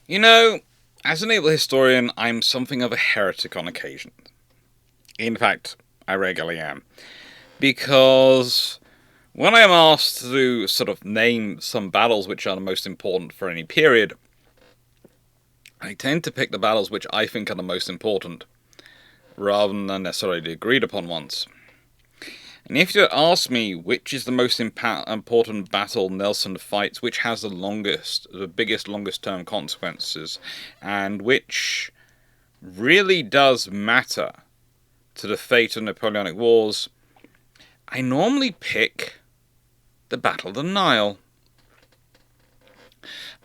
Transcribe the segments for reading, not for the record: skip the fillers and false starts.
You know, as a naval historian, I'm something of a heretic on occasion. In fact, I regularly am. Because when I'm asked to sort of name some battles which are the most important for any period, I tend to pick the battles which I think are the most important, rather than necessarily the agreed upon ones. And if you ask me which is the most important battle Nelson fights, which has the biggest, longest term consequences, and which really does matter to the fate of Napoleonic Wars, I normally pick the Battle of the Nile.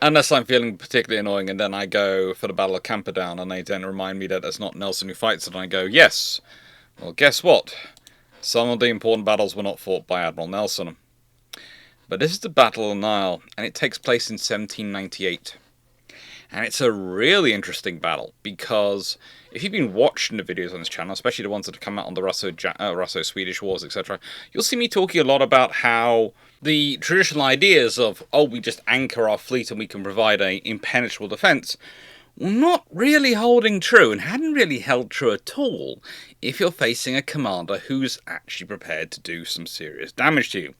Unless I'm feeling particularly annoying, and then I go for the Battle of Camperdown, and they then remind me that it's not Nelson who fights it, and I go, yes, well, guess what? Some of the important battles were not fought by Admiral Nelson. But this is the Battle of the Nile, and it takes place in 1798. And it's a really interesting battle, because if you've been watching the videos on this channel, especially the ones that have come out on the Russo-Swedish wars, etc., you'll see me talking a lot about how the traditional ideas of, oh, we just anchor our fleet and we can provide a impenetrable defence, were not really holding true, and hadn't really held true at all if you're facing a commander who's actually prepared to do some serious damage to you.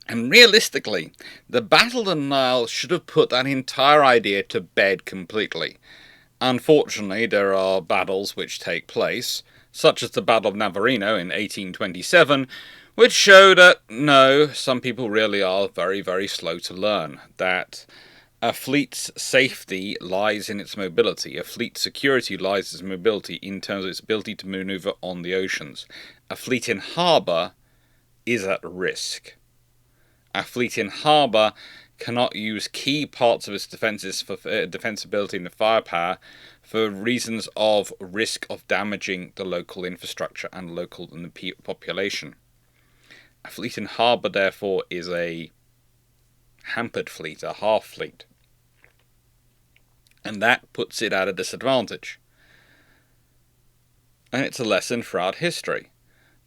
And realistically, the Battle of the Nile should have put that entire idea to bed completely. Unfortunately, there are battles which take place, such as the Battle of Navarino in 1827, which show that, no, some people really are very, very slow to learn. That a fleet's safety lies in its mobility. A fleet's security lies in its mobility in terms of its ability to maneuver on the oceans. A fleet in harbour is at risk. A fleet in harbour cannot use key parts of its defences for defensibility and firepower for reasons of risk of damaging the local infrastructure and the population. A fleet in harbour, therefore, is a hampered fleet, a half fleet. And that puts it at a disadvantage. And it's a lesson throughout history.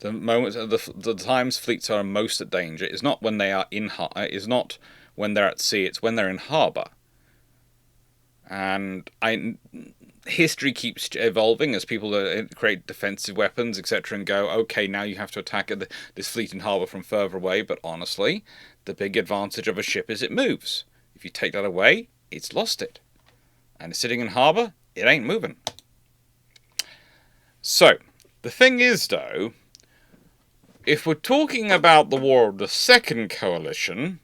The moments, the times fleets are most at danger is not when they are is not when they're at sea. It's when they're in harbour. And history keeps evolving as people create defensive weapons, etc., and go, okay, now you have to attack this fleet in harbour from further away. But honestly, the big advantage of a ship is it moves. If you take that away, it's lost it. And sitting in harbour, it ain't moving. So, the thing is, though, if we're talking about the War of the Second Coalition,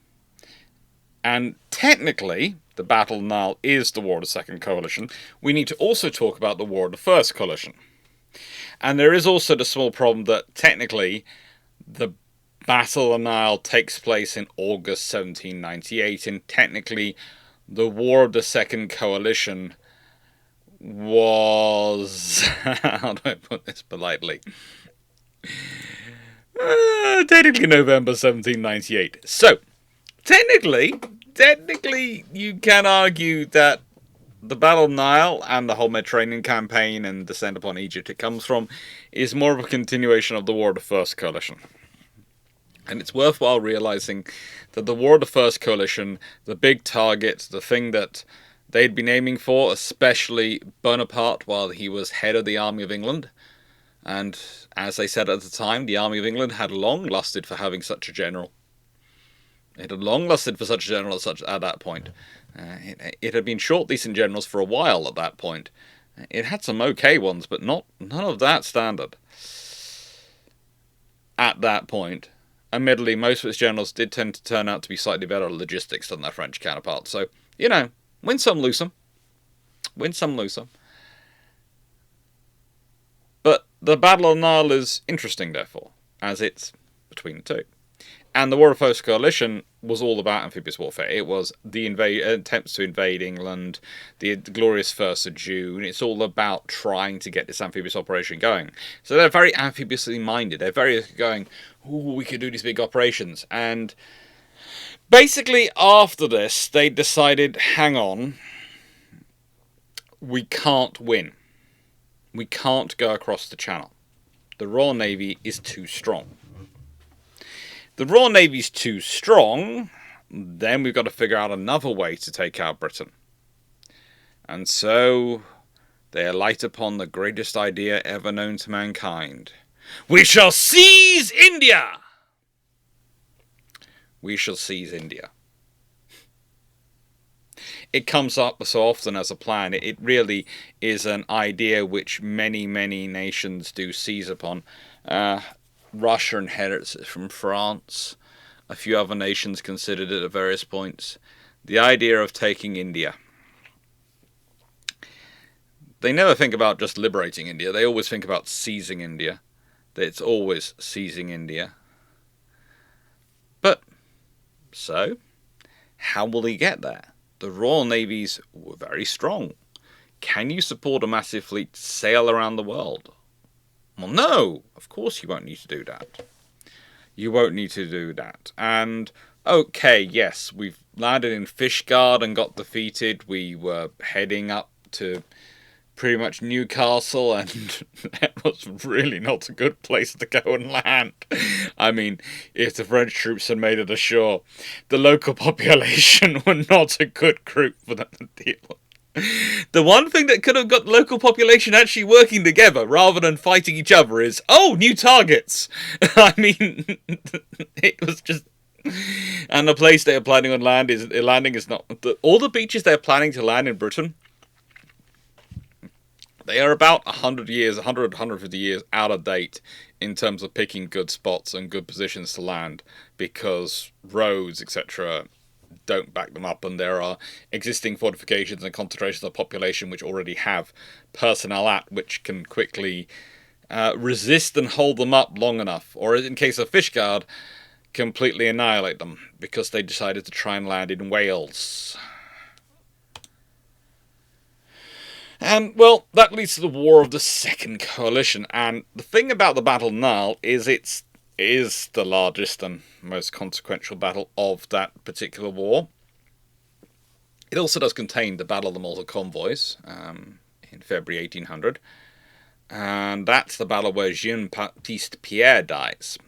and technically the Battle of the Nile is the War of the Second Coalition, we need to also talk about the War of the First Coalition. And there is also the small problem that technically the Battle of the Nile takes place in August 1798, and technically the War of the Second Coalition was... how do I put this politely? Technically November 1798. So, technically, you can argue that the Battle of Nile and the whole Mediterranean campaign and descent upon Egypt it comes from is more of a continuation of the War of the First Coalition. And it's worthwhile realizing that the War of the First Coalition, the big target, the thing that they'd been aiming for, especially Bonaparte while he was head of the Army of England, and as they said at the time, the Army of England had long lusted for having such a general. It had long lusted for such a general at that point. It had been short decent generals for a while at that point. It had some okay ones, but none of that standard. At that point, admittedly, most of its generals did tend to turn out to be slightly better at logistics than their French counterparts. So, win some, lose some. Win some, lose some. But the Battle of the Nile is interesting, therefore, as it's between the two. And the War of the First Coalition was all about amphibious warfare. It was the attempts to invade England, the glorious 1st of June. It's all about trying to get this amphibious operation going. So they're very amphibiously minded. They're very going, ooh, we could do these big operations. And basically after this, they decided, hang on, we can't win. We can't go across the Channel. The Royal Navy is too strong. The Royal Navy's too strong, then we've got to figure out another way to take out Britain. And so they alight upon the greatest idea ever known to mankind. We shall seize India! We shall seize India. It comes up so often as a plan. It really is an idea which many, many nations do seize upon. Russia inherits it from France. A few other nations considered it at various points. The idea of taking India. They never think about just liberating India. They always think about seizing India. It's always seizing India. But, so, how will he get there? The Royal Navies were very strong. Can you support a massive fleet sail around the world? Well, no, of course you won't need to do that. You won't need to do that. And, okay, yes, we've landed in Fishguard and got defeated. We were heading up to pretty much Newcastle, and that was really not a good place to go and land. I mean, if the French troops had made it ashore, the local population were not a good group for them to deal with. The one thing that could have got the local population actually working together rather than fighting each other is, oh, new targets! I mean, it was just... And the place they are planning on landing is not... All the beaches they're planning to land in Britain, they are about 150 years out of date in terms of picking good spots and good positions to land, because roads, etc., don't back them up, and there are existing fortifications and concentrations of population which already have personnel which can quickly resist and hold them up long enough, or in case of Fishguard, completely annihilate them, because they decided to try and land in Wales. And, well, that leads to the War of the Second Coalition, and the thing about the Battle of Nile is it is the largest and most consequential battle of that particular war. It also does contain the Battle of the Malta Convoys in February 1800, and that's the battle where Jean-Baptiste Pierre dies.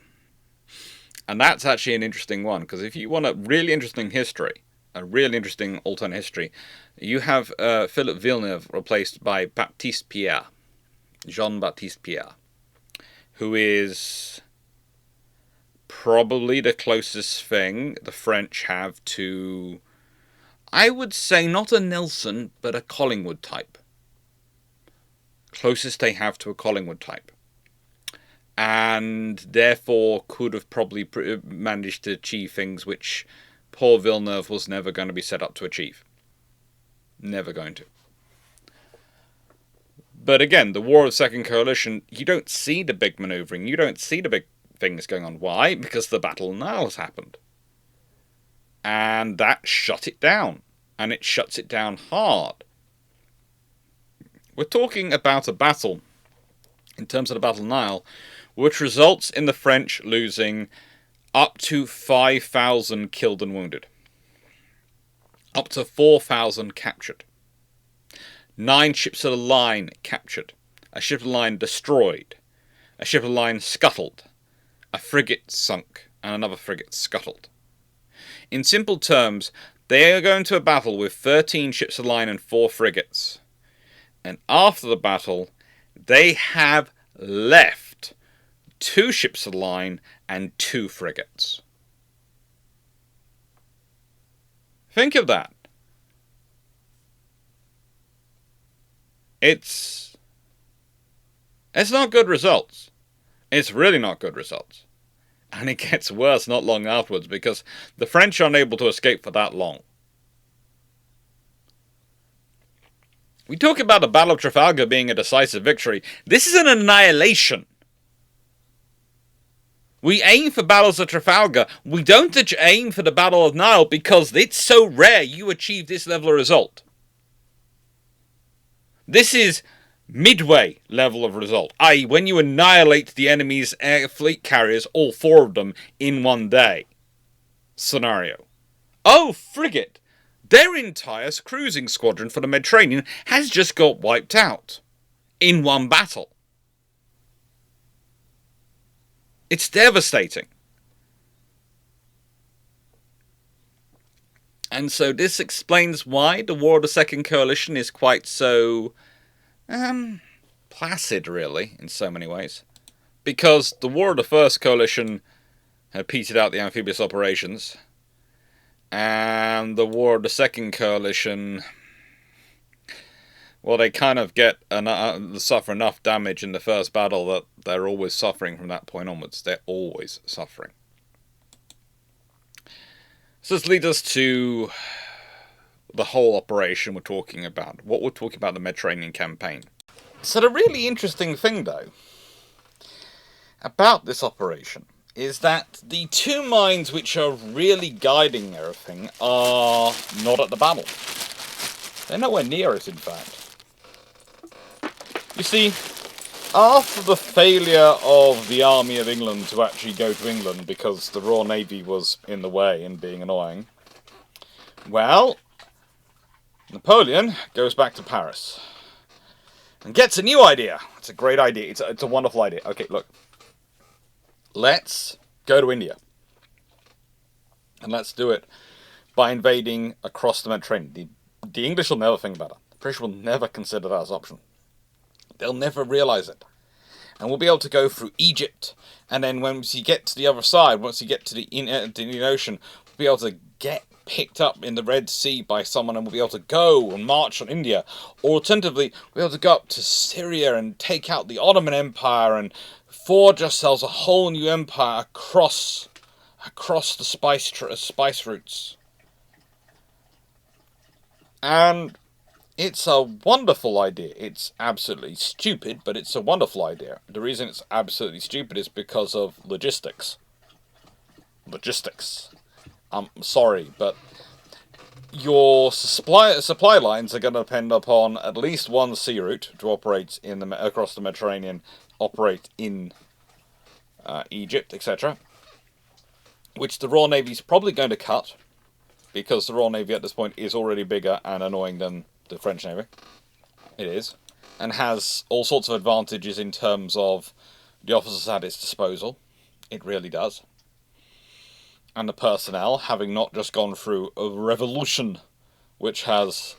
And that's actually an interesting one, because if you want a really interesting history, a really interesting alternate history, you have Philip Villeneuve replaced by Baptiste Pierre, Jean-Baptiste Pierre, who is probably the closest thing the French have to, I would say, not a Nelson, but a Collingwood type. Closest they have to a Collingwood type. And therefore could have probably managed to achieve things which poor Villeneuve was never going to be set up to achieve. Never going to. But again, the War of the Second Coalition, you don't see the big manoeuvring. You don't see the big things going on. Why? Because the Battle of Nile has happened. And that shut it down. And it shuts it down hard. We're talking about a battle, in terms of the Battle of Nile, which results in the French losing up to 5,000 killed and wounded. Up to 4,000 captured. 9 ships of the line captured. A ship of the line destroyed. A ship of the line scuttled. A frigate sunk. And another frigate scuttled. In simple terms, they are going to a battle with 13 ships of the line and 4 frigates. And after the battle, they have left 2 ships of the line and 2 frigates. Think of that. It's not good results. It's really not good results. And it gets worse not long afterwards, because the French are unable to escape for that long. We talk about the Battle of Trafalgar being a decisive victory. This is an annihilation. We aim for battles of Trafalgar. We don't aim for the Battle of Nile because it's so rare you achieve this level of result. This is midway level of result, i.e. when you annihilate the enemy's air fleet carriers, all 4 of them, in one day. Scenario. Oh, frigate! Their entire cruising squadron for the Mediterranean has just got wiped out. In one battle. It's devastating. And so this explains why the War of the Second Coalition is quite so placid, really, in so many ways. Because the War of the First Coalition had petered out the amphibious operations, and the War of the Second Coalition, well, they kind of suffer enough damage in the first battle that they're always suffering from that point onwards. They're always suffering. So this leads us to the whole operation we're talking about. What we're talking about, the Mediterranean campaign. So the really interesting thing, though, about this operation is that the two minds which are really guiding everything are not at the battle. They're nowhere near it, in fact. You see, after the failure of the Army of England to actually go to England because the Royal Navy was in the way and being annoying, well, Napoleon goes back to Paris and gets a new idea. It's a great idea. It's a wonderful idea. Okay, look. Let's go to India. And let's do it by invading across the Mediterranean. The English will never think about it. The British will never consider that as an option. They'll never realise it. And we'll be able to go through Egypt. And then once you get to the other side, once you get to the Indian Ocean, we'll be able to get picked up in the Red Sea by someone, and we'll be able to go and march on India. Or alternatively, we'll be able to go up to Syria and take out the Ottoman Empire and forge ourselves a whole new empire across the spice routes. And it's a wonderful idea. It's absolutely stupid, but it's a wonderful idea. The reason it's absolutely stupid is because of logistics. I'm sorry, but your supply lines are going to depend upon at least one sea route to operate across the Mediterranean, operate in Egypt, etc., which the Royal Navy's probably going to cut, because the Royal Navy at this point is already bigger and annoying than the French Navy. It is. And has all sorts of advantages in terms of the officers at its disposal. It really does. And the personnel, having not just gone through a revolution which has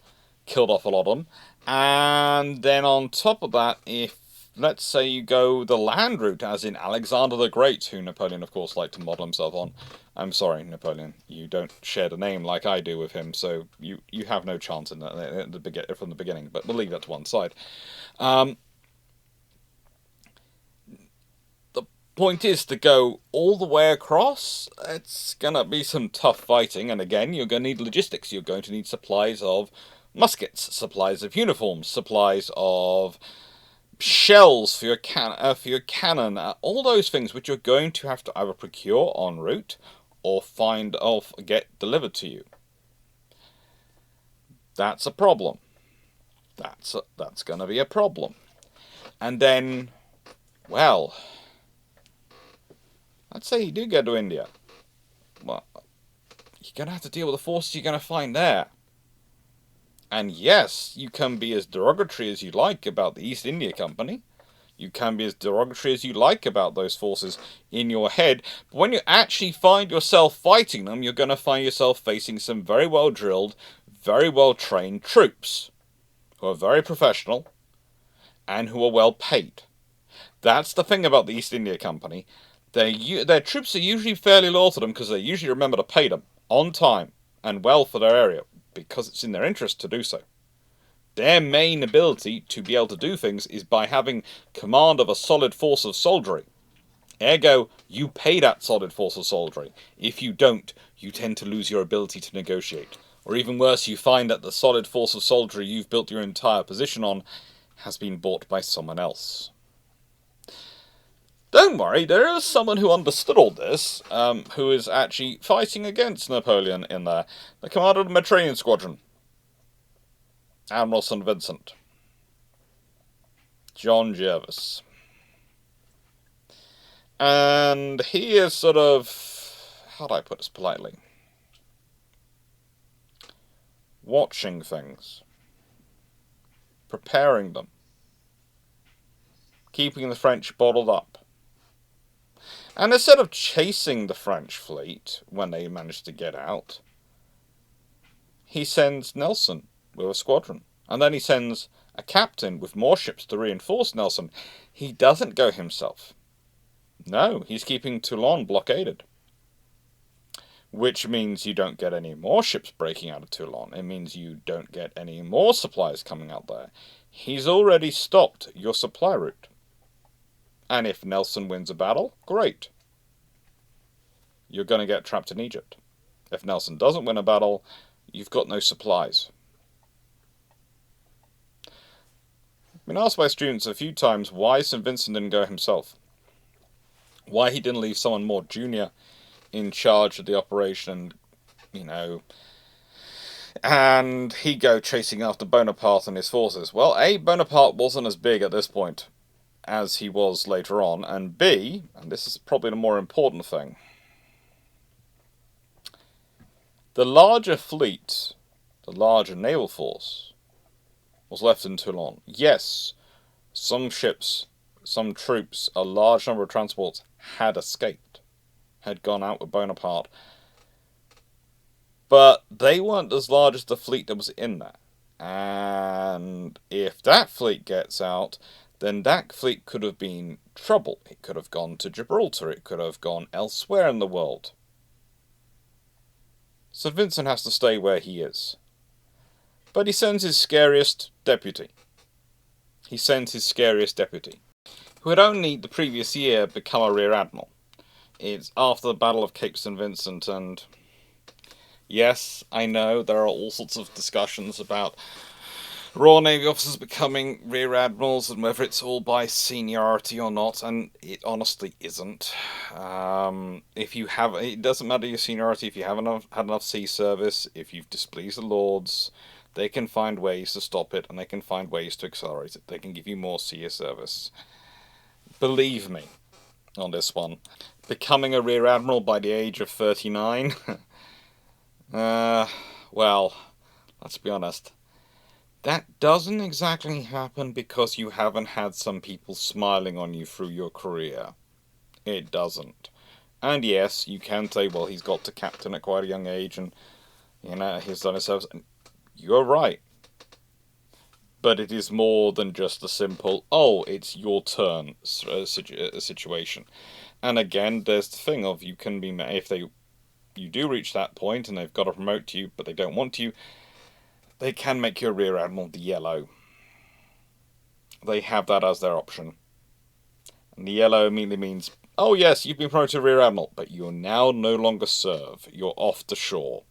killed off a lot of them. And then on top of that, if, let's say, you go the land route, as in Alexander the Great, who Napoleon, of course, liked to model himself on. I'm sorry, Napoleon, you don't share the name like I do with him, so you have no chance in that from the beginning, but we'll leave that to one side. The point is to go all the way across. It's going to be some tough fighting, and again, you're going to need logistics. You're going to need supplies of muskets, supplies of uniforms, supplies of shells for your cannon, all those things which you're going to have to either procure en route or get delivered to you. That's a problem. That's going to be a problem. And then, well, let's say you do go to India. Well, you're going to have to deal with the forces you're going to find there. And yes, you can be as derogatory as you like about the East India Company. You can be as derogatory as you like about those forces in your head. But when you actually find yourself fighting them, you're going to find yourself facing some very well drilled, very well trained troops who are very professional and who are well paid. That's the thing about the East India Company. Their troops are usually fairly loyal to them because they usually remember to pay them on time and well for their area, because it's in their interest to do so. Their main ability to be able to do things is by having command of a solid force of soldiery. Ergo, you pay that solid force of soldiery. If you don't, you tend to lose your ability to negotiate. Or even worse, you find that the solid force of soldiery you've built your entire position on has been bought by someone else. Don't worry, there is someone who understood all this, who is actually fighting against Napoleon in there. The commander of the Mediterranean Squadron, Admiral St. Vincent. John Jervis. And he is sort of, how do I put this politely? Watching things. Preparing them. Keeping the French bottled up. And instead of chasing the French fleet when they managed to get out, he sends Nelson with a squadron. And then he sends a captain with more ships to reinforce Nelson. He doesn't go himself. No, he's keeping Toulon blockaded. Which means you don't get any more ships breaking out of Toulon. It means you don't get any more supplies coming out there. He's already stopped your supply route. And if Nelson wins a battle, great. You're going to get trapped in Egypt. If Nelson doesn't win a battle, you've got no supplies. I've been asked by students a few times why St. Vincent didn't go himself. Why he didn't leave someone more junior in charge of the operation, and he go chasing after Bonaparte and his forces. Well, A, Bonaparte wasn't as big at this point as he was later on, and B, and this is probably the more important thing, the larger fleet, the larger naval force, was left in Toulon. Yes, some ships, some troops, a large number of transports had escaped, had gone out with Bonaparte, but they weren't as large as the fleet that was in there. And if that fleet gets out, then that fleet could have been trouble. It could have gone to Gibraltar. It could have gone elsewhere in the world. St. Vincent has to stay where he is. But he sends his scariest deputy. Who had only the previous year become a rear admiral. It's after the Battle of Cape St. Vincent, and yes, I know there are all sorts of discussions about Royal Navy officers becoming rear admirals and whether it's all by seniority or not, and it honestly isn't. It doesn't matter your seniority if you haven't had enough sea service, if you've displeased the lords. They can find ways to stop it, and they can find ways to accelerate it. They can give you more sea service. Believe me on this one. Becoming a rear admiral by the age of 39? Well, let's be honest. That doesn't exactly happen because you haven't had some people smiling on you through your career. It doesn't. And yes, you can say, well, he's got to captain at quite a young age, and, he's done his service. You're right. But it is more than just a simple, oh, it's your turn situation. And again, there's the thing of you do reach that point and they've got to promote you, but they don't want you, they can make you a rear admiral the yellow. They have that as their option. And the yellow immediately means, oh yes, you've been promoted to rear admiral, but you now no longer serve. You're off the shore.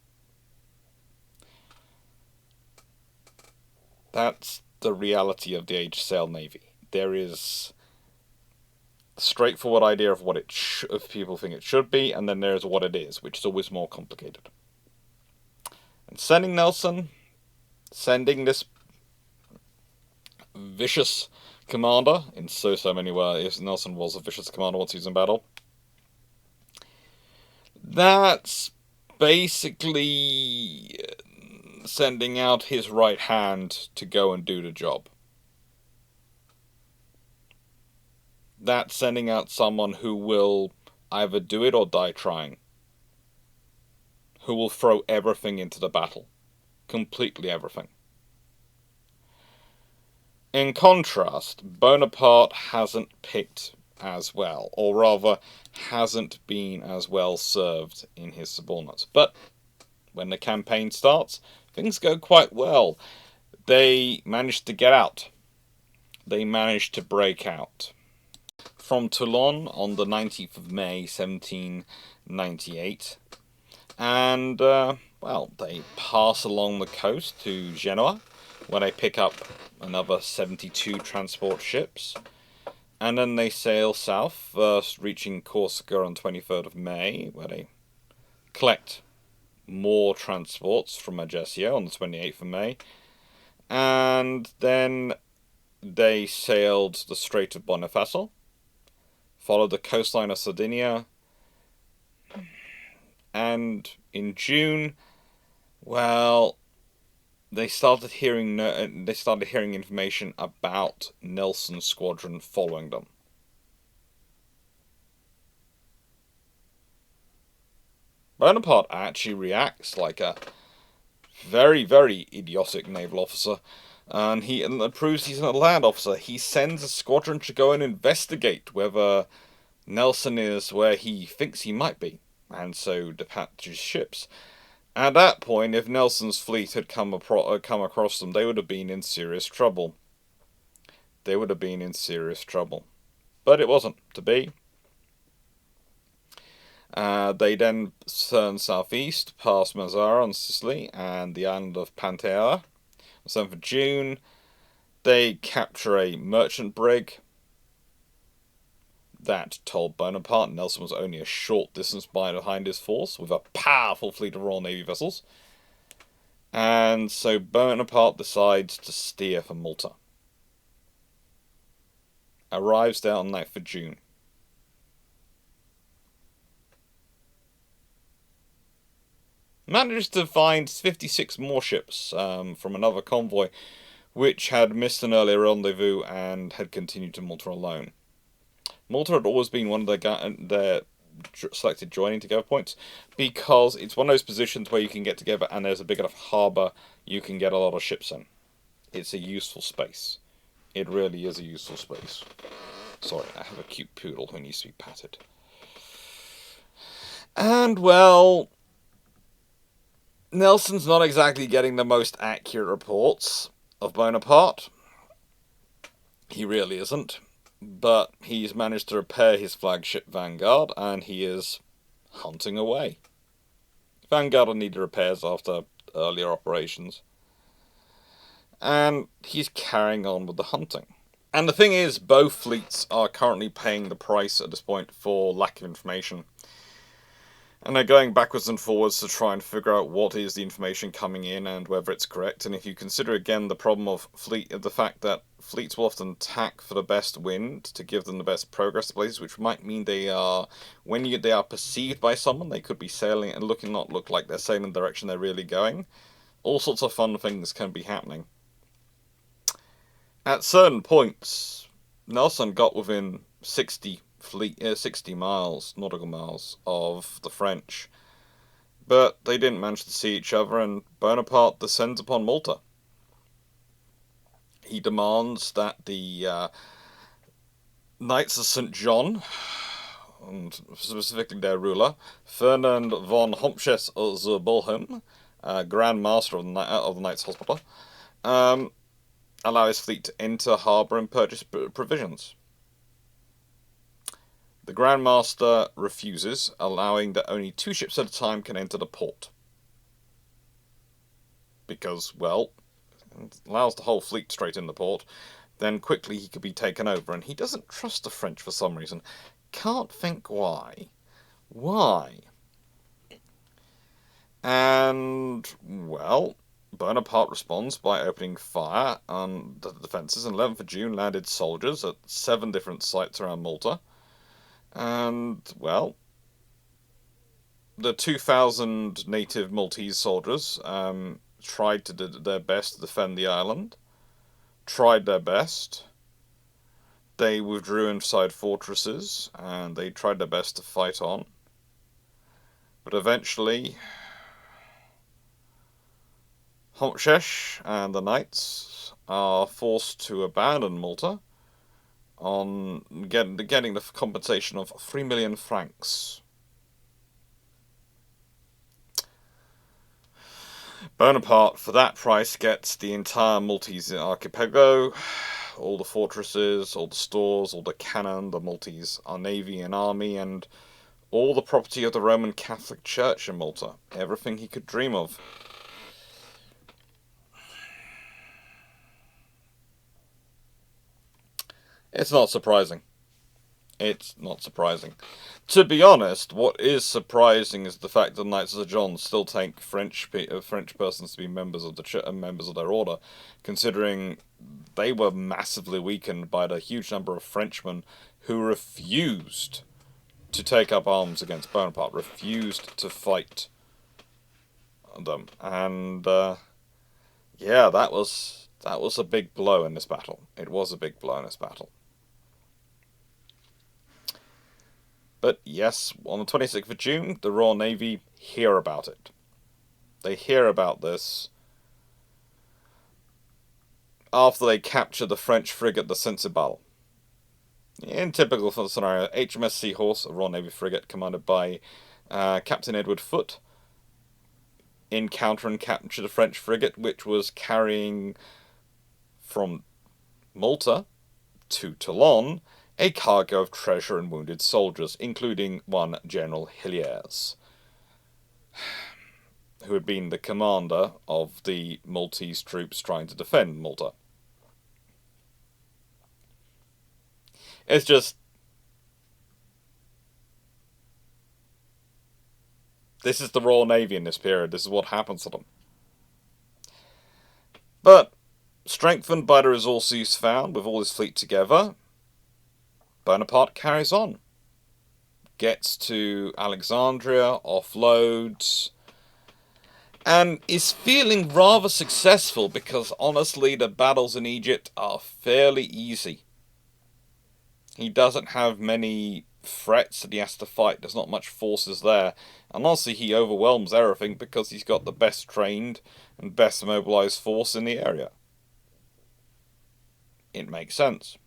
That's the reality of the Age of Sail Navy. There is a straightforward idea of what if people think it should be, and then there's what it is, which is always more complicated. And sending this vicious commander, in so many ways, Nelson was a vicious commander once he was in battle. That's basically sending out his right hand to go and do the job. That's sending out someone who will either do it or die trying. Who will throw everything into the battle. Completely everything. In contrast, Bonaparte hasn't picked as well, or rather, hasn't been as well served in his subordinates. But when the campaign starts, things go quite well. They managed to get out. They managed to break out. From Toulon on the 19th of May, 1798. And, they pass along the coast to Genoa, where they pick up another 72 transport ships. And then they sail south, first reaching Corsica on 23rd of May, where they collect more transports from Ajaccio on the 28th of May. And then they sailed the Strait of Bonifacio, followed the coastline of Sardinia, and in June, they started hearing information about Nelson's squadron following them. Bonaparte actually reacts like a Very, very idiotic naval officer. And it proves he's a land officer. He sends a squadron to go and investigate whether Nelson is where he thinks he might be, and so dispatches ships. At that point, if Nelson's fleet had come across them, they would have been in serious trouble. They would have been in serious trouble. But it wasn't to be. They then turn southeast past Mazzara on Sicily and the island of Pantea. On the 7th of June, they capture a merchant brig that told Bonaparte Nelson was only a short distance behind his force with a powerful fleet of Royal Navy vessels. And so Bonaparte decides to steer for Malta. Arrives there on 9th of June. Manages to find 56 more ships from another convoy, which had missed an earlier rendezvous and had continued to Malta alone. Malta had always been one of their selected joining together points, because it's one of those positions where you can get together and there's a big enough harbour you can get a lot of ships in. It's a useful space. It really is a useful space. Sorry, I have a cute poodle who needs to be patted. And, well, Nelson's not exactly getting the most accurate reports of Bonaparte. He really isn't. But he's managed to repair his flagship Vanguard, and he is hunting away. Vanguard needed repairs after earlier operations. And he's carrying on with the hunting. And the thing is, both fleets are currently paying the price at this point for lack of information. And they're going backwards and forwards to try and figure out what is the information coming in and whether it's correct. And if you consider again the problem of the fact that fleets will often tack for the best wind to give them the best progress to places, which might mean they are perceived by someone, they could be sailing and not look like they're sailing in the direction they're really going. All sorts of fun things can be happening. At certain points, Nelson got within 60 nautical miles of the French, but they didn't manage to see each other, and Bonaparte descends upon Malta. He demands that the Knights of St. John, and specifically their ruler, Ferdinand von Hochschild-Boelhem, Grand Master of the Knights Hospitaller, allow his fleet to enter harbour and purchase provisions. The Grand Master refuses, allowing that only 2 ships at a time can enter the port. Because, well, it allows the whole fleet straight in the port, then quickly he could be taken over, and he doesn't trust the French for some reason. Can't think why. Why? And, well, Bonaparte responds by opening fire on the defences, and 11th of June landed soldiers at 7 different sites around Malta. And, well, the 2,000 native Maltese soldiers tried to do their best to defend the island. Tried their best. They withdrew inside fortresses, and they tried their best to fight on. But eventually, Hochschild and the Knights are forced to abandon Malta on getting the compensation of 3 million francs. Bonaparte, for that price, gets the entire Maltese archipelago, all the fortresses, all the stores, all the cannon, the Maltese navy and army, and all the property of the Roman Catholic Church in Malta. Everything he could dream of. It's not surprising. It's not surprising. To be honest, what is surprising is the fact that the Knights of St. John still take French persons to be members of members of their order, considering they were massively weakened by the huge number of Frenchmen who refused to take up arms against Bonaparte, refused to fight them, and yeah, that was a big blow in this battle. It was a big blow in this battle. But yes, on the 26th of June, the Royal Navy hear about it. They hear about this after they capture the French frigate the Sensible. In typical scenario, HMS Seahorse, a Royal Navy frigate commanded by Captain Edward Foote, encounter and capture the French frigate, which was carrying from Malta to Toulon a cargo of treasure and wounded soldiers, including one General Hilliers, who had been the commander of the Maltese troops trying to defend Malta. It's just... this is the Royal Navy in this period. This is what happens to them. But, strengthened by the resources found with all his fleet together, Bonaparte carries on. Gets to Alexandria, offloads, and is feeling rather successful because, honestly, the battles in Egypt are fairly easy. He doesn't have many threats that he has to fight. There's not much forces there. And honestly, he overwhelms everything because he's got the best trained and best mobilized force in the area. It makes sense.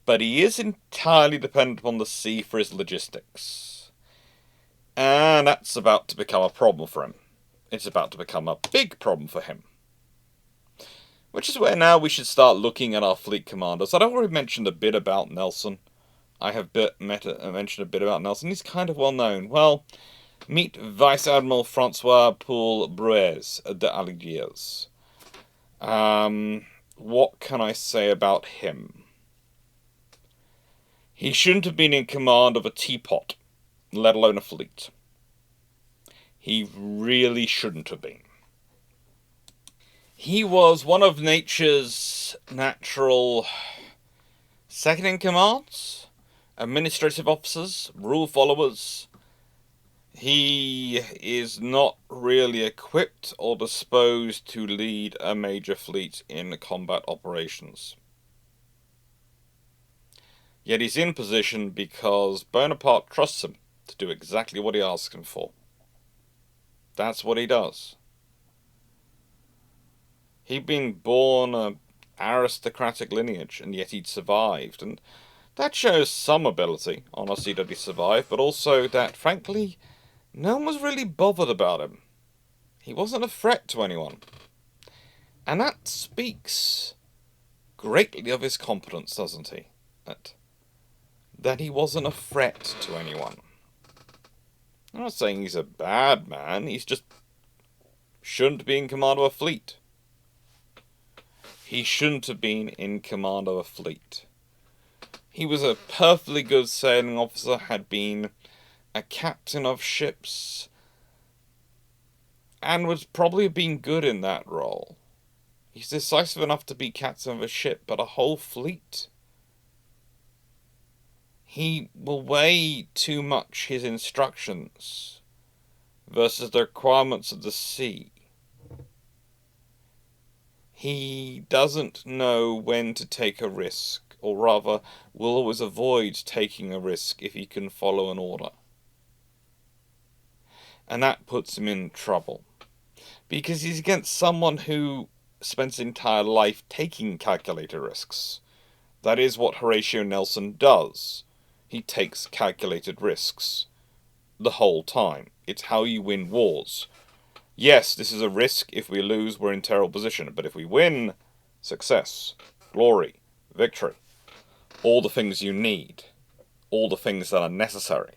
But he is entirely dependent upon the sea for his logistics. And that's about to become a problem for him. It's about to become a big problem for him. Which is where now we should start looking at our fleet commanders. I'd already mentioned a bit about Nelson. I have mentioned a bit about Nelson. He's kind of well known. Well, meet Vice Admiral Francois Paul Bruez de Algiers. What can I say about him? He shouldn't have been in command of a teapot, let alone a fleet. He really shouldn't have been. He was one of nature's natural second-in-commands, administrative officers, rule followers. He is not really equipped or disposed to lead a major fleet in combat operations. Yet he's in position because Bonaparte trusts him to do exactly what he asks him for. That's what he does. He'd been born an aristocratic lineage, and yet he'd survived, and that shows some ability, honestly, that he survived, but also that, frankly, no one was really bothered about him. He wasn't a threat to anyone. And that speaks greatly of his competence, doesn't he? That he wasn't a threat to anyone. I'm not saying he's a bad man, he's just shouldn't be in command of a fleet. He shouldn't have been in command of a fleet. He was a perfectly good sailing officer, had been a captain of ships, and would probably have been good in that role. He's decisive enough to be captain of a ship, but a whole fleet? He will weigh too much his instructions versus the requirements of the sea. He doesn't know when to take a risk, or rather, will always avoid taking a risk if he can follow an order. And that puts him in trouble, because he's against someone who spends his entire life taking calculated risks. That is what Horatio Nelson does. He takes calculated risks the whole time. It's how you win wars. Yes, this is a risk. If we lose, we're in terrible position. But if we win, success, glory, victory, all the things you need, all the things that are necessary.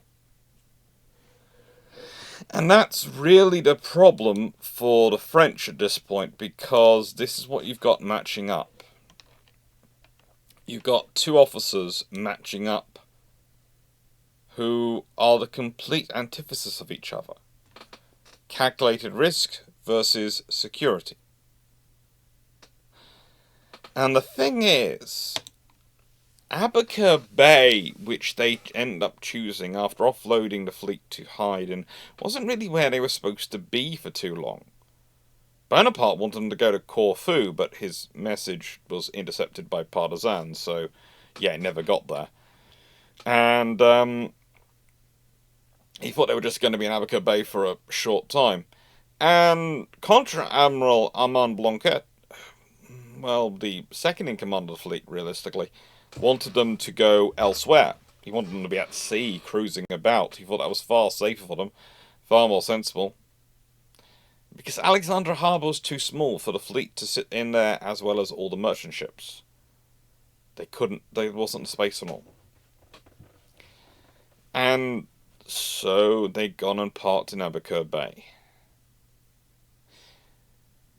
And that's really the problem for the French at this point, because this is what you've got matching up. You've got two officers matching up who are the complete antithesis of each other. Calculated risk versus security. And the thing is, Aboukir Bay, which they end up choosing after offloading the fleet to hide in, wasn't really where they were supposed to be for too long. Bonaparte wanted them to go to Corfu, but his message was intercepted by partisans, so yeah, it never got there. And he thought they were just going to be in Aboukir Bay for a short time. And Contra-Admiral Armand Blanquet, well, the second in command of the fleet, realistically, wanted them to go elsewhere. He wanted them to be at sea, cruising about. He thought that was far safer for them, far more sensible. Because Alexandria Harbour was too small for the fleet to sit in there, as well as all the merchant ships. There wasn't space for them all. And so they'd gone and parked in Albuquerque Bay.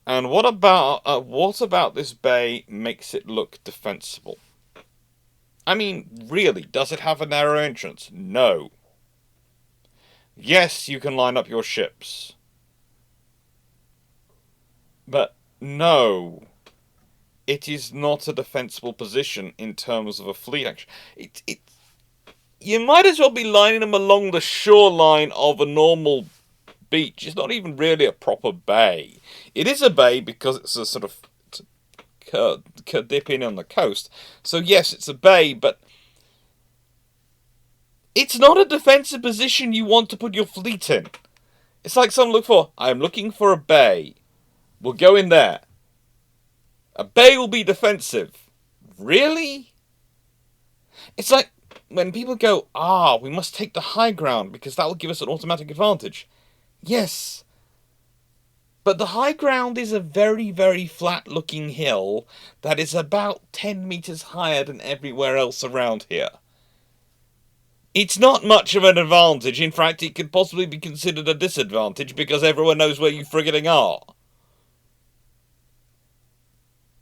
And what about this bay makes it look defensible? I mean, really, does it have a narrow entrance? No. Yes, you can line up your ships. But no. It is not a defensible position in terms of a fleet action. You might as well be lining them along the shoreline of a normal beach. It's not even really a proper bay. It is a bay because it's a sort of dip in on the coast. So yes, it's a bay, but it's not a defensive position you want to put your fleet in. It's like some look for, I am looking for a bay. We'll go in there. A bay will be defensive. Really? It's like when people go, we must take the high ground because that will give us an automatic advantage. Yes. But the high ground is a very, very flat-looking hill that is about 10 meters higher than everywhere else around here. It's not much of an advantage. In fact, it could possibly be considered a disadvantage because everyone knows where you frigging are.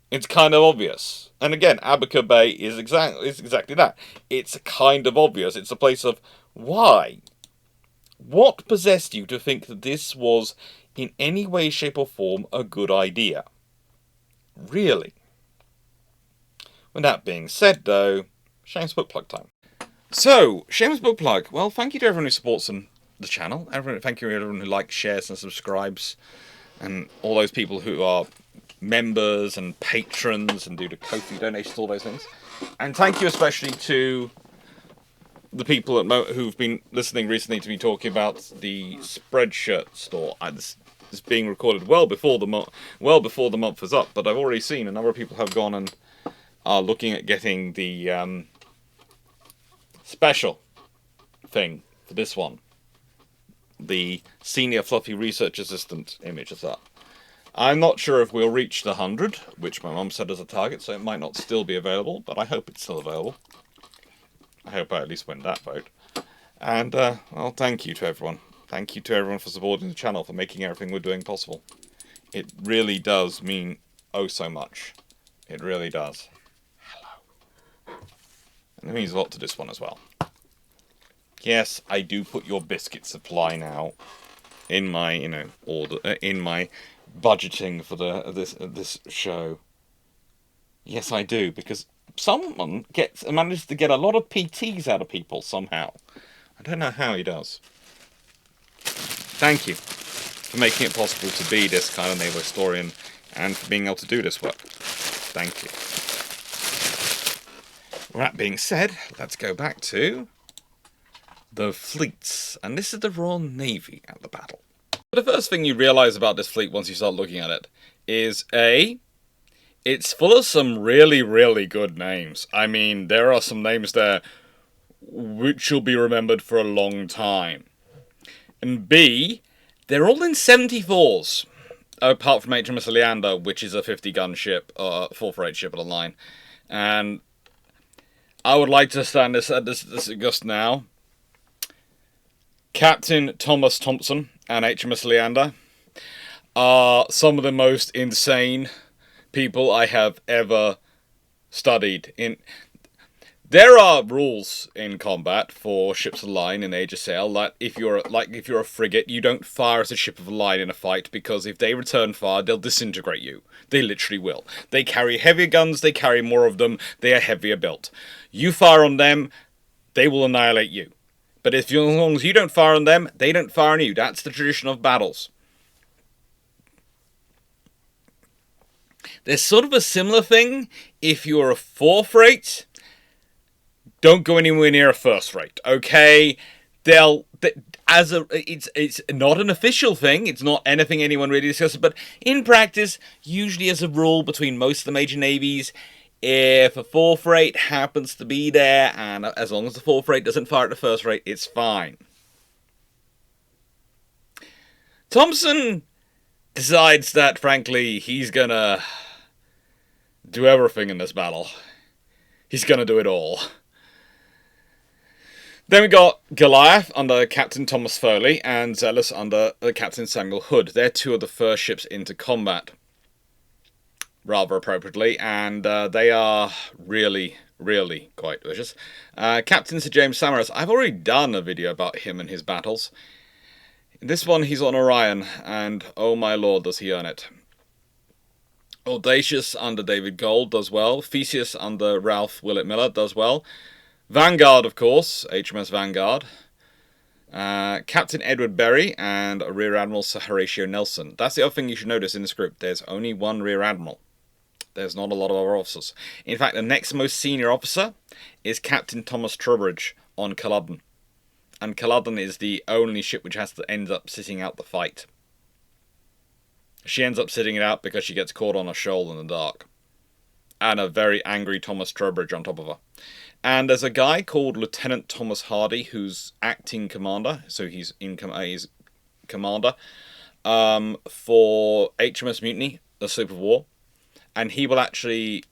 It's kind of obvious. And again, Albuquerque Bay is exactly that. It's kind of obvious. It's a place of, why? What possessed you to think that this was, in any way, shape or form, a good idea? Really? With that being said, though, Shameless Book Plug time. So, Shameless Book Plug. Well, thank you to everyone who supports the channel. Thank you to everyone who likes, shares, and subscribes. And all those people who are members and patrons and do the Ko-fi donations, all those things. And thank you especially to the people who've been listening recently to me talking about the Spreadshirt store. This is being recorded well before the month is up, but I've already seen a number of people have gone and are looking at getting the special thing for this one. The Senior Fluffy Research Assistant image is up. I'm not sure if we'll reach the 100, which my mum set as a target, so it might not still be available, but I hope it's still available. I hope I at least win that vote. And, well, thank you to everyone. Thank you to everyone for supporting the channel, for making everything we're doing possible. It really does mean oh so much. It really does. Hello. And it means a lot to this one as well. Yes, I do put your biscuit supply now in my, order, in my budgeting for this show. Yes, I do, because someone manages to get a lot of PTs out of people somehow. I don't know how he does. Thank you for making it possible to be this kind of naval historian and for being able to do this work. Thank you. With that being said, let's go back to the fleets. And this is the Royal Navy at the battle. The first thing you realise about this fleet once you start looking at it is it's full of some really, really good names. I mean, there are some names there which will be remembered for a long time. And B, they're all in 74s. Apart from HMS Leander, which is a 50-gun ship, 448 ship of the line. And I would like to stand this just now. Captain Thomas Thompson and HMS Leander are some of the most insane people I have ever studied. There are rules in combat for ships of the line in Age of Sail that if you're a frigate, you don't fire at a ship of the line in a fight, because if they return fire, they'll disintegrate you. They literally will. They carry heavier guns, they carry more of them, they are heavier built. You fire on them, they will annihilate you. But as long as you don't fire on them, they don't fire on you. That's the tradition of battles. There's sort of a similar thing if you're a fourth rate. Don't go anywhere near a first rate, okay? It's not an official thing. It's not anything anyone really discusses. But in practice, usually as a rule between most of the major navies, if a fourth rate happens to be there, and as long as the fourth rate doesn't fire at the first rate, it's fine. Thompson decides that, frankly, he's gonna do everything in this battle. He's gonna do it all. Then we got Goliath under Captain Thomas Foley and Zealous under Captain Samuel Hood. They're two of the first ships into combat, rather appropriately, and they are really, really quite vicious. Captain Sir James Samaras, I've already done a video about him and his battles. In this one, he's on Orion, and oh my lord, does he earn it. Audacious under David Gold does well. Theseus under Ralph Willett Miller does well. Vanguard, of course, HMS Vanguard. Captain Edward Berry and Rear Admiral Sir Horatio Nelson. That's the other thing you should notice in this group. There's only one Rear Admiral. There's not a lot of other officers. In fact, the next most senior officer is Captain Thomas Trowbridge on Culloden. And Culloden is the only ship which ends up sitting out the fight. She ends up sitting it out because she gets caught on a shoal in the dark. And a very angry Thomas Trowbridge on top of her. And there's a guy called Lieutenant Thomas Hardy, who's acting commander, so he's commander for HMS Mutiny, the sloop of war. And he will actually,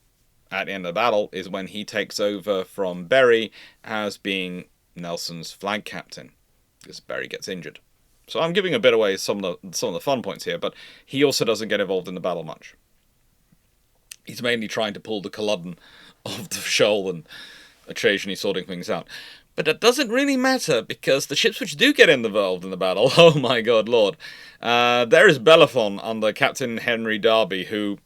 at the end of the battle, is when he takes over from Berry as being Nelson's flag captain, because Berry gets injured. So I'm giving a bit away some of the fun points here, but he also doesn't get involved in the battle much. He's mainly trying to pull the Culloden off the shoal and occasionally sorting things out. But that doesn't really matter, because the ships which do get involved in the battle, oh my god lord, there is Bellerophon under Captain Henry Darby, who,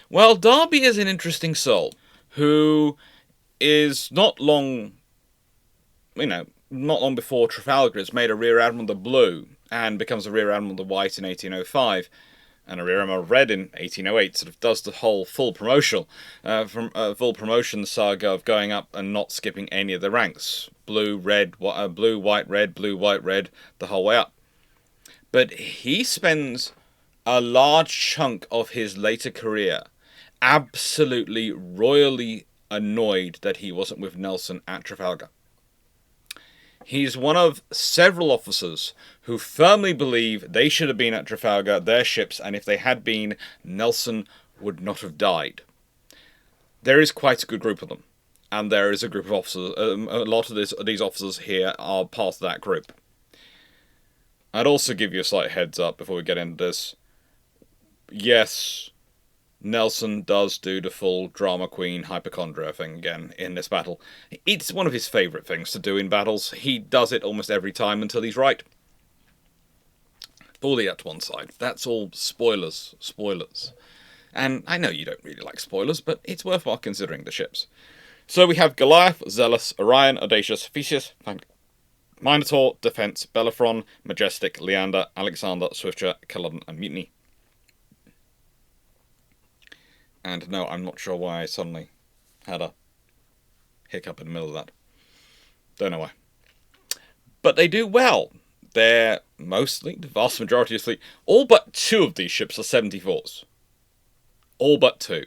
well, Darby is an interesting soul, who is not long before Trafalgar is made a Rear Admiral the Blue, and becomes a Rear Admiral the White in 1805. And a Rear Admiral Red in 1808, sort of does the whole full promotion saga of going up and not skipping any of the ranks. Blue, white, red, blue, white, red, the whole way up. But he spends a large chunk of his later career absolutely royally annoyed that he wasn't with Nelson at Trafalgar. He's one of several officers who firmly believe they should have been at Trafalgar, their ships, and if they had been, Nelson would not have died. There is quite a good group of them, and there is a group of officers. A lot of these officers here are part of that group. I'd also give you a slight heads up before we get into this. Yes, Nelson does do the full drama queen hypochondria thing again in this battle. It's one of his favourite things to do in battles. He does it almost every time until he's right. Fully at one side. That's all spoilers. And I know you don't really like spoilers, but it's worthwhile considering the ships. So we have Goliath, Zealous, Orion, Audacious, Theseus, Minotaur, Defence, Bellerophon, Majestic, Leander, Alexander, Swifter, Culloden, and Mutiny. And no, I'm not sure why I suddenly had a hiccup in the middle of that. Don't know why. But they do well. They're mostly, the vast majority of the fleet, all but two of these ships are 74s. All but two.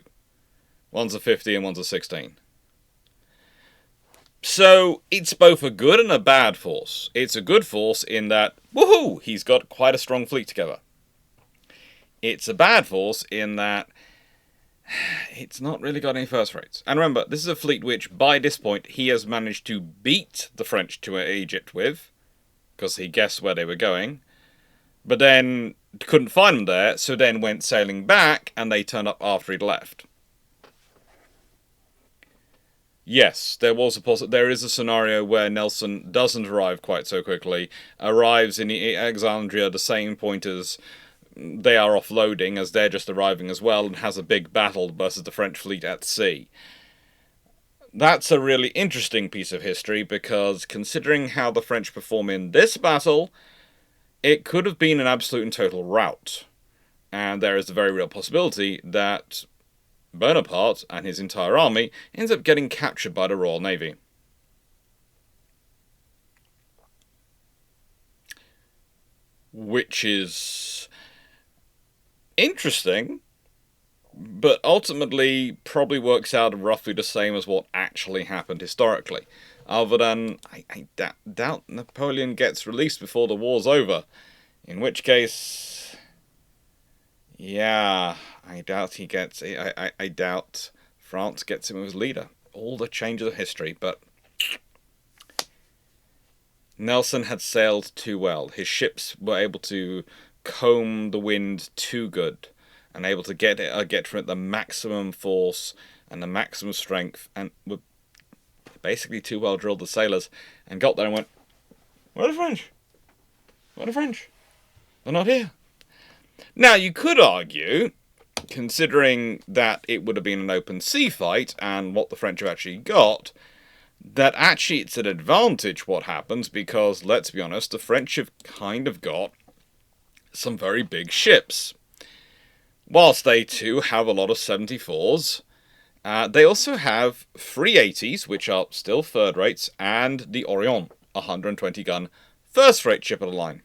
One's a 50 and one's a 16. So it's both a good and a bad force. It's a good force in that, woohoo, he's got quite a strong fleet together. It's a bad force in that it's not really got any first rates. And remember, this is a fleet which, by this point, he has managed to beat the French to Egypt with, because he guessed where they were going, but then couldn't find them there, so then went sailing back, and they turned up after he'd left. Yes, there is a scenario where Nelson doesn't arrive quite so quickly, arrives in Alexandria the same point as they are offloading, as they're just arriving as well, and has a big battle versus the French fleet at sea. That's a really interesting piece of history, because considering how the French perform in this battle, it could have been an absolute and total rout. And there is a very real possibility that Bonaparte and his entire army ends up getting captured by the Royal Navy. which is interesting, but ultimately probably works out roughly the same as what actually happened historically. Other than, I doubt Napoleon gets released before the war's over. In which case, yeah, I doubt he gets. I doubt France gets him as leader. All the changes of history, but Nelson had sailed too well. His ships were able to comb the wind too good, and able to get from it the maximum force and the maximum strength, and were basically too well drilled the sailors, and got there and went, "Where are the French? Where are the French? They're not here." Now you could argue, considering that it would have been an open sea fight and what the French have actually got, that actually it's an advantage what happens, because, let's be honest, the French have kind of got some very big ships. Whilst they too have a lot of 74s, they also have 380s, which are still third rates, and the Orion, 120 gun first rate ship of the line.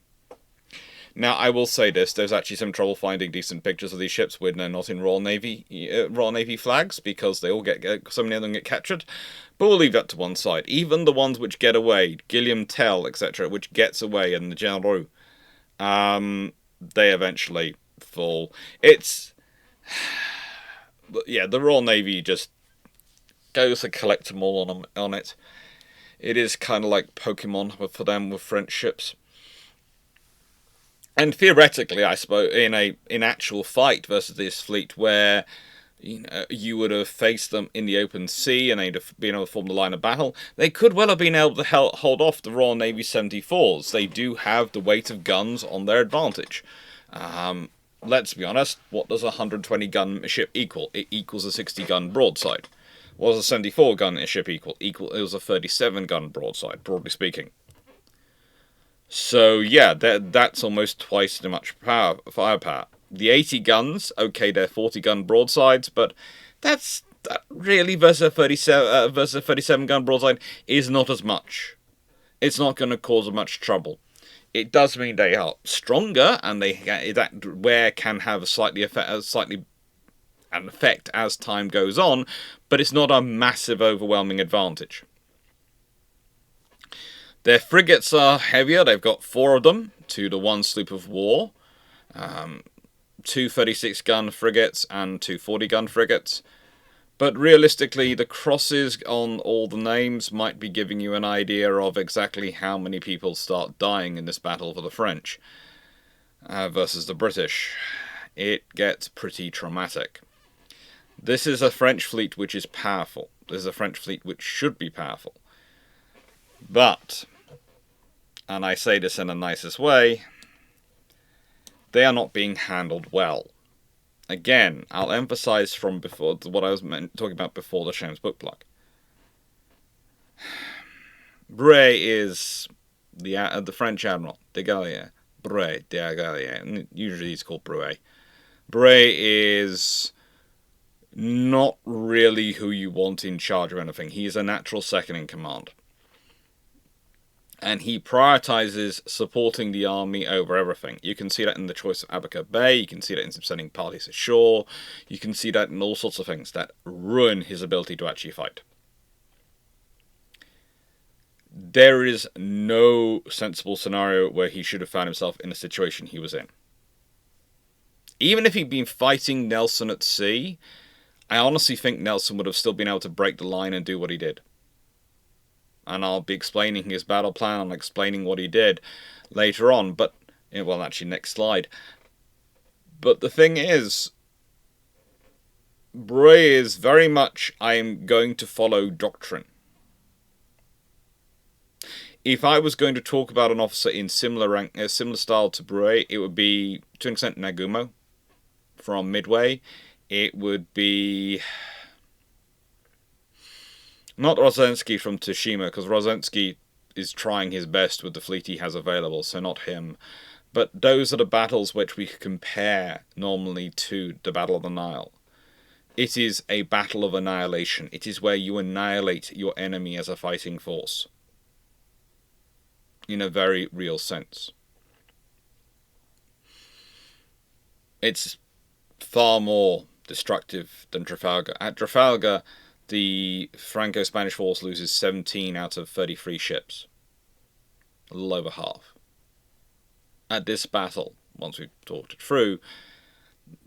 Now, I will say this, there's actually some trouble finding decent pictures of these ships when they're not in Royal Navy flags, because they all so many of them get captured. But we'll leave that to one side. Even the ones which get away, Guillaume Tell, etc., which gets away, and the Generaux, they eventually fall. It's... yeah, the Royal Navy just goes to collect them all on it. It is kind of like Pokemon for them with French ships. And theoretically, I suppose, in actual fight versus this fleet, where you would have faced them in the open sea and they'd have been able to form the line of battle, they could well have been able to hold off the Royal Navy 74s. They do have the weight of guns on their advantage. Let's be honest, what does a 120 gun ship equal? It equals a 60 gun broadside. What does a 74 gun ship equal? It was a 37 gun broadside, broadly speaking. So yeah, that's almost twice as much firepower. The 80 guns, okay, they're 40 gun broadsides, but that really versus a 37 gun broadside is not as much. It's not going to cause much trouble. It does mean they are stronger, and that wear can have an effect as time goes on, but it's not a massive, overwhelming advantage. Their frigates are heavier. They've got 4 of them, 2 to 1 sloop of war, 2 36-gun frigates and 2 40-gun frigates. But realistically, the crosses on all the names might be giving you an idea of exactly how many people start dying in this battle for the French versus the British. It gets pretty traumatic. This is a French fleet which is powerful. This is a French fleet which should be powerful. But, and I say this in the nicest way, they are not being handled well. Again, I'll emphasize from before what I was talking about before the Shameless book plug. Bray is the French admiral, de Gallier. Bray de Gallier. Usually he's called Bray. Bray is not really who you want in charge of anything. He is a natural second in command. And he prioritizes supporting the army over everything. You can see that in the choice of Abaca Bay, you can see that in sending parties ashore, you can see that in all sorts of things that ruin his ability to actually fight. There is no sensible scenario where he should have found himself in the situation he was in. Even if he'd been fighting Nelson at sea, I honestly think Nelson would have still been able to break the line and do what he did. And I'll be explaining his battle plan, I'm explaining what he did later on, but, well, actually, next slide. But the thing is, Bray is very much, I am going to follow doctrine. If I was going to talk about an officer in similar style to Bray, it would be, to an extent, Nagumo from Midway. It would be... not Rozensky from Tsushima, because Rozensky is trying his best with the fleet he has available, so not him. But those are the battles which we compare normally to the Battle of the Nile. It is a battle of annihilation. It is where you annihilate your enemy as a fighting force. In a very real sense. It's far more destructive than Trafalgar. At Trafalgar, the Franco-Spanish force loses 17 out of 33 ships. A little over half. At this battle, once we've talked it through,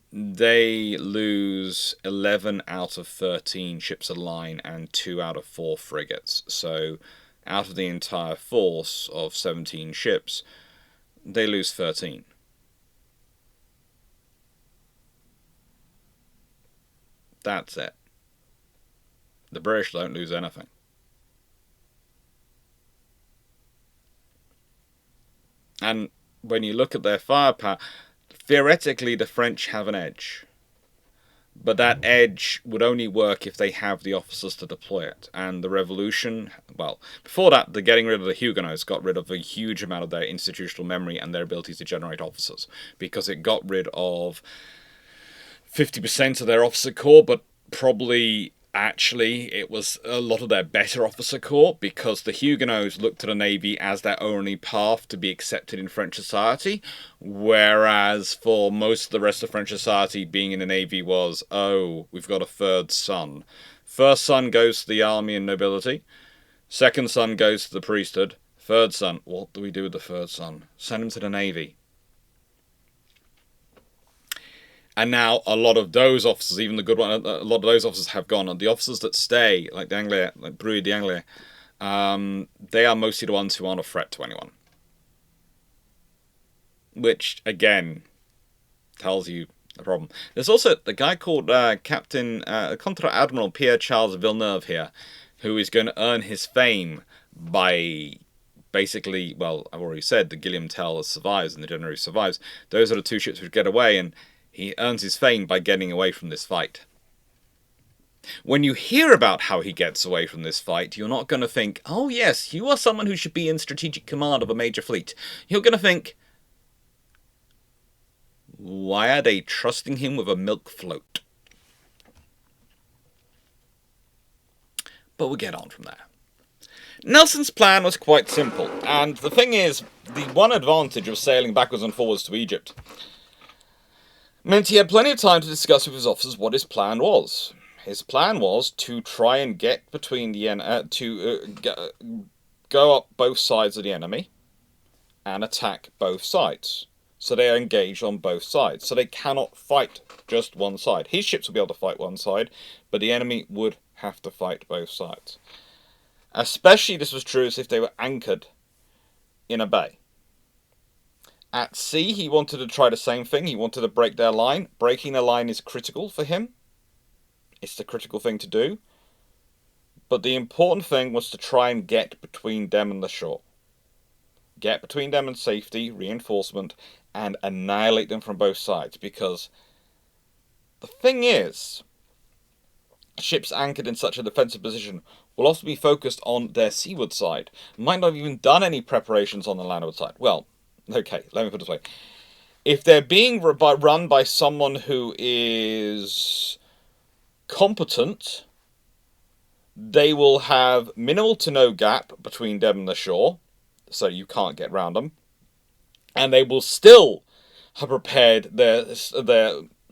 they lose 11 out of 13 ships of line and 2 out of 4 frigates. So out of the entire force of 17 ships, they lose 13. That's it. The British don't lose anything. And when you look at their firepower, theoretically the French have an edge. But that edge would only work if they have the officers to deploy it. And the revolution, well, before that, the getting rid of the Huguenots got rid of a huge amount of their institutional memory and their ability to generate officers. Because it got rid of 50% of their officer corps, but probably actually it was a lot of their better officer corps, because the Huguenots looked at the Navy as their only path to be accepted in French society, whereas for most of the rest of French society, being in the Navy was, oh, we've got a third son. First son goes to the army and nobility, second son goes to the priesthood, third son, what do we do with the third son? Send him to the Navy. And now a lot of those officers, even the good one, a lot of those officers have gone. And the officers that stay, like the Anglais, like Bruy d'Anglais, they are mostly the ones who aren't a threat to anyone. Which, again, tells you the problem. There's also the guy called Captain Contra-Admiral Pierre-Charles Villeneuve here, who is going to earn his fame by basically, well, I've already said, the Guillaume Tell survives and the General survives. Those are the two ships which get away, and he earns his fame by getting away from this fight. When you hear about how he gets away from this fight, you're not going to think, oh yes, you are someone who should be in strategic command of a major fleet. You're going to think, why are they trusting him with a milk float? But we'll get on from there. Nelson's plan was quite simple, and the thing is, the one advantage of sailing backwards and forwards to Egypt meant he had plenty of time to discuss with his officers what his plan was. His plan was to try and get between the go up both sides of the enemy and attack both sides. So they are engaged on both sides. So they cannot fight just one side. His ships will be able to fight one side, but the enemy would have to fight both sides. Especially this was true if they were anchored in a bay. At sea, he wanted to try the same thing. He wanted to break their line. Breaking their line is critical for him. It's the critical thing to do. But the important thing was to try and get between them and the shore. Get between them and safety, reinforcement, and annihilate them from both sides. Because the thing is, ships anchored in such a defensive position will often be focused on their seaward side. Might not have even done any preparations on the landward side. Well, okay, let me put it this way. If they're being run by someone who is competent, they will have minimal to no gap between them and the shore, so you can't get round them. And they will still have prepared their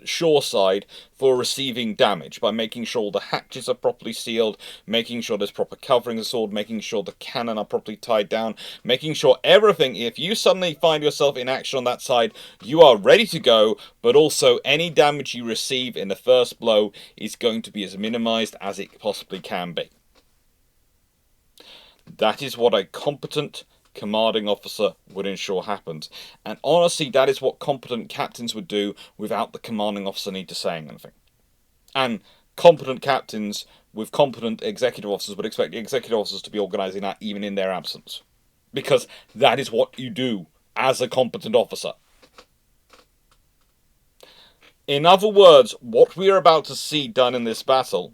shore side for receiving damage by making sure the hatches are properly sealed, making sure there's proper covering of the sword, making sure the cannon are properly tied down, making sure everything, if you suddenly find yourself in action on that side, you are ready to go, but also any damage you receive in the first blow is going to be as minimized as it possibly can be. That is what a competent commanding officer would ensure happens. And honestly, that is what competent captains would do without the commanding officer need to say anything. And competent captains with competent executive officers would expect the executive officers to be organising that even in their absence. Because that is what you do as a competent officer. In other words, what we are about to see done in this battle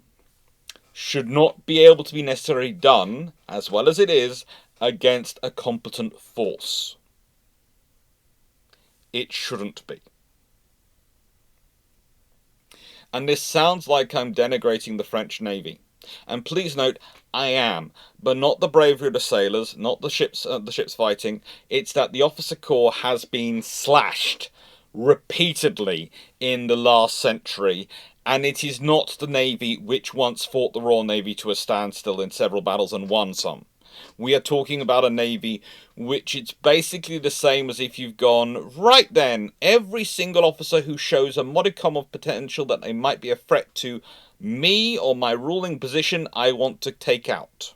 should not be able to be necessarily done, as well as it is, against a competent force. It shouldn't be. And this sounds like I'm denigrating the French Navy. And please note, I am, but not the bravery of the sailors, not the ships fighting. It's that the officer corps has been slashed repeatedly in the last century, and it is not the Navy which once fought the Royal Navy to a standstill in several battles and won some. We are talking about a Navy which it's basically the same as if you've gone, right then, every single officer who shows a modicum of potential that they might be a threat to me or my ruling position, I want to take out.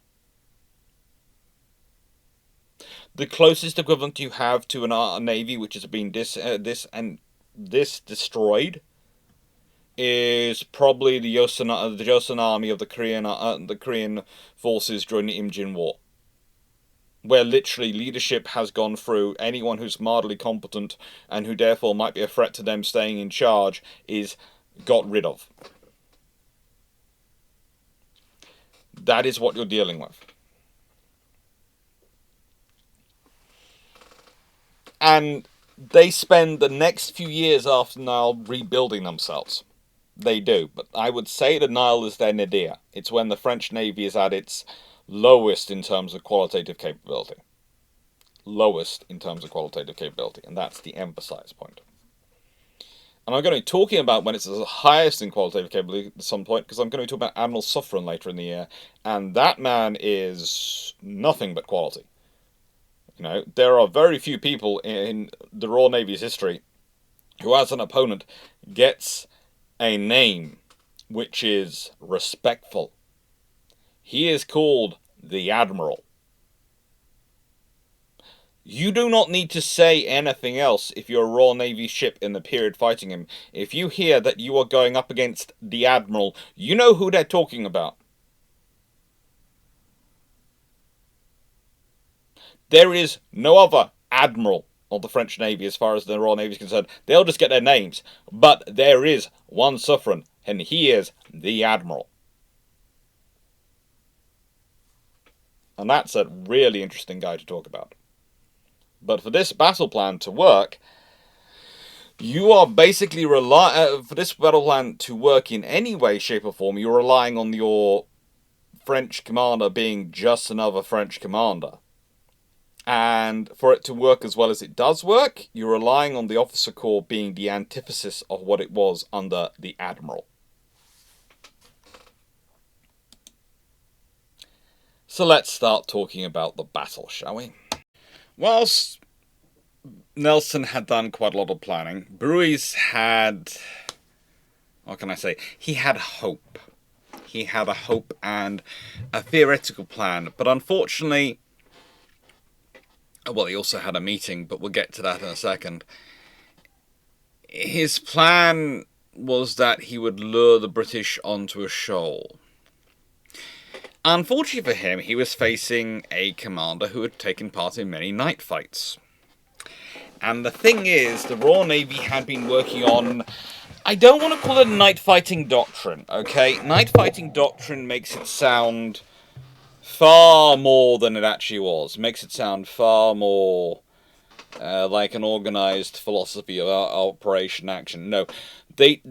The closest equivalent you have to a Navy which has been this destroyed is probably the Joseon army of the Korean forces during the Imjin War, where literally leadership has gone through. Anyone who's mildly competent and who therefore might be a threat to them staying in charge is got rid of. That is what you're dealing with. And they spend the next few years after Nile rebuilding themselves. They do, but I would say the Nile is their nadir. It's when the French Navy is at its lowest in terms of qualitative capability. Lowest in terms of qualitative capability, and that's the emphasize point. And I'm going to be talking about when it's the highest in qualitative capability at some point, because I'm going to be talking about Admiral Suffren later in the year, and that man is nothing but quality. You know, there are very few people in the Royal Navy's history who, as an opponent, gets a name which is respectful. He is called the Admiral. You do not need to say anything else if you're a Royal Navy ship in the period fighting him. If you hear that you are going up against the Admiral, you know who they're talking about. There is no other Admiral of the French Navy as far as the Royal Navy is concerned. They'll just get their names. But there is one Suffren, and he is the Admiral. And that's a really interesting guy to talk about. But for this battle plan to work, you are basically for this battle plan to work in any way, shape, or form, you're relying on your French commander being just another French commander. And for it to work as well as it does work, you're relying on the officer corps being the antithesis of what it was under the Admiral. So let's start talking about the battle, shall we? Whilst Nelson had done quite a lot of planning, Brueys had, what can I say, he had hope. He had a hope and a theoretical plan, but unfortunately, well, he also had a meeting, but we'll get to that in a second. His plan was that he would lure the British onto a shoal. Unfortunately for him, he was facing a commander who had taken part in many night fights. And the thing is, the Royal Navy had been working on, I don't want to call it a night fighting doctrine, okay? Night fighting doctrine makes it sound far more than it actually was. It makes it sound far more like an organized philosophy of operation action. No, they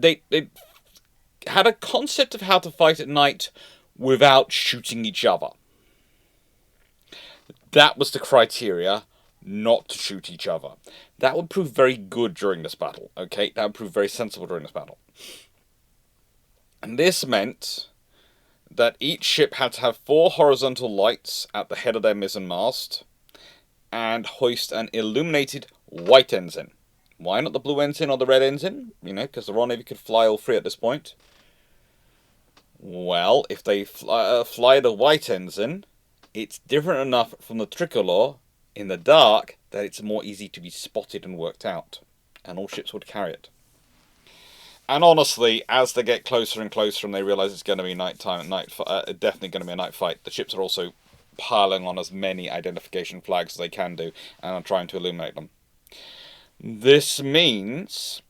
had a concept of how to fight at night without shooting each other. That was the criteria, not to shoot each other. That would prove very good during this battle, okay? That would prove very sensible during this battle. And this meant that each ship had to have 4 horizontal lights at the head of their mizzenmast and hoist an illuminated white ensign. Why not the blue ensign or the red ensign? You know, because the Royal Navy could fly all 3 at this point. Well, if they fly the white ensign, it's different enough from the tricolour in the dark that it's more easy to be spotted and worked out. And all ships would carry it. And honestly, as they get closer and closer and they realise it's going to be nighttime, definitely going to be a night fight, the ships are also piling on as many identification flags as they can do and are trying to illuminate them. This means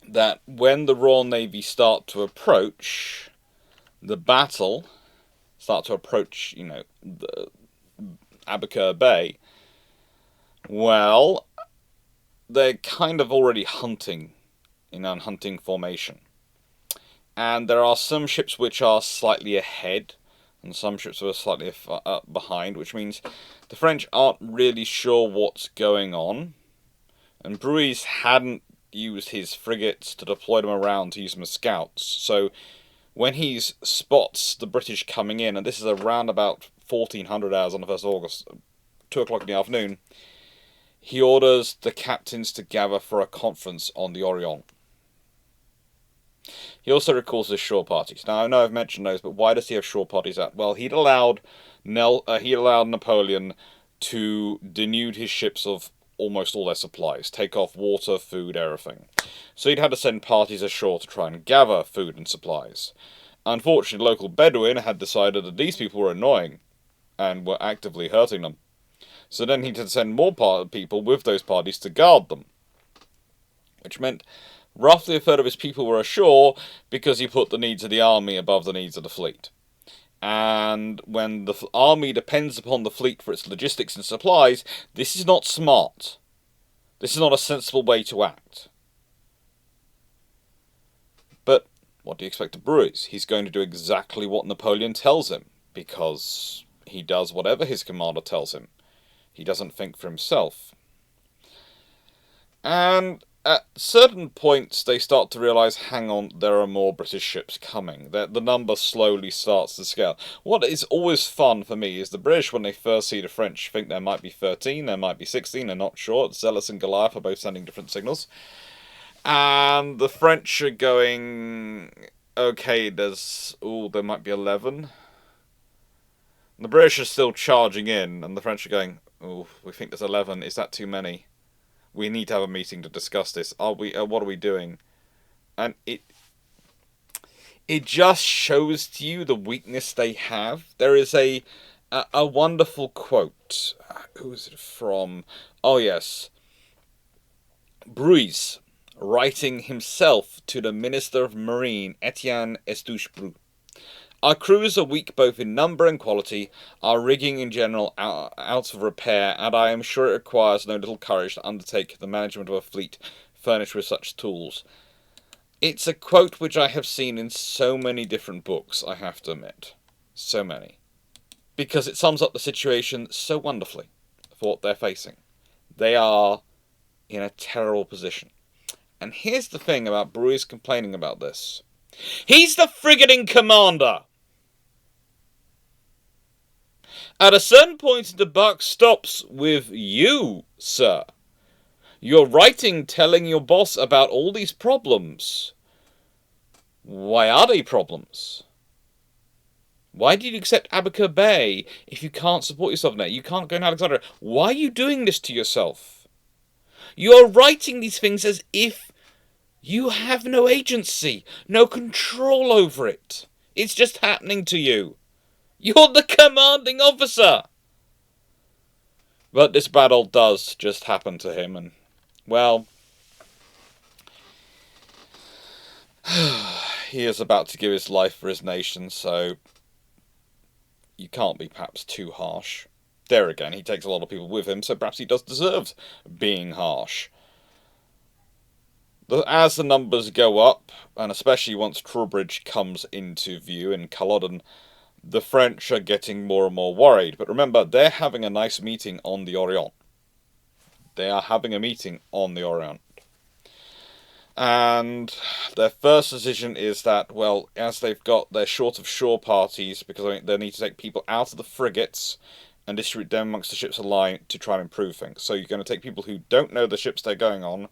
that when the Royal Navy start to approach the battle, you know, the Aboukir Bay, well, they're kind of already hunting in a hunting formation. And there are some ships which are slightly ahead, and some ships are slightly behind, which means the French aren't really sure what's going on. And Bruce hadn't used his frigates to deploy them around to use them as scouts. So when he spots the British coming in, and this is around about 1400 hours on the 1st of August, 2 o'clock in the afternoon, he orders the captains to gather for a conference on the Orient. He also recalls his shore parties. Now, I know I've mentioned those, but why does he have shore parties at? Well, he'd allowed Napoleon to denude his ships of almost all their supplies, take off water, food, everything. So he'd had to send parties ashore to try and gather food and supplies. Unfortunately, local Bedouin had decided that these people were annoying and were actively hurting them. So then he had to send more people with those parties to guard them, which meant roughly a third of his people were ashore because he put the needs of the army above the needs of the fleet. And when the army depends upon the fleet for its logistics and supplies, this is not smart. This is not a sensible way to act. But what do you expect of Bruce? He's going to do exactly what Napoleon tells him, because he does whatever his commander tells him. He doesn't think for himself. And at certain points, they start to realise, hang on, there are more British ships coming. The number slowly starts to scale. What is always fun for me is the British, when they first see the French, think there might be 13, there might be 16, they're not sure. Zealous and Goliath are both sending different signals. And the French are going, okay, there might be 11. And the British are still charging in, and the French are going, oh, we think there's 11, is that too many? We need to have a meeting to discuss this. What are we doing? And it just shows to you the weakness they have. There is a wonderful quote. Who is it from? Oh, yes. Bruys, writing himself to the Minister of Marine, Etienne Estouche-Brou. Our crews are weak both in number and quality, our rigging in general out of repair, and I am sure it requires no little courage to undertake the management of a fleet furnished with such tools. It's a quote which I have seen in so many different books, I have to admit. So many. Because it sums up the situation so wonderfully for what they're facing. They are in a terrible position. And here's the thing about Bruys complaining about this. He's the frigating commander! At a certain point, the buck stops with you, sir. You're writing, telling your boss about all these problems. Why are they problems? Why did you accept Abacur Bay if you can't support yourself now? You can't go in Alexandria. Why are you doing this to yourself? You're writing these things as if you have no agency, no control over it. It's just happening to you. You're the commanding officer! But this battle does just happen to him, and, well, he is about to give his life for his nation, so you can't be perhaps too harsh. There again, he takes a lot of people with him, so perhaps he does deserve being harsh. As the numbers go up, and especially once Trowbridge comes into view in Culloden, the French are getting more and more worried. But remember, they're having a nice meeting on the Orient. They are having a meeting on the Orient. And their first decision is that, well, as they're short of shore parties, because they need to take people out of the frigates and distribute them amongst the ships of the line to try and improve things. So you're going to take people who don't know the ships they're going on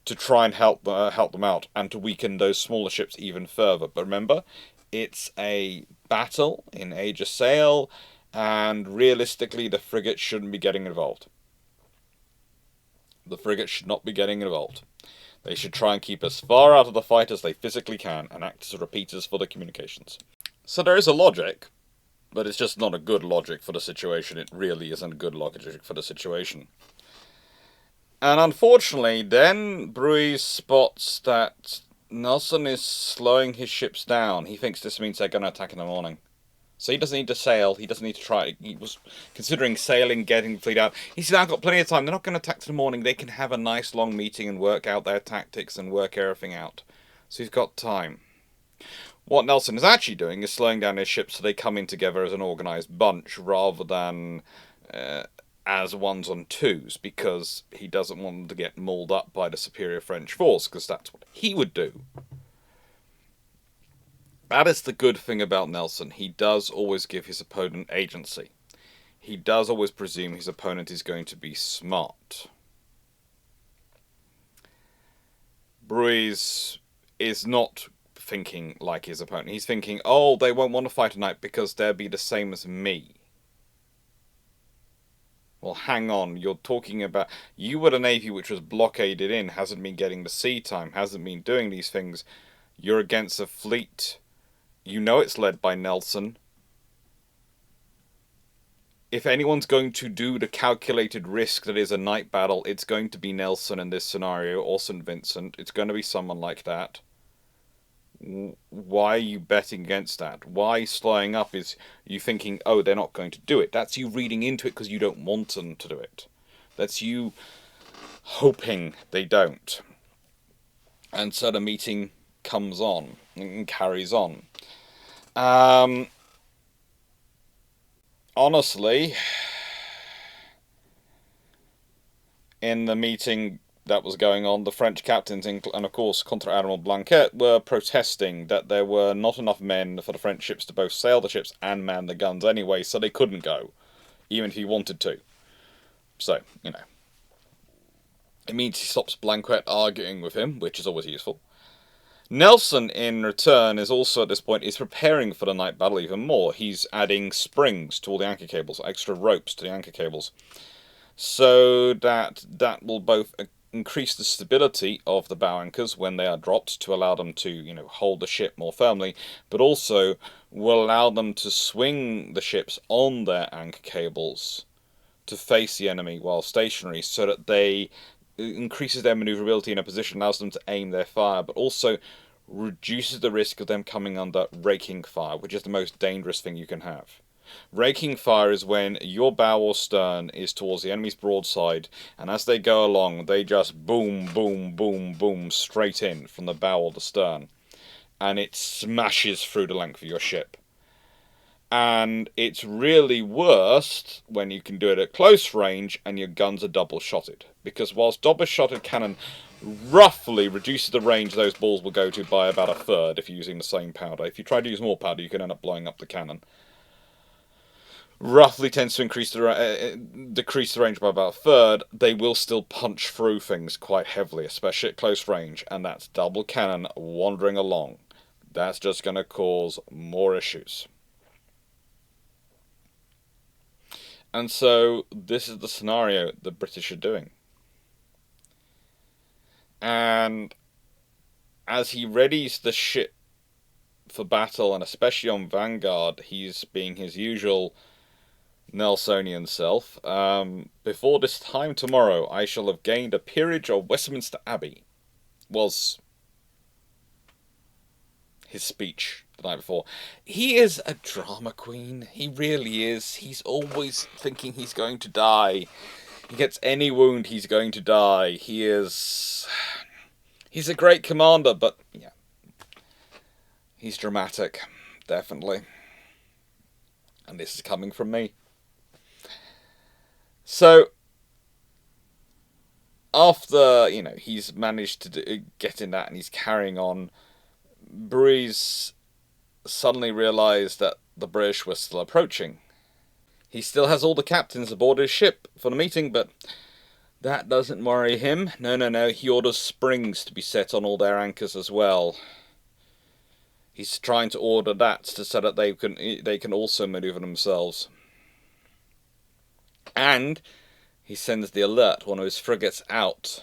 to try and help them out, and to weaken those smaller ships even further. But remember, it's a battle in age of sail, and realistically the frigates shouldn't be getting involved. The frigates should not be getting involved. They should try and keep as far out of the fight as they physically can, and act as repeaters for the communications. So there is a logic, but it's just not a good logic for the situation. It really isn't a good logic for the situation. And unfortunately, then Bruys spots that Nelson is slowing his ships down. He thinks this means they're going to attack in the morning. So he doesn't need to sail. He doesn't need to try. He was considering sailing, getting the fleet out. He's now got plenty of time. They're not going to attack in the morning. They can have a nice long meeting and work out their tactics and work everything out. So he's got time. What Nelson is actually doing is slowing down his ships so they come in together as an organised bunch, rather than as ones on twos, because he doesn't want them to get mauled up by the superior French force, because that's what he would do. That is the good thing about Nelson. He does always give his opponent agency. He does always presume his opponent is going to be smart. Bruys is not thinking like his opponent. He's thinking, oh, they won't want to fight tonight because they'll be the same as me. Well, hang on, you're talking about... You were the Navy which was blockaded in, hasn't been getting the sea time, hasn't been doing these things. You're against a fleet. You know it's led by Nelson. If anyone's going to do the calculated risk that is a night battle, it's going to be Nelson in this scenario, or St. Vincent. It's going to be someone like that. Why are you betting against that? Why slowing up is you thinking, oh, they're not going to do it. That's you reading into it because you don't want them to do it. That's you hoping they don't. And so the meeting comes on and carries on. Honestly, in the meeting that was going on, the French captains and of course Contra-Admiral Blanquet were protesting that there were not enough men for the French ships to both sail the ships and man the guns anyway, so they couldn't go, even if he wanted to. So, you know. It means he stops Blanquet arguing with him, which is always useful. Nelson, in return, is also at this point is preparing for the night battle even more. He's adding springs to all the anchor cables, extra ropes to the anchor cables, so that will both increase the stability of the bow anchors when they are dropped to allow them to, you know, hold the ship more firmly, but also will allow them to swing the ships on their anchor cables to face the enemy while stationary, so that they increases their maneuverability in a position, allows them to aim their fire, but also reduces the risk of them coming under raking fire, which is the most dangerous thing you can have. Raking fire is when your bow or stern is towards the enemy's broadside, and as they go along, they just boom, boom, boom, boom, straight in from the bow or the stern, and it smashes through the length of your ship. And it's really worst when you can do it at close range and your guns are double-shotted. Because whilst double-shotted cannon roughly reduces the range those balls will go to by about a third if you're using the same powder. If you try to use more powder, you can end up blowing up the cannon. Roughly tends to decrease the range by about a third. They will still punch through things quite heavily, especially at close range, and that's double cannon wandering along. That's just going to cause more issues. And so this is the scenario the British are doing. And as he readies the ship for battle, and especially on Vanguard, he's being his usual Nelsonian self. Before this time tomorrow, I shall have gained a peerage of Westminster Abbey, was his speech the night before. He is a drama queen. He really is. He's always thinking he's going to die. He gets any wound, he's going to die. He's a great commander, but yeah, he's dramatic, definitely. And this is coming from me. So, after, you know, he's managed to get in that and he's carrying on, Bruys suddenly realised that the British were still approaching. He still has all the captains aboard his ship for the meeting, but that doesn't worry him. No, he orders springs to be set on all their anchors as well. He's trying to order that so that they can also manoeuvre themselves. And he sends the Alert, one of his frigates, out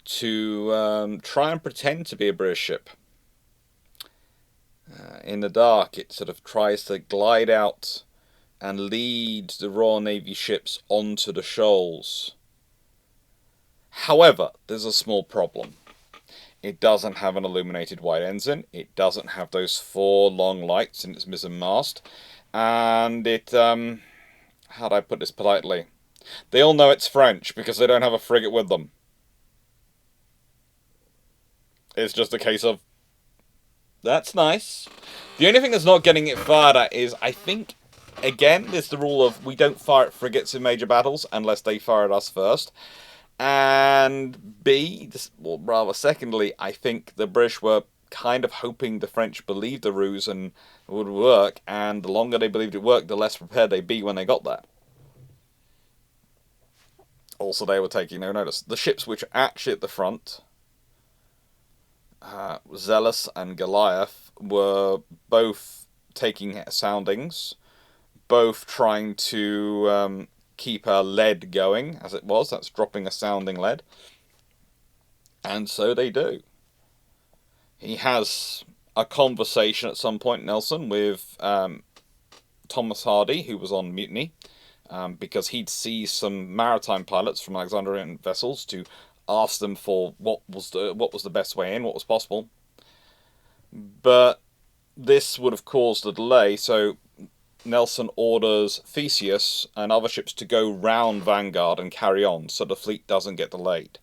to try and pretend to be a British ship. In the dark, it sort of tries to glide out and lead the Royal Navy ships onto the shoals. However, there's a small problem. It doesn't have an illuminated white ensign. It doesn't have those 4 long lights in its mizzenmast. And it, how do I put this politely? They all know it's French because they don't have a frigate with them. It's just a case of, that's nice. The only thing that's not getting it fired at is, I think, again, there's the rule of we don't fire at frigates in major battles unless they fire at us first. And B, well, rather secondly, I think the British were kind of hoping the French believed the ruse and would work, and the longer they believed it worked, the less prepared they'd be when they got there. Also, they were taking no notice. The ships which were actually at the front, Zealous and Goliath, were both taking soundings, both trying to keep a lead going, as it was. That's dropping a sounding lead. And so they do. He has a conversation at some point, Nelson, with Thomas Hardy, who was on mutiny, because he'd seized some maritime pilots from Alexandrian vessels to ask them for what was the best way in, what was possible. But this would have caused a delay, so Nelson orders Theseus and other ships to go round Vanguard and carry on, so the fleet doesn't get delayed.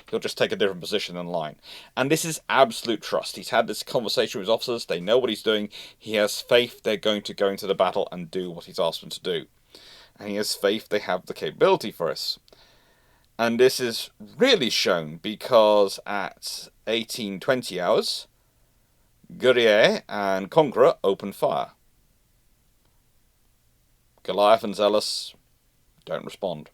He'll just take a different position in line. And this is absolute trust. He's had this conversation with his officers. They know what he's doing. He has faith they're going to go into the battle and do what he's asked them to do. And he has faith they have the capability for this. And this is really shown because at 18:20 hours, Guerrier and Conqueror open fire. Goliath and Zealous don't respond.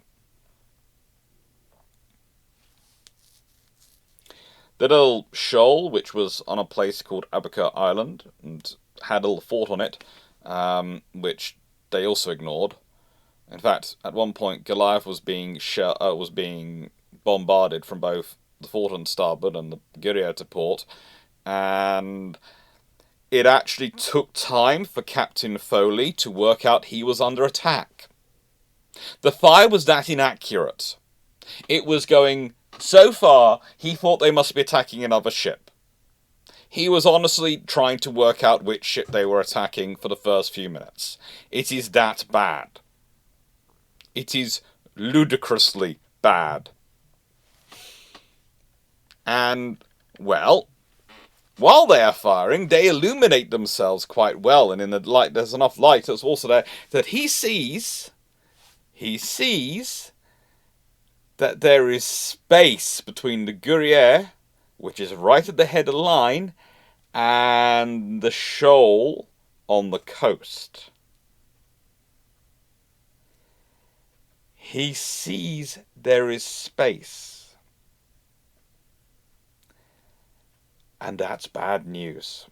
The little shoal, which was on a place called Abaca Island, and had a little fort on it, which they also ignored. In fact, at one point, Goliath was being bombarded from both the fort on starboard and the Guerrier to port, and it actually took time for Captain Foley to work out he was under attack. The fire was that inaccurate. It was going so far, he thought they must be attacking another ship. He was honestly trying to work out which ship they were attacking for the first few minutes. It is that bad. It is ludicrously bad. And, well, while they are firing, they illuminate themselves quite well, and in the light, there's enough light that's also there that he sees that there is space between the Guerrier, which is right at the head of the line, and the shoal on the coast. He sees there is space. And that's bad news.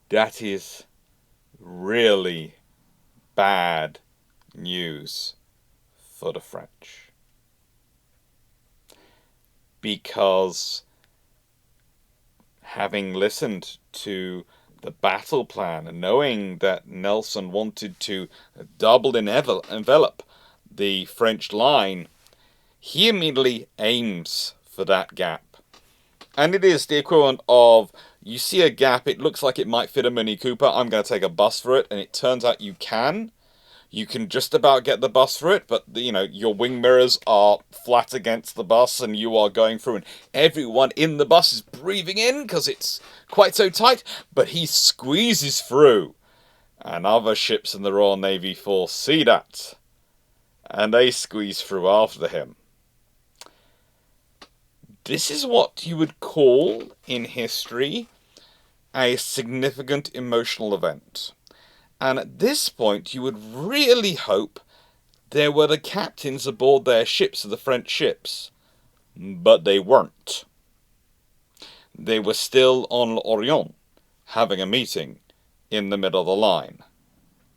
That is really bad news for the French. Because having listened to the battle plan and knowing that Nelson wanted to double envelop the French line, he immediately aims for that gap. And it is the equivalent of, you see a gap, it looks like it might fit a Mini Cooper, I'm going to take a bus for it, and it turns out you can. You can just about get the bus for it, but, your wing mirrors are flat against the bus and you are going through, and everyone in the bus is breathing in because it's quite so tight, but he squeezes through. And other ships in the Royal Navy force see that, and they squeeze through after him. This is what you would call, in history, a significant emotional event. And at this point, you would really hope there were the captains aboard their ships, of the French ships. But they weren't. They were still on L'Orient, having a meeting in the middle of the line.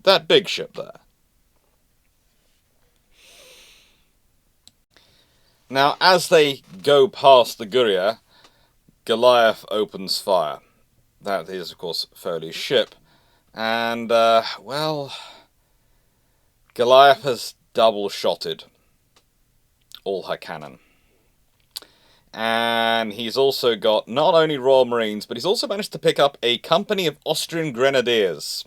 That big ship there. Now, as they go past the Guerrier, Goliath opens fire. That is, of course, Foley's ship. And, Goliath has double-shotted all her cannon. And he's also got not only Royal Marines, but he's also managed to pick up a company of Austrian Grenadiers.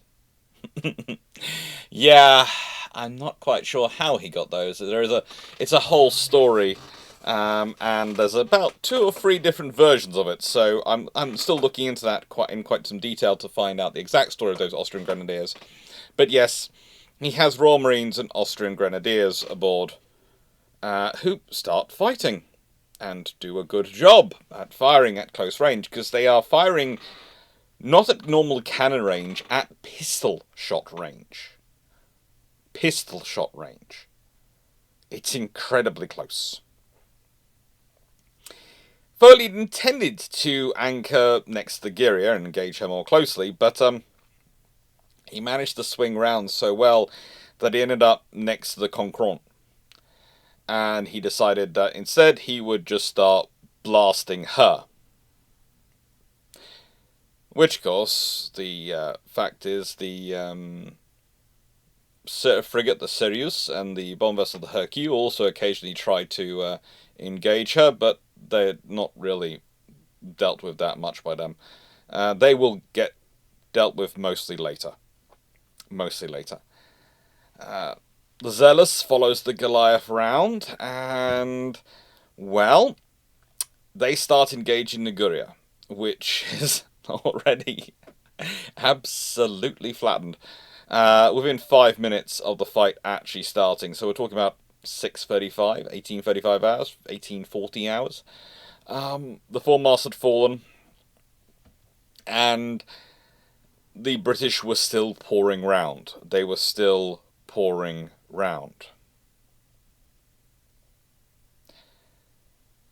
Yeah, I'm not quite sure how he got those. It's a whole story And there's about 2 or 3 different versions of it, so I'm still looking into that quite some detail to find out the exact story of those Austrian Grenadiers. But yes, he has Royal Marines and Austrian Grenadiers aboard, who start fighting and do a good job at firing at close range, because they are firing not at normal cannon range, at pistol shot range. Pistol shot range. It's incredibly close. Foley intended to anchor next to Giria and engage her more closely, but he managed to swing round so well that he ended up next to the Concron. And he decided that instead he would just start blasting her. Which, of course, the fact is the frigate, the Sirius, and the bomb vessel, the Hercule, also occasionally tried to engage her, but they're not really dealt with that much by them. They will get dealt with mostly later. The Zealous follows the Goliath round, and, well, they start engaging Liguria, which is already absolutely flattened. Within 5 minutes of the fight actually starting, so we're talking about 1835 hours, 1840 hours. The foremast had fallen, and the British were still pouring round. They were still pouring round.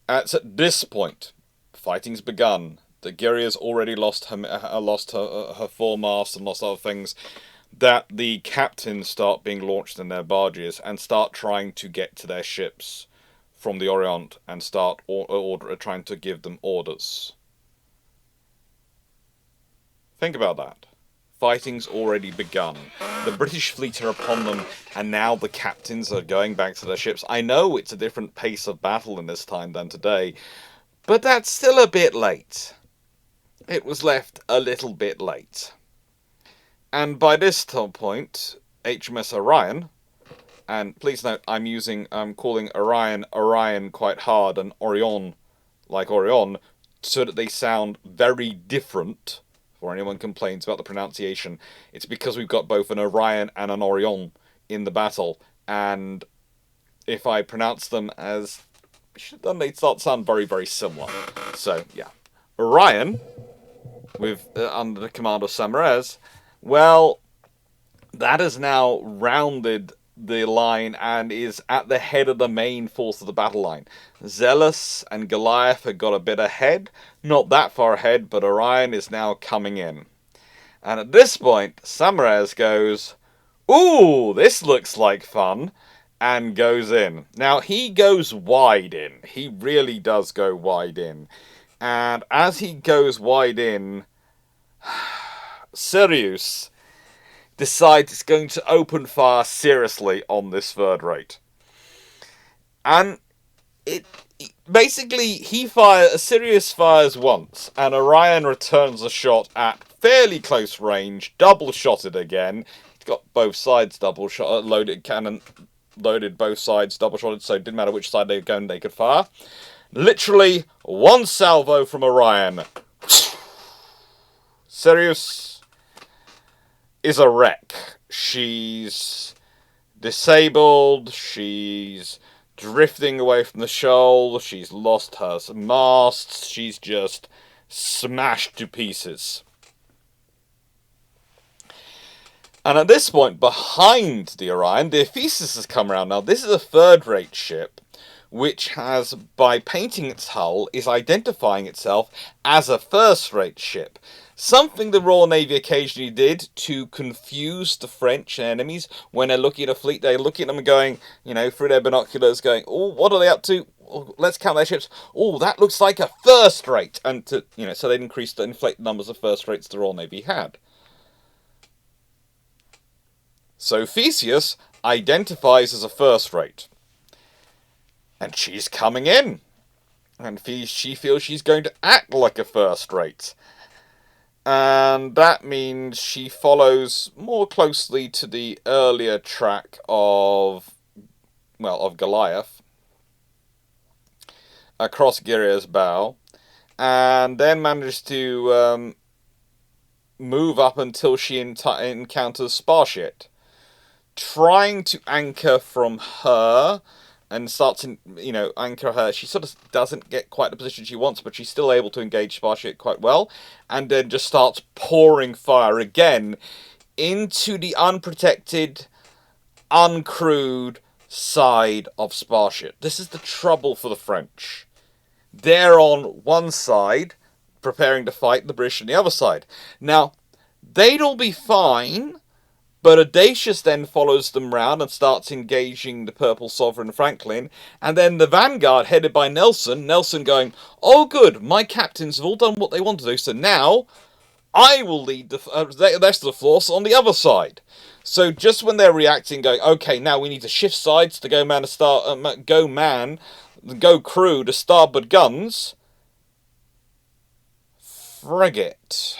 At this point, fighting's begun. The Giria's already lost her foremast and lost other things. That the captains start being launched in their barges and start trying to get to their ships from the Orient and start trying to give them orders. Think about that. Fighting's already begun. The British fleet are upon them, and now the captains are going back to their ships. I know it's a different pace of battle in this time than today, but that's still a bit late. It was left a little bit late. And by this point, HMS Orion, and please note I'm calling Orion quite hard, and Orion like Orion, so that they sound very different. Before anyone complains about the pronunciation, it's because we've got both an Orion and an Orion in the battle, and if I pronounce them as then they start to sound very, very similar. So yeah, Orion, with under the command of Samarez, well, that has now rounded the line and is at the head of the main force of the battle line. Zealous and Goliath have got a bit ahead, not that far ahead, but Orion is now coming in. And at this point, Samarez goes, "Ooh, this looks like fun," and goes in. Now, he goes wide in. He really does go wide in. And as he goes wide in, Sirius decides it's going to open fire seriously on this third rate. And basically, Sirius fires once, and Orion returns a shot at fairly close range, double-shotted again. It's got both sides double-shot, loaded both sides double-shotted, so it didn't matter which side they were going, they could fire. Literally, one salvo from Orion. Sirius is a wreck. She's disabled, she's drifting away from the shoal, she's lost her masts, she's just smashed to pieces. And at this point, behind the Orion, the Ephesus has come around. Now, this is a third-rate ship, which has, by painting its hull, is identifying itself as a first-rate ship. Something the Royal Navy occasionally did to confuse the French enemies when they're looking at a fleet. They look at them and going, through their binoculars, going, "Oh, what are they up to? Oh, let's count their ships. Oh, that looks like a first rate," and so they'd inflate the numbers of first rates the Royal Navy had. So Theseus identifies as a first rate, and she's coming in, and she feels she's going to act like a first rate. And that means she follows more closely to the earlier track of Goliath. across Giria's bow, and then manages to move up until she encounters Sparshit, trying to anchor from her and starts to, anchor her. She sort of doesn't get quite the position she wants, but she's still able to engage Sparshit quite well, and then just starts pouring fire again into the unprotected, uncrewed side of Sparshit. This is the trouble for the French. They're on one side, preparing to fight, the British on the other side. Now, they'd all be fine, but Audacious then follows them round and starts engaging the Purple Sovereign Franklin, and then the vanguard, headed by Nelson going, oh good, my captains have all done what they want to do, so now I will lead the rest of the force on the other side. So just when they're reacting, going, okay, now we need to shift sides to go crew to starboard guns. Frigate.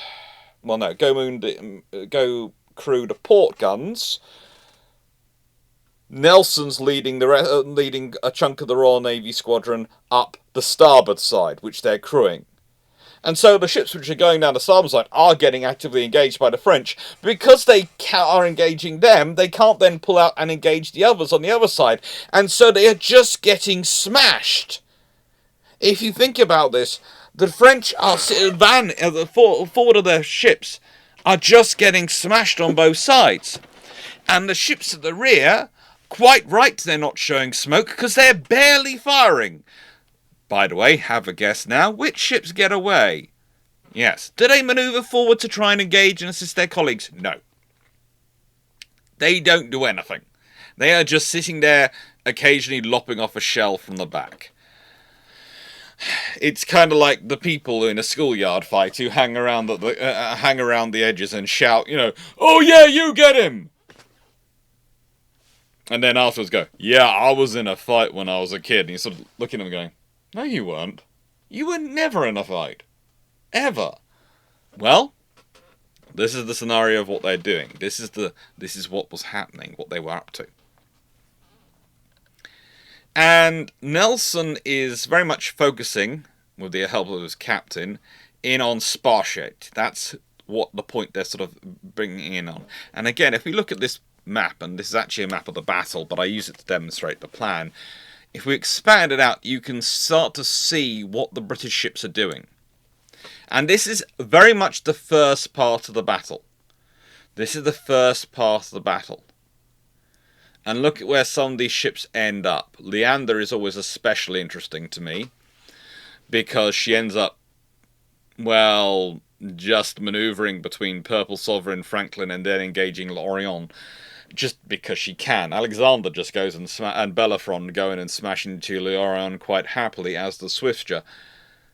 Well, no, go crew to port guns. Nelson's leading a chunk of the Royal Navy squadron up the starboard side, which they're crewing. And so the ships which are going down the starboard side are getting actively engaged by the French. Because they are engaging them, they can't then pull out and engage the others on the other side. And so they are just getting smashed. If you think about this, the French are forward of their ships are just getting smashed on both sides. And the ships at the rear, quite right they're not showing smoke because they're barely firing. By the way, have a guess now, which ships get away? Yes. Do they manoeuvre forward to try and engage and assist their colleagues? No. They don't do anything. They are just sitting there, occasionally lopping off a shell from the back. It's kind of like the people in a schoolyard fight who hang around the edges and shout, oh yeah, you get him! And then afterwards go, yeah, I was in a fight when I was a kid. And you're sort of looking at them going, no, you weren't. You were never in a fight. Ever. Well, this is the scenario of what they're doing. This is what was happening, what they were up to. And Nelson is very much focusing, with the help of his captain, in on Sparshit. That's what the point they're sort of bringing in on. And again, if we look at this map, and this is actually a map of the battle, but I use it to demonstrate the plan. If we expand it out, you can start to see what the British ships are doing. And this is very much the first part of the battle. This is the first part of the battle. And look at where some of these ships end up. Leander is always especially interesting to me, because she ends up, well, just manoeuvring between Purple Sovereign, Franklin, and then engaging L'Orient, just because she can. Alexander just goes and Bellerophon go in and smash into L'Orient quite happily, as the Swifter.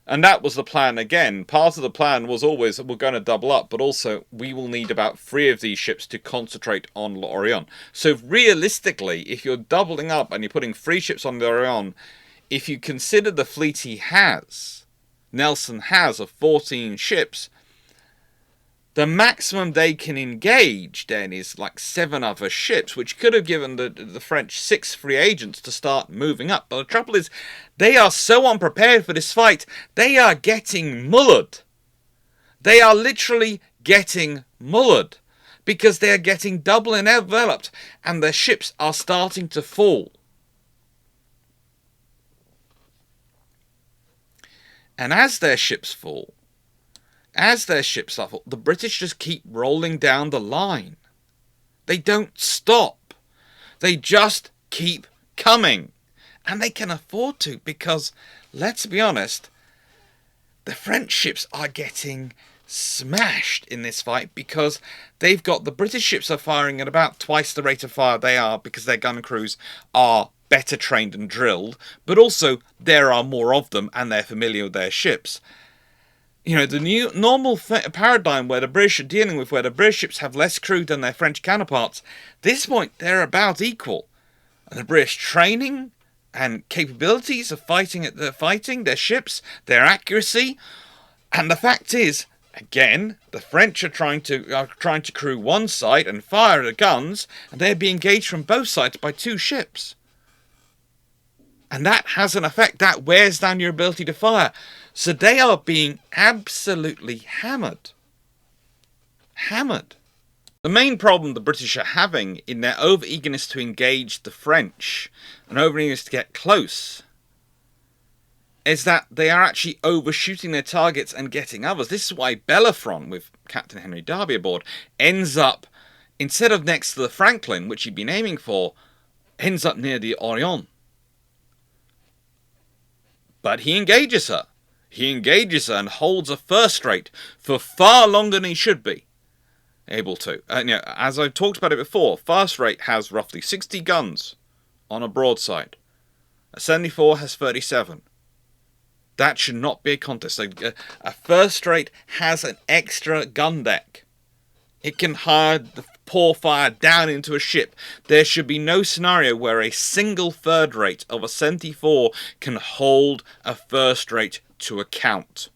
And that was the plan again. Part of the plan was always, we're going to double up, but also we will need about 3 of these ships to concentrate on L'Orient. So realistically, if you're doubling up and you're putting 3 ships on L'Orient, if you consider the fleet he has, Nelson has, of 14 ships, the maximum they can engage then is like 7 other ships, which could have given the French 6 free agents to start moving up. But the trouble is, they are so unprepared for this fight, they are getting mullered. They are literally getting mullered, because they are getting double enveloped, and their ships are starting to fall. And as their ships fall, the British just keep rolling down the line. They don't stop. They just keep coming. And they can afford to, because, let's be honest, the French ships are getting smashed in this fight, because they've got the British ships are firing at about twice the rate of fire they are, because their gun crews are better trained and drilled, but also there are more of them and they're familiar with their ships. The new normal paradigm where the British are dealing with, where the British ships have less crew than their French counterparts, this point they're about equal. And the British training and capabilities of fighting their ships, their accuracy, and the fact is, again, the French are trying to crew one side and fire the guns, and they're being engaged from both sides by 2 ships. And that has an effect. That wears down your ability to fire. So they are being absolutely hammered. Hammered. The main problem the British are having in their over-eagerness to engage the French and over-eagerness to get close is that they are actually overshooting their targets and getting others. This is why Bellerophon, with Captain Henry Darby aboard, ends up, instead of next to the Franklin, which he'd been aiming for, ends up near the Orion. But he engages her. He engages her and holds a first rate for far longer than he should be able to. As I've talked about it before, first rate has roughly 60 guns on a broadside. A 74 has 37. That should not be a contest. A first rate has an extra gun deck. It can pour fire down into a ship. There should be no scenario where a single third rate of a 74 can hold a first rate to account.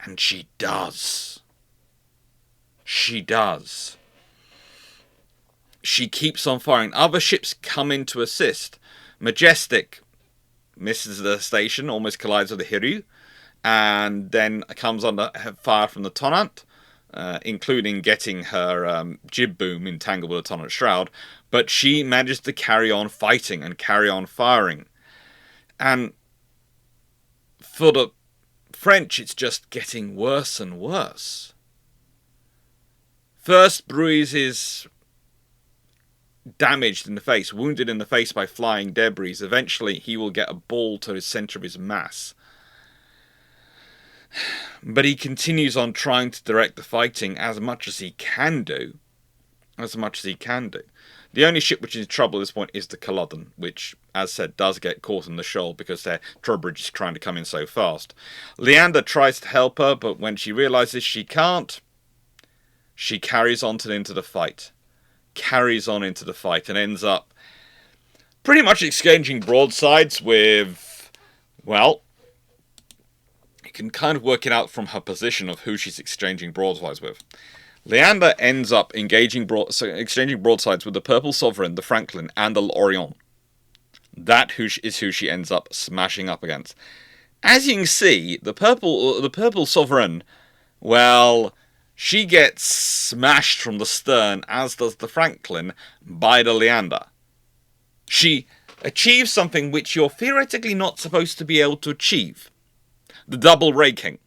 And she does. She does. She keeps on firing. Other ships come in to assist. Majestic misses the station, almost collides with the Hiryu, and then comes under fire from the Tonnant, including getting her jib boom entangled with the Tonnant shroud, but she manages to carry on fighting and carry on firing. And for the French, it's just getting worse and worse. First, Bruys is damaged in the face, wounded in the face by flying debris. Eventually, he will get a ball to the centre of his mass. But he continues on trying to direct the fighting as much as he can do. The only ship which is in trouble at this point is the Culloden, which, as said, does get caught in the shoal because their drawbridge is trying to come in so fast. Leander tries to help her, but when she realises she can't, she carries on into the fight. And ends up pretty much exchanging broadsides with, well, you can kind of work it out from her position of who she's exchanging broadsides with. Leander ends up exchanging broadsides with the Purple Sovereign, the Franklin, and the Orion. That is who she ends up smashing up against. As you can see, the Purple Sovereign, well, she gets smashed from the stern, as does the Franklin, by the Leander. She achieves something which you're theoretically not supposed to be able to achieve. The double raking.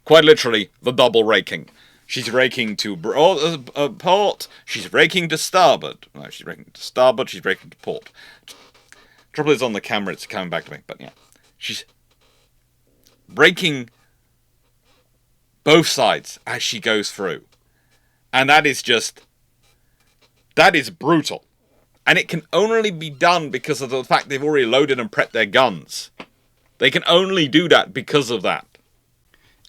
Quite literally, the double raking. She's raking to port, she's raking to starboard. No, she's raking to starboard, she's raking to port. Trouble is on the camera, it's coming back to me, but yeah. She's raking both sides as she goes through. And that is brutal. And it can only be done because of the fact they've already loaded and prepped their guns. They can only do that because of that.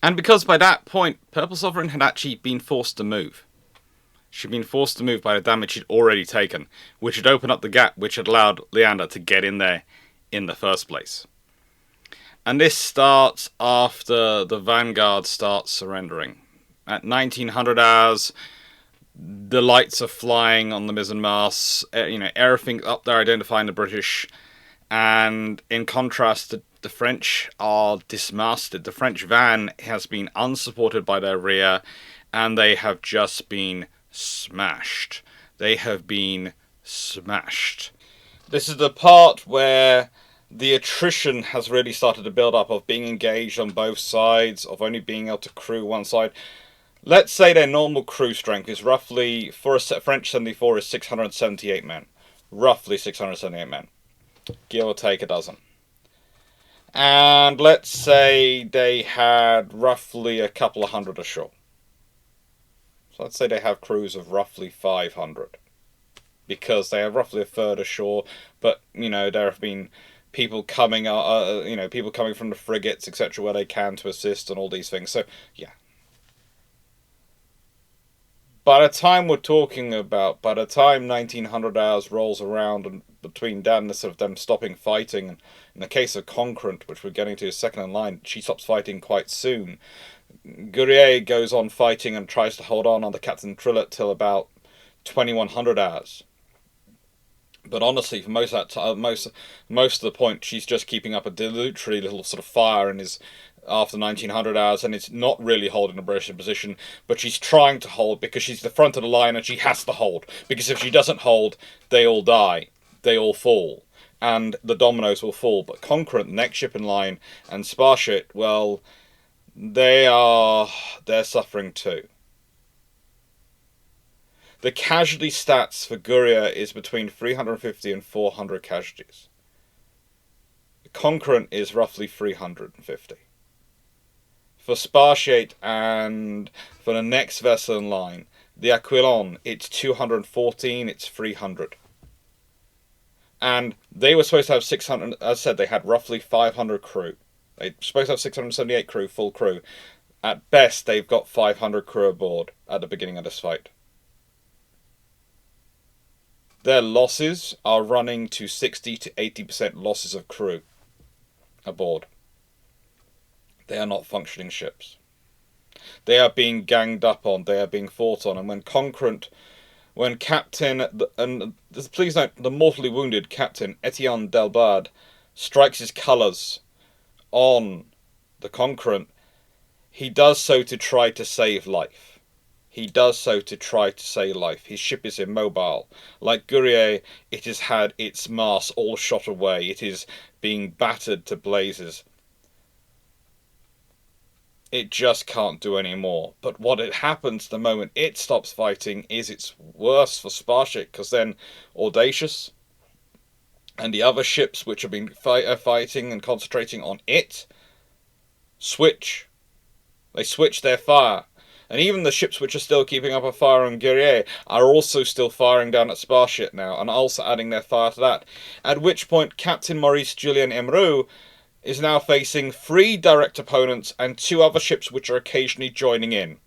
And because by that point, Purple Sovereign had actually been forced to move. She'd been forced to move by the damage she'd already taken, which had opened up the gap which had allowed Leander to get in there in the first place. And this starts after the Vanguard starts surrendering. At 1900 hours, the lights are flying on the mizzenmast, everything up there identifying the British, and in contrast, the French are dismasted. The French van has been unsupported by their rear, and they have just been smashed. This is the part where the attrition has really started to build up of being engaged on both sides, of only being able to crew one side. Let's say their normal crew strength is roughly, for a French 74, is 678 men. Roughly 678 men. Give or take a dozen. And let's say they had roughly a couple of hundred ashore. So let's say they have crews of roughly 500. Because they have roughly a third ashore, but, there have been people coming, people coming from the frigates, etc., where they can to assist and all these things. So, yeah. By the time 1900 hours rolls around, and between that of them stopping fighting, and in the case of Concurrent, which we're getting to second in line, she stops fighting quite soon. Guerrier goes on fighting and tries to hold on under Captain Trillett till about 2100 hours. But honestly, for most of that time, most of the point, she's just keeping up a dilatory little sort of fire and is after 1900 hours, and it's not really holding a British position, but she's trying to hold because she's the front of the line and she has to hold, because if she doesn't hold, they all die, they all fall, and the dominoes will fall. But Conqueror, the next ship in line, and Sparship, well, they're suffering too. The casualty stats for Guria is between 350 and 400 casualties. The Conqueror is roughly 350. For Sparship and for the next vessel in line, the Aquilon, it's 214, it's 300. And they were supposed to have 600, as I said, they had roughly 500 crew. They were supposed to have 678 crew, full crew. At best, they've got 500 crew aboard at the beginning of this fight. Their losses are running to 60 to 80% losses of crew aboard. They are not functioning ships. They are being ganged up on. They are being fought on. And when Captain, and please note, the mortally wounded Captain Etienne Delbard strikes his colours on the Conqueror, he does so to try to save life. He does so to try to save life. His ship is immobile. Like Guerrier, it has had its masts all shot away. It is being battered to blazes. It just can't do any more. But what it happens the moment it stops fighting is it's worse for Sparship, because then Audacious and the other ships which have been fighting and concentrating on it switch. They switch their fire. And even the ships which are still keeping up a fire on Guerrier are also still firing down at Sparship now, and also adding their fire to that. At which point, Captain Maurice Julien Emereux is now facing 3 direct opponents and 2 other ships which are occasionally joining in.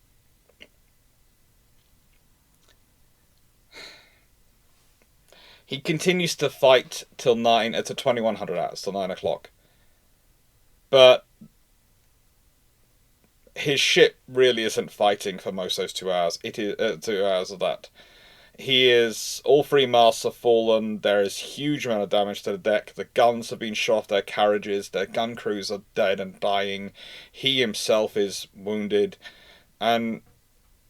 He continues to fight till 2100 hours, till 9 o'clock. But his ship really isn't fighting for most of those 2 hours. It is 2 hours of that. All 3 masts have fallen. There is huge amount of damage to the deck. The guns have been shot off their carriages. Their gun crews are dead and dying. He himself is wounded, and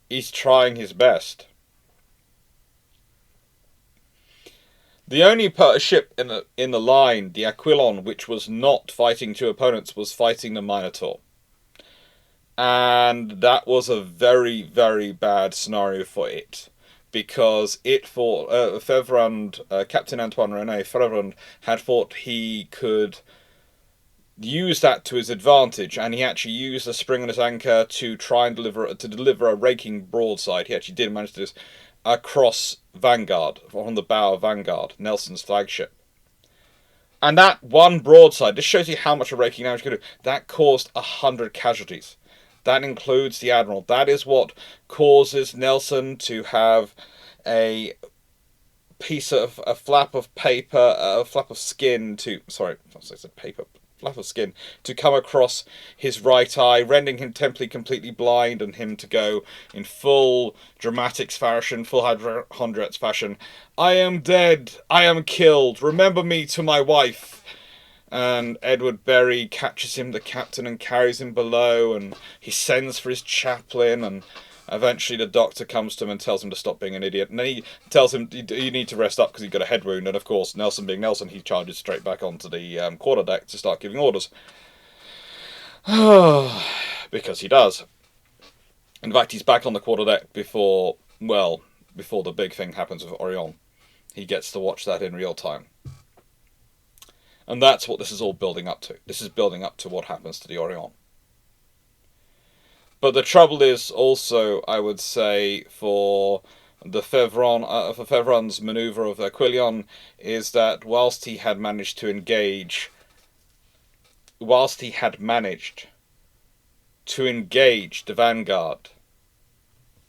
he's trying his best. The only ship in the line, the Aquilon, which was not fighting 2 opponents, was fighting the Minotaur. And that was a very, very bad scenario for it, because it fought Captain Antoine Rene Frevrand had thought he could use that to his advantage, and he actually used the spring on his anchor to try and deliver a raking broadside. He actually did manage to do this across Vanguard, on the bow of Vanguard, Nelson's flagship. And that one broadside, this shows you how much a raking damage could do, that caused 100 casualties. That includes the Admiral. That is what causes Nelson to have a flap of paper, a flap of skin flap of skin to come across his right eye, rendering him temporarily completely blind, and him to go in full dramatics fashion, full Hondret's fashion. I am dead. I am killed. Remember me to my wife. And Edward Berry catches him, the captain, and carries him below, and he sends for his chaplain, and eventually the doctor comes to him and tells him to stop being an idiot. And then he tells him, you need to rest up because you've got a head wound. And of course, Nelson being Nelson, he charges straight back onto the quarterdeck to start giving orders. Because he does. In fact, he's back on the quarterdeck before the big thing happens with Orion. He gets to watch that in real time. And that's what this is all building up to. This is building up to what happens to the Orion. But the trouble is also, I would say, for Fevrand's manoeuvre of Aquilon, is that whilst he had managed to engage the Vanguard,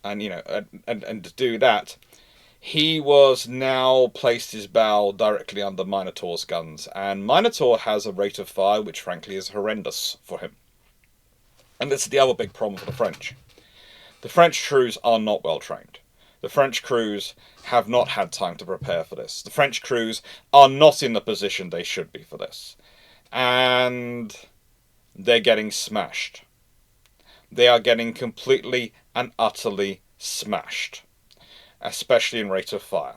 and to do that, he was now placed his bow directly under Minotaur's guns, and Minotaur has a rate of fire which frankly is horrendous for him. And this is the other big problem for the French. The French crews are not well trained. The French crews have not had time to prepare for this. The French crews are not in the position they should be for this. And they're getting smashed. They are getting completely and utterly smashed, especially in rate of fire.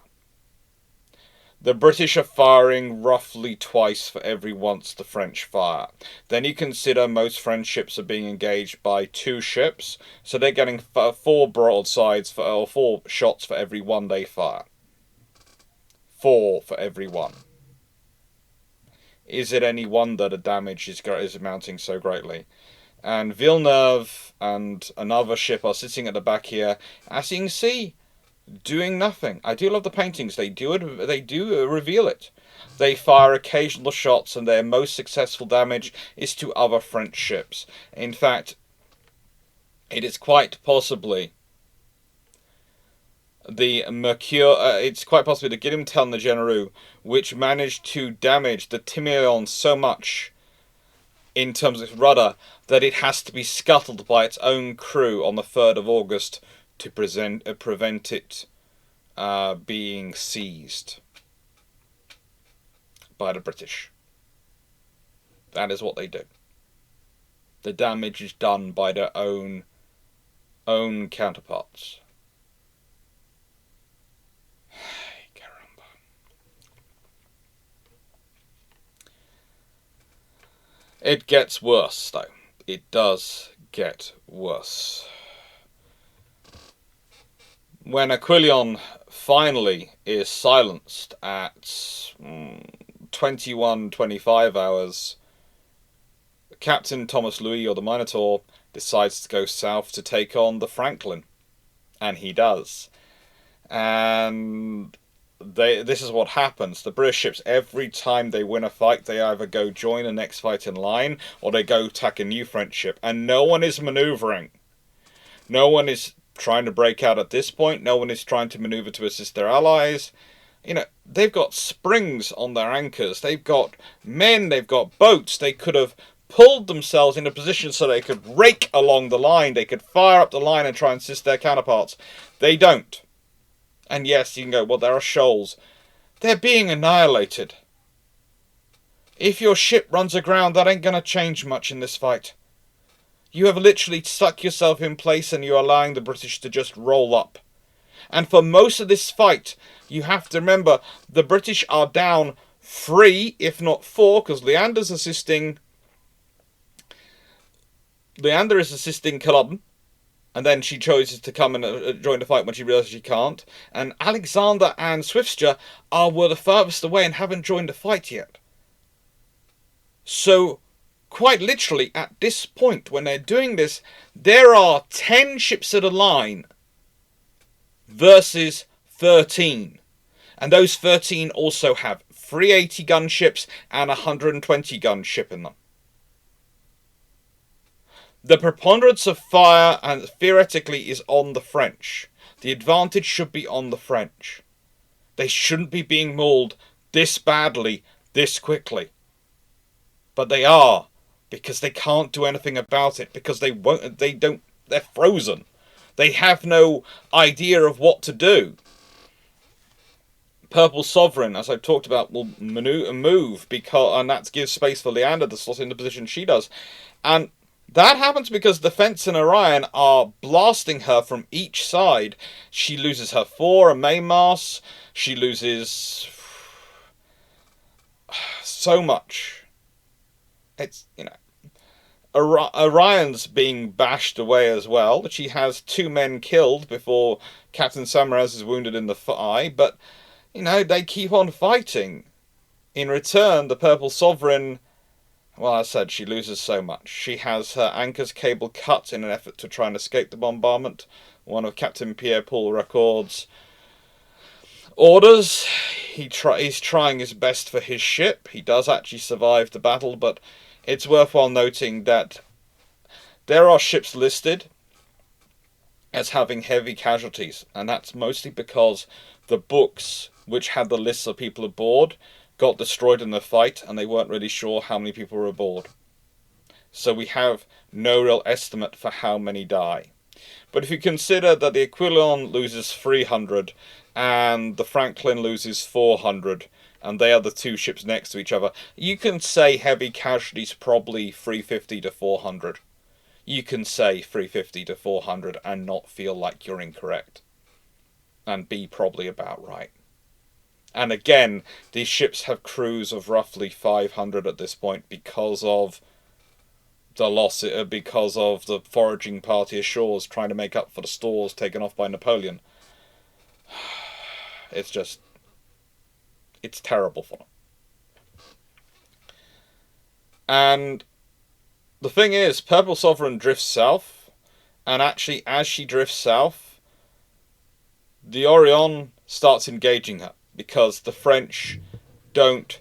The British are firing roughly twice for every once the French fire. Then you consider most French ships are being engaged by 2 ships, so they're getting 4 broadsides or 4 shots for every one they fire. 4 for every one. Is it any wonder the damage is amounting so greatly? And Villeneuve and another ship are sitting at the back here, as you can see, doing nothing. I do love the paintings. They do reveal it. They fire occasional shots, and their most successful damage is to other French ships. In fact, it is quite possibly the Mercure. It's quite possibly the Guillemette and the Genereux, which managed to damage the Timileon so much in terms of rudder that it has to be scuttled by its own crew on the 3rd of August to prevent it being seized by the British. That is what they do. The damage is done by their own counterparts. It gets worse, though. It does get worse. When Aquilion finally is silenced at 21-25 hours, Captain Thomas Louis, or the Minotaur, decides to go south to take on the Franklin. And he does. And this is what happens. The British ships, every time they win a fight, they either go join the next fight in line, or they go attack a new French ship. And no one is manoeuvring. No one is trying to break out at this point. No one is trying to maneuver to assist their allies. You know, they've got springs on their anchors. They've got men. They've got boats. They could have pulled themselves in a position so they could rake along the line. They could fire up the line and try and assist their counterparts. They don't. And yes, you can go, well, there are shoals. They're being annihilated. If your ship runs aground, that ain't going to change much in this fight. You have literally stuck yourself in place and you're allowing the British to just roll up. And for most of this fight, you have to remember, the British are down 3, if not 4, because Leander is assisting Culloden. And then she chooses to come and join the fight when she realises she can't. And Alexander and Swiftsure were the furthest away and haven't joined the fight yet. So, quite literally, at this point, when they're doing this, there are 10 ships at a line versus 13. And those 13 also have 380 gun ships and a 120 gun ship in them. The preponderance of fire, and theoretically, is on the French. The advantage should be on the French. They shouldn't be being mauled this badly, this quickly. But they are, because they can't do anything about it, because they're frozen. They have no idea of what to do. Purple Sovereign, as I've talked about, will move, and that gives space for Leander to slot in the position she does. And that happens because the Fence and Orion are blasting her from each side. She loses her fore and mainmast. She loses so much. It's, Orion's being bashed away as well. She has 2 men killed before Captain Samaras is wounded in the thigh. But, they keep on fighting. In return, the Purple Sovereign, well, as I said, she loses so much. She has her anchor's cable cut in an effort to try and escape the bombardment. One of Captain Pierre-Paul Racord's orders. He's trying his best for his ship. He does actually survive the battle, but it's worthwhile noting that there are ships listed as having heavy casualties, and that's mostly because the books, which had the lists of people aboard, got destroyed in the fight, and they weren't really sure how many people were aboard. So we have no real estimate for how many die. But if you consider that the Aquilon loses 300 and the Franklin loses 400, and they are the two ships next to each other, you can say heavy casualties probably 350 to 400. You can say 350 to 400 and not feel like you're incorrect. And be probably about right. And again, these ships have crews of roughly 500 at this point because of the loss, because of the foraging party ashores trying to make up for the stores taken off by Napoleon. It's just, it's terrible for them. And the thing is, Purple Sovereign drifts south, and actually as she drifts south, the Orion starts engaging her, because the French don't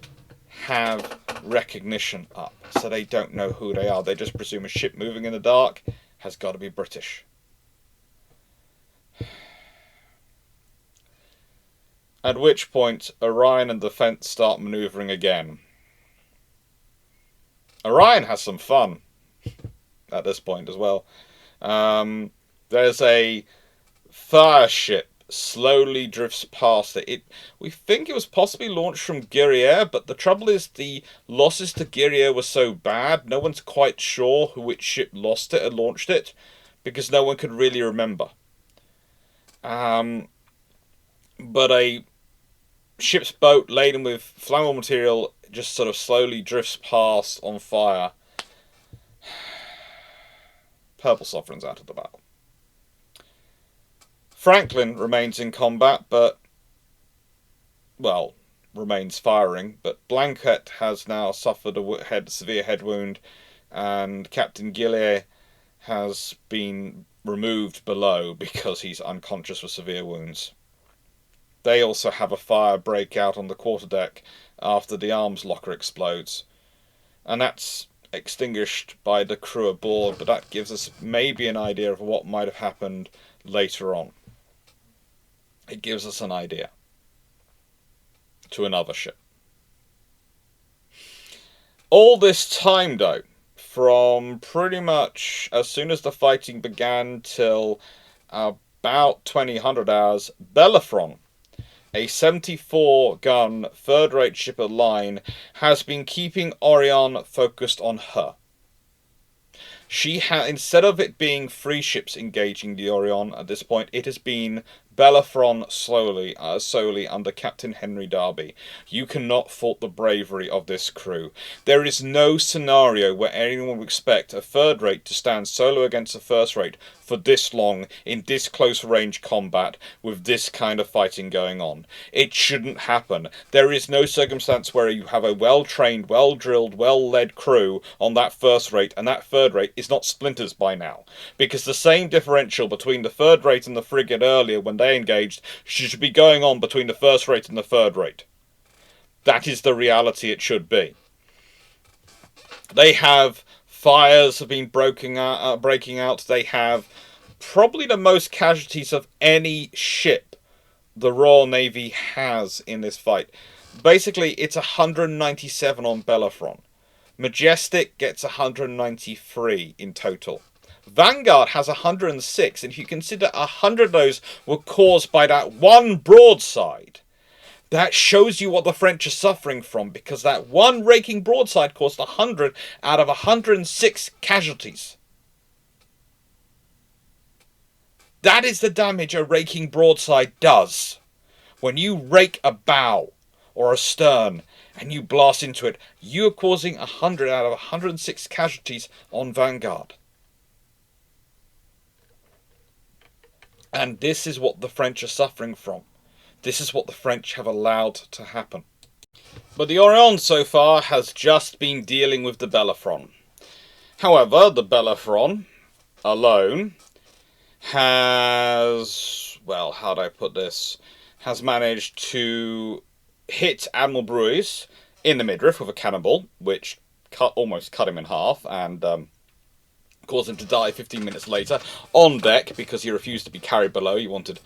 have recognition up, so they don't know who they are. They just presume a ship moving in the dark has got to be British. At which point, Orion and Defence start manoeuvring again. Orion has some fun at this point as well. There's a fire ship slowly drifts past it. We think it was possibly launched from Guerriere, but the trouble is the losses to Guerriere were so bad, no one's quite sure which ship lost it and launched it, because no one could really remember. But a ship's boat laden with flammable material just sort of slowly drifts past on fire. Purple Sovereign's out of the battle. Franklin remains in combat, but, well, remains firing, but Blanquette has now suffered a severe head wound, and Captain Gillier has been removed below because he's unconscious with severe wounds. They also have a fire break out on the quarterdeck after the arms locker explodes, and that's extinguished by the crew aboard, but that gives us maybe an idea of what might have happened later on. It gives us an idea to another ship. All this time, though, from pretty much as soon as the fighting began till about 2000 hours, Bellerophon, a 74-gun third-rate ship of line, has been keeping Orion focused on her. Instead of it being 3 ships engaging the Orion at this point, it has been Bellerophon solely under Captain Henry Darby. You cannot fault the bravery of this crew. There is no scenario where anyone would expect a third rate to stand solo against a first rate for this long in this close range combat with this kind of fighting going on. It shouldn't happen. There is no circumstance where you have a well-trained, well-drilled, well-led crew on that first rate and that third rate is not splinters by now, because the same differential between the third rate and the frigate earlier when they engaged should be going on between the first rate and the third rate. That is the reality it should be. They have fires have been breaking out. They have probably the most casualties of any ship the Royal Navy has in this fight. Basically, it's 197 on Bellerophon. Majestic gets 193 in total. Vanguard has 106, and if you consider 100 of those were caused by that one broadside, that shows you what the French are suffering from, because that one raking broadside caused 100 out of 106 casualties. That is the damage a raking broadside does. When you rake a bow or a stern and you blast into it, you are causing 100 out of 106 casualties on Vanguard. And this is what the French are suffering from. This is what the French have allowed to happen. But the Orion so far has just been dealing with the Bellerophon. However, the Bellerophon alone has, well, how do I put this, has managed to hit Admiral Brueys in the midriff with a cannonball, which almost cut him in half and caused him to die 15 minutes later on deck because he refused to be carried below. He wanted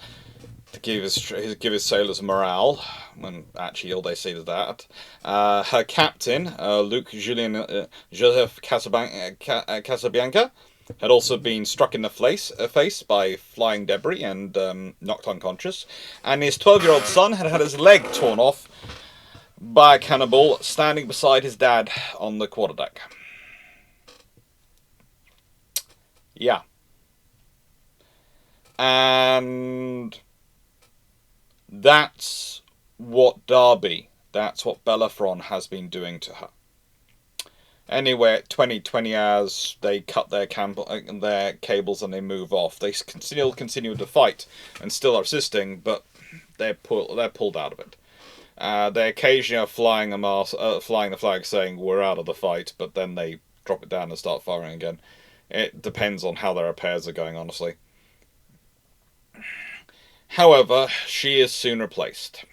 to give his sailors morale, when actually all they say is that. Her captain, Luc Julien Joseph Casabianca, had also been struck in the face by flying debris and knocked unconscious. And his 12-year-old son had had his leg torn off by a cannibal standing beside his dad on the quarterdeck. Yeah. And that's what that's what Bellerophon has been doing to her. Anyway, at 20 hours, they cut their cables and they move off. They still continue to fight and still are resisting, but they're pulled out of it. They occasionally are flying the flag saying we're out of the fight, but then they drop it down and start firing again. It depends on how their repairs are going, honestly. However, she is soon replaced.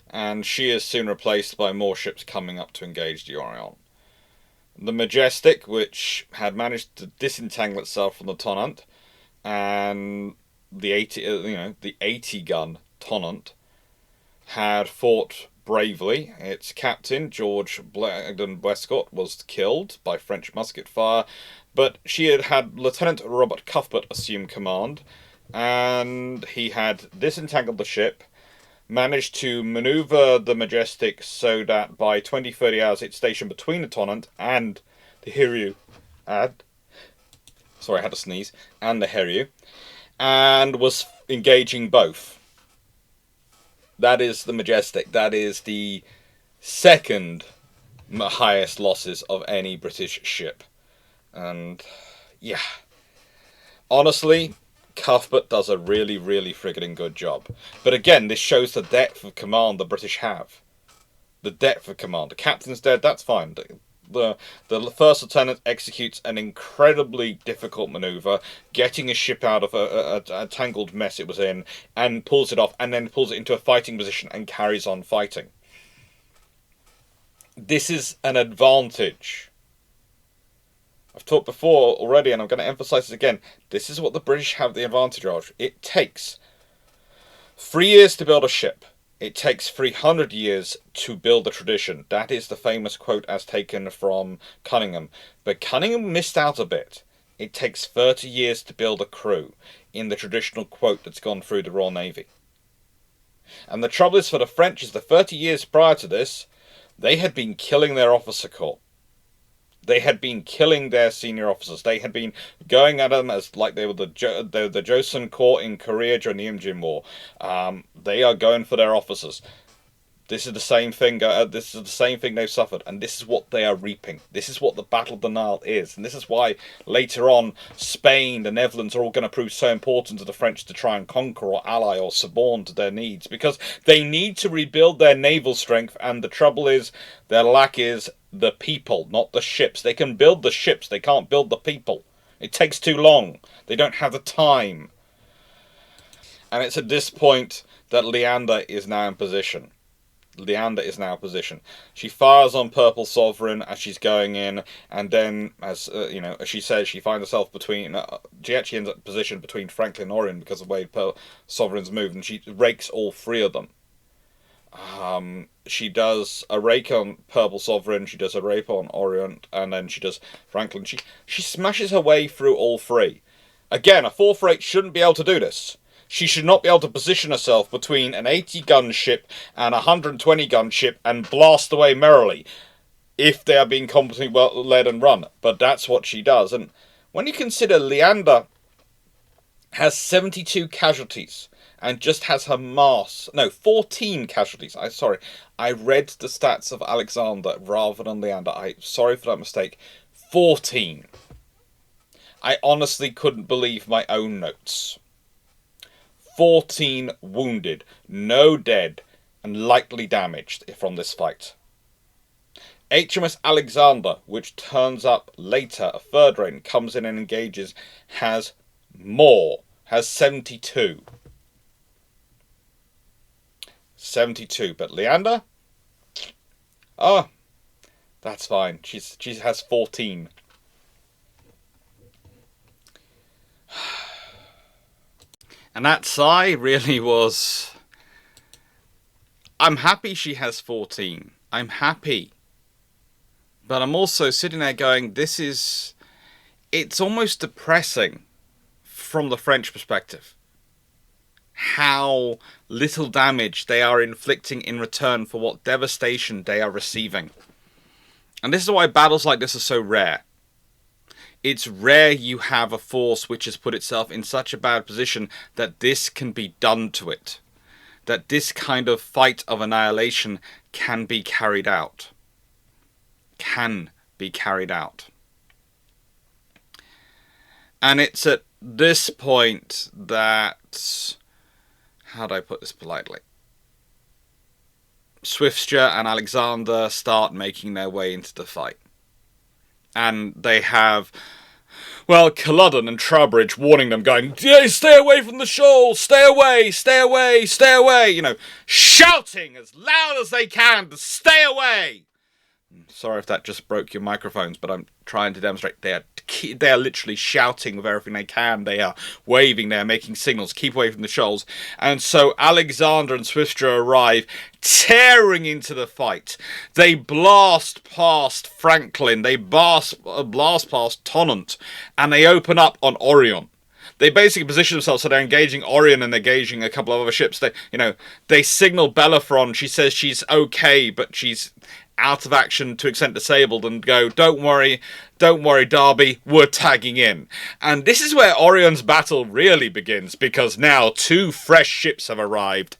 And she is soon replaced by more ships coming up to engage the Orion. The Majestic, which had managed to disentangle itself from the Tonnant, and the 80-gun Tonnant, had fought bravely. Its captain, George Blagden Westcott, was killed by French musket fire, but she had Lieutenant Robert Cuthbert assume command, and he had disentangled the ship, managed to maneuver the Majestic so that by 20-30 hours it's stationed between the Tonnant and the Hiryu. Sorry, I had to sneeze. And the Hiryu. And was engaging both. That is the Majestic. That is the second highest losses of any British ship. And, yeah. Honestly, Cuthbert does a really, really friggin' good job. But again, this shows the depth of command the British have. The depth of command. The captain's dead, that's fine. The first lieutenant executes an incredibly difficult manoeuvre, getting a ship out of a tangled mess it was in, and pulls it off, and then pulls it into a fighting position and carries on fighting. This is an advantage. I've talked before already, and I'm going to emphasize this again. This is what the British have the advantage of. It takes 3 years to build a ship. It takes 300 years to build a tradition. That is the famous quote as taken from Cunningham. But Cunningham missed out a bit. It takes 30 years to build a crew, in the traditional quote that's gone through the Royal Navy. And the trouble is for the French is the 30 years prior to this, they had been killing their officer corps. They had been killing their senior officers. They had been going at them as like they were the Joseon Corps in Korea during the Imjin War. They are going for their officers. This is the same thing. This is the same thing they've suffered, and this is what they are reaping. This is what the Battle of the Nile is, and this is why later on Spain, the Netherlands are all going to prove so important to the French to try and conquer or ally or suborn to their needs, because they need to rebuild their naval strength. And the trouble is, their lack is the people, not the ships. They can build the ships, they can't build the people. It takes too long. They don't have the time. And it's at this point that Leander is now in position. She fires on Purple Sovereign as she's going in, and then, as as she says, she finds herself between. She actually ends up positioned between Franklin and Orion because of the way Purple Sovereign's moved, and she rakes all three of them. She does a rake on Purple Sovereign, she does a rake on Orient, and then she does Franklin. She smashes her way through all three. Again, a 4th rate shouldn't be able to do this. She should not be able to position herself between an 80-gun ship and a 120-gun ship and blast away merrily if they are being competently led and run. But that's what she does. And when you consider Leander has 72 casualties and just has her mast... No, 14 casualties. I read the stats of Alexander rather than Leander. I'm sorry for that mistake. 14. I honestly couldn't believe my own notes. 14 wounded, no dead, and lightly damaged from this fight. HMS Alexander, which turns up later, a 3rd rate, comes in and engages, has more, has 72. 72, but Leander? Oh, that's fine. She has 14. And that sigh really was... I'm happy she has 14. I'm happy. But I'm also sitting there going, this is... it's almost depressing from the French perspective how little damage they are inflicting in return for what devastation they are receiving. And this is why battles like this are so rare. It's rare you have a force which has put itself in such a bad position that this can be done to it. That this kind of fight of annihilation can be carried out. Can be carried out. And it's at this point that... how do I put this politely? Swiftsure and Alexander start making their way into the fight. And they have, well, Culloden and Trowbridge warning them, going, stay away from the shoal, stay away, stay away, stay away, you know, shouting as loud as they can to stay away. Sorry if that just broke your microphones, but I'm trying to demonstrate they are literally shouting with everything they can. They are waving, they are making signals, keep away from the shoals. And so Alexander and Swiftsure arrive, tearing into the fight. They blast past Franklin, they blast past Tonnant, and they open up on Orion. They basically position themselves so they're engaging Orion and they're engaging a couple of other ships. They signal Bellerophon. She says she's okay, but she's out of action to extent disabled, and go, don't worry, Darby, we're tagging in. And this is where Orion's battle really begins, because now 2 fresh ships have arrived,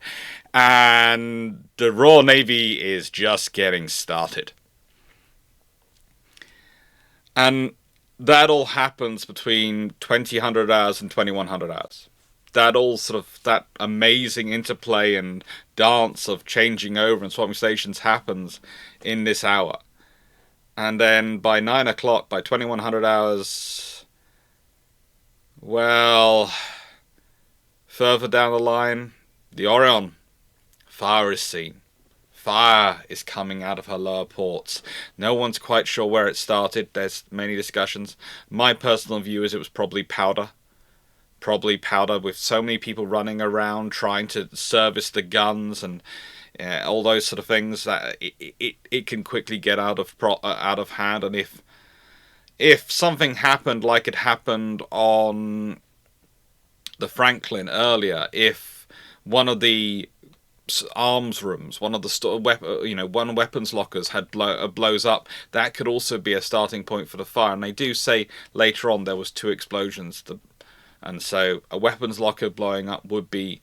and the Royal Navy is just getting started. And that all happens between 2000 hours and 2100 hours. That all sort of, that amazing interplay and dance of changing over and swapping stations happens in this hour. And then by 9 o'clock, by 2100 hours, well, further down the line, the Orion, fire is seen. Fire is coming out of her lower ports. No one's quite sure where it started. There's many discussions. My personal view is it was probably powder. Probably powder, with so many people running around trying to service the guns and all those sort of things, that it can quickly get out of hand. And if something happened like it happened on the Franklin earlier, if one of the arms rooms, one of the one weapons lockers blows up, that could also be a starting point for the fire. And they do say later on there was 2 explosions. And so a weapons locker blowing up would be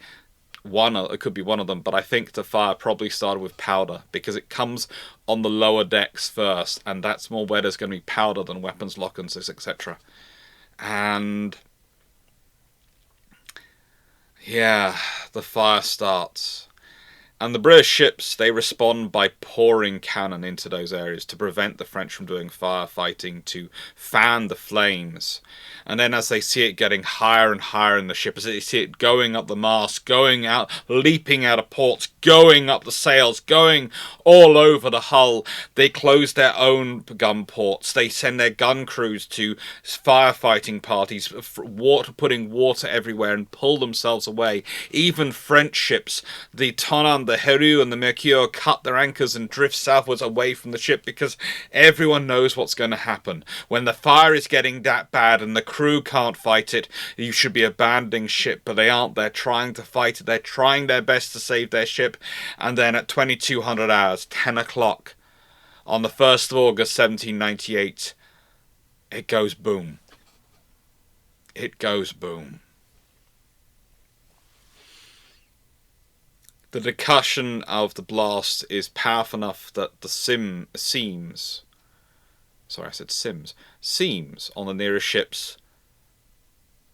it could be one of them, but I think the fire probably started with powder, because it comes on the lower decks first, and that's more where there's going to be powder than weapons lockers, etc. And yeah, the fire starts. And the British ships, they respond by pouring cannon into those areas to prevent the French from doing firefighting, to fan the flames. And then as they see it getting higher and higher in the ship, as they see it going up the mast, going out, leaping out of ports, going up the sails, going all over the hull, they close their own gun ports. They send their gun crews to firefighting parties, putting water everywhere, and pull themselves away. Even French ships, the Tonnant, the Heru and the Mercure, cut their anchors and drift southwards away from the ship, because everyone knows what's going to happen. When the fire is getting that bad and the crew can't fight it, you should be abandoning ship, but they aren't. They're trying to fight it. They're trying their best to save their ship. And then at 2200 hours, 10 o'clock, on the 1st of August 1798, it goes boom. It goes boom. The percussion of the blast is powerful enough that the seams on the nearest ships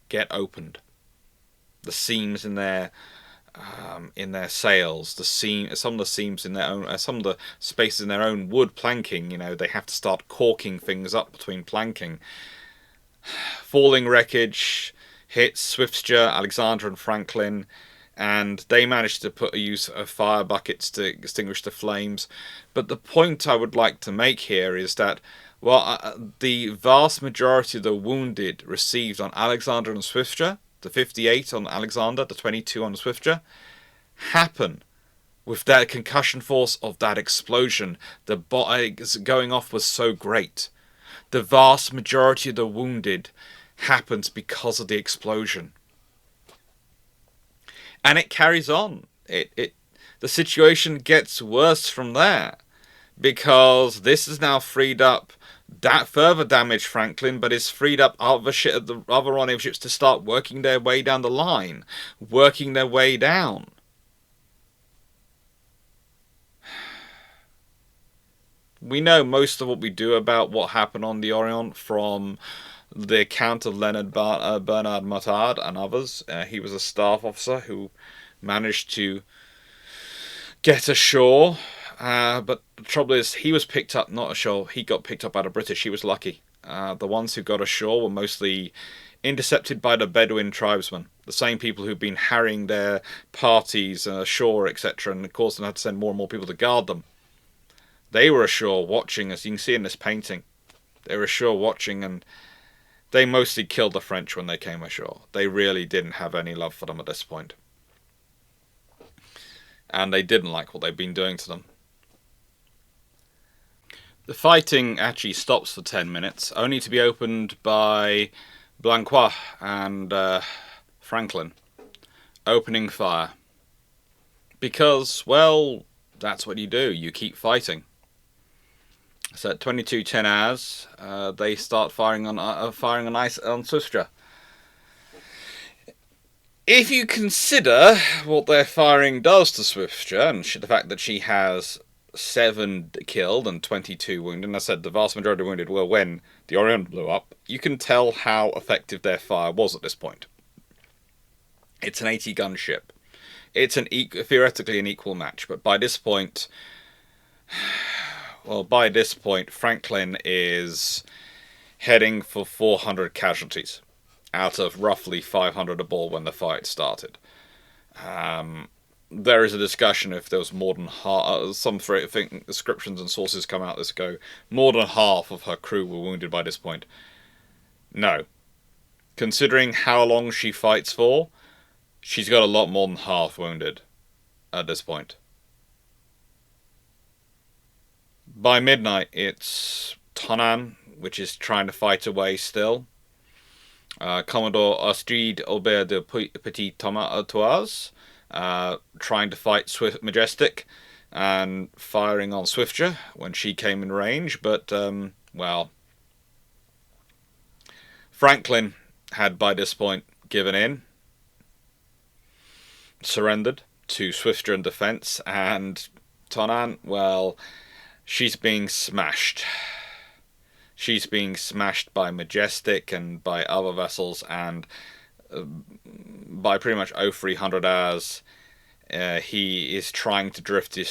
get opened. The seams in their sails, some of the seams in their own, some of the spaces in their own wood planking. They have to start caulking things up between planking. Falling wreckage hits Swiftsure, Alexander, and Franklin, and they managed to use fire buckets to extinguish the flames. But the point I would like to make here is that, the vast majority of the wounded received on Alexander and Swiftsure, the 58 on Alexander, the 22 on Swiftsure, happen with that concussion force of that explosion. The body going off was so great. The vast majority of the wounded happens because of the explosion. And it carries on. The situation gets worse from there, because this has now freed up that further damage Franklin, but it's freed up other rendezvous ships to start working their way down the line, working their way down. We know most of what we do about what happened on the Orient from the account of Bernard Matard and others. He was a staff officer who managed to get ashore. But the trouble is, he was picked up, not ashore, he got picked up by the British. He was lucky. The ones who got ashore were mostly intercepted by the Bedouin tribesmen, the same people who've been harrying their parties ashore, etc., and of course they had to send more and more people to guard them. They were ashore watching, as you can see in this painting. They were ashore watching, and they mostly killed the French when they came ashore. They really didn't have any love for them at this point. And they didn't like what they'd been doing to them. The fighting actually stops for 10 minutes, only to be opened by Blancois and Franklin opening fire. Because, well, that's what you do. You keep fighting. So at 22:10 hours, they start firing on Swifter. If you consider what their firing does to Swifter, and the fact that she has 7 killed and 22 wounded, and I said the vast majority of wounded were when the Orient blew up, you can tell how effective their fire was at this point. It's an 80-gun ship. It's theoretically an equal match, but by this point, Franklin is heading for 400 casualties out of roughly 500 aboard when the fight started. There is a discussion if there was more than half. Some descriptions and sources come out this go, more than half of her crew were wounded by this point. No. Considering how long she fights for, she's got a lot more than half wounded at this point. By midnight, it's Tonan, which is trying to fight away still. Commodore Astrid Aubert de Petit Toise, trying to fight Majestic and firing on Swifter when she came in range, but, Franklin had by this point given in, surrendered to Swifter in defense, and Tonan, well, she's being smashed. She's being smashed by Majestic and by other vessels, and by pretty much 0300 hours, he is trying to drift his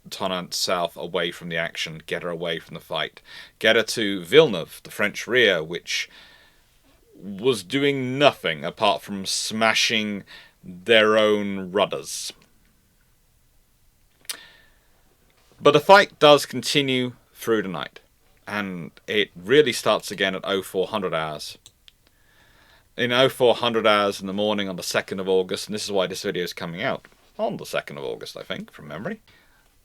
Tonnant south away from the action, get her away from the fight, get her to Villeneuve, the French rear, which was doing nothing apart from smashing their own rudders. But the fight does continue through the night, and it really starts again at 0400 hours. In 0400 hours in the morning on the 2nd of August, and this is why this video is coming out on the 2nd of August, I think, from memory.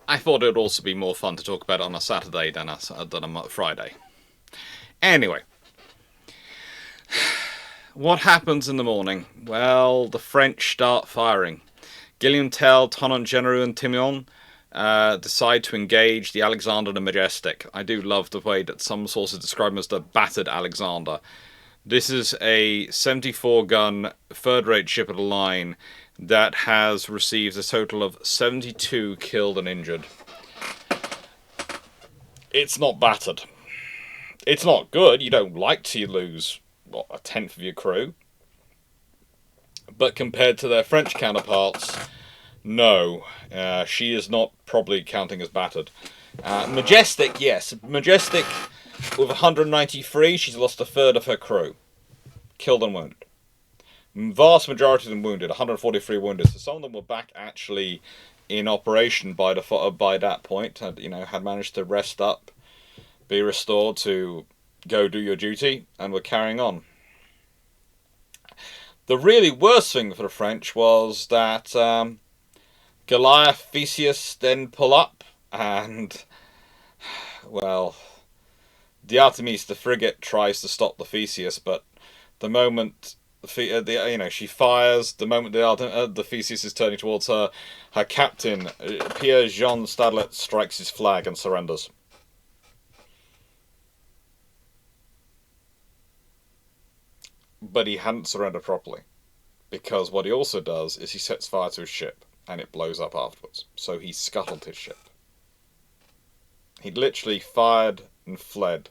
I thought it would also be more fun to talk about it on a Saturday than a Friday. Anyway, what happens in the morning? Well, the French start firing. Guillaume Tell, Tonnant General, and Timion decide to engage the Alexander the Majestic. I do love the way that some sources describe him as the battered Alexander. This is a 74-gun third-rate ship of the line that has received a total of 72 killed and injured. It's not battered. It's not good. You don't like to lose, a tenth of your crew. But compared to their French counterparts, no. She is not probably counting as battered. Majestic, yes. Majestic, with 193, she's lost a third of her crew. Killed and wounded. Vast majority of them wounded, 143 wounded. So some of them were back actually in operation by that point. Had managed to rest up, be restored to go do your duty, and were carrying on. The really worst thing for the French was that Goliath Theseus then pull up, and, well, The Artemis, the frigate, tries to stop the Theseus, but the moment she fires, the moment the Theseus is turning towards her, her captain, Pierre Jean Stadlet, strikes his flag and surrenders. But he hadn't surrendered properly, because what he also does is he sets fire to his ship, and it blows up afterwards. So he scuttled his ship. He literally fired and fled,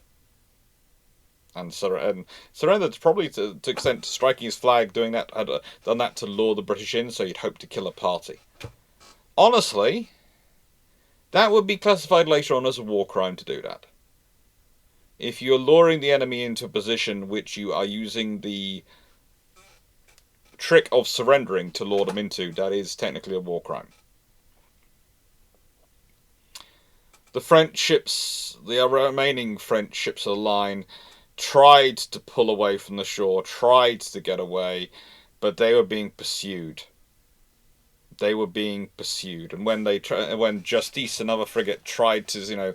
and surrendered probably to extent striking his flag, doing that, had done that to lure the British in, so he'd hoped to kill a party. Honestly, that would be classified later on as a war crime to do that. If you're luring the enemy into a position which you are using the trick of surrendering to lure them into, that is technically a war crime. The French ships, the remaining French ships of the line, tried to pull away from the shore, tried to get away, but they were being pursued. They were being pursued, and when Justice, another frigate, tried to,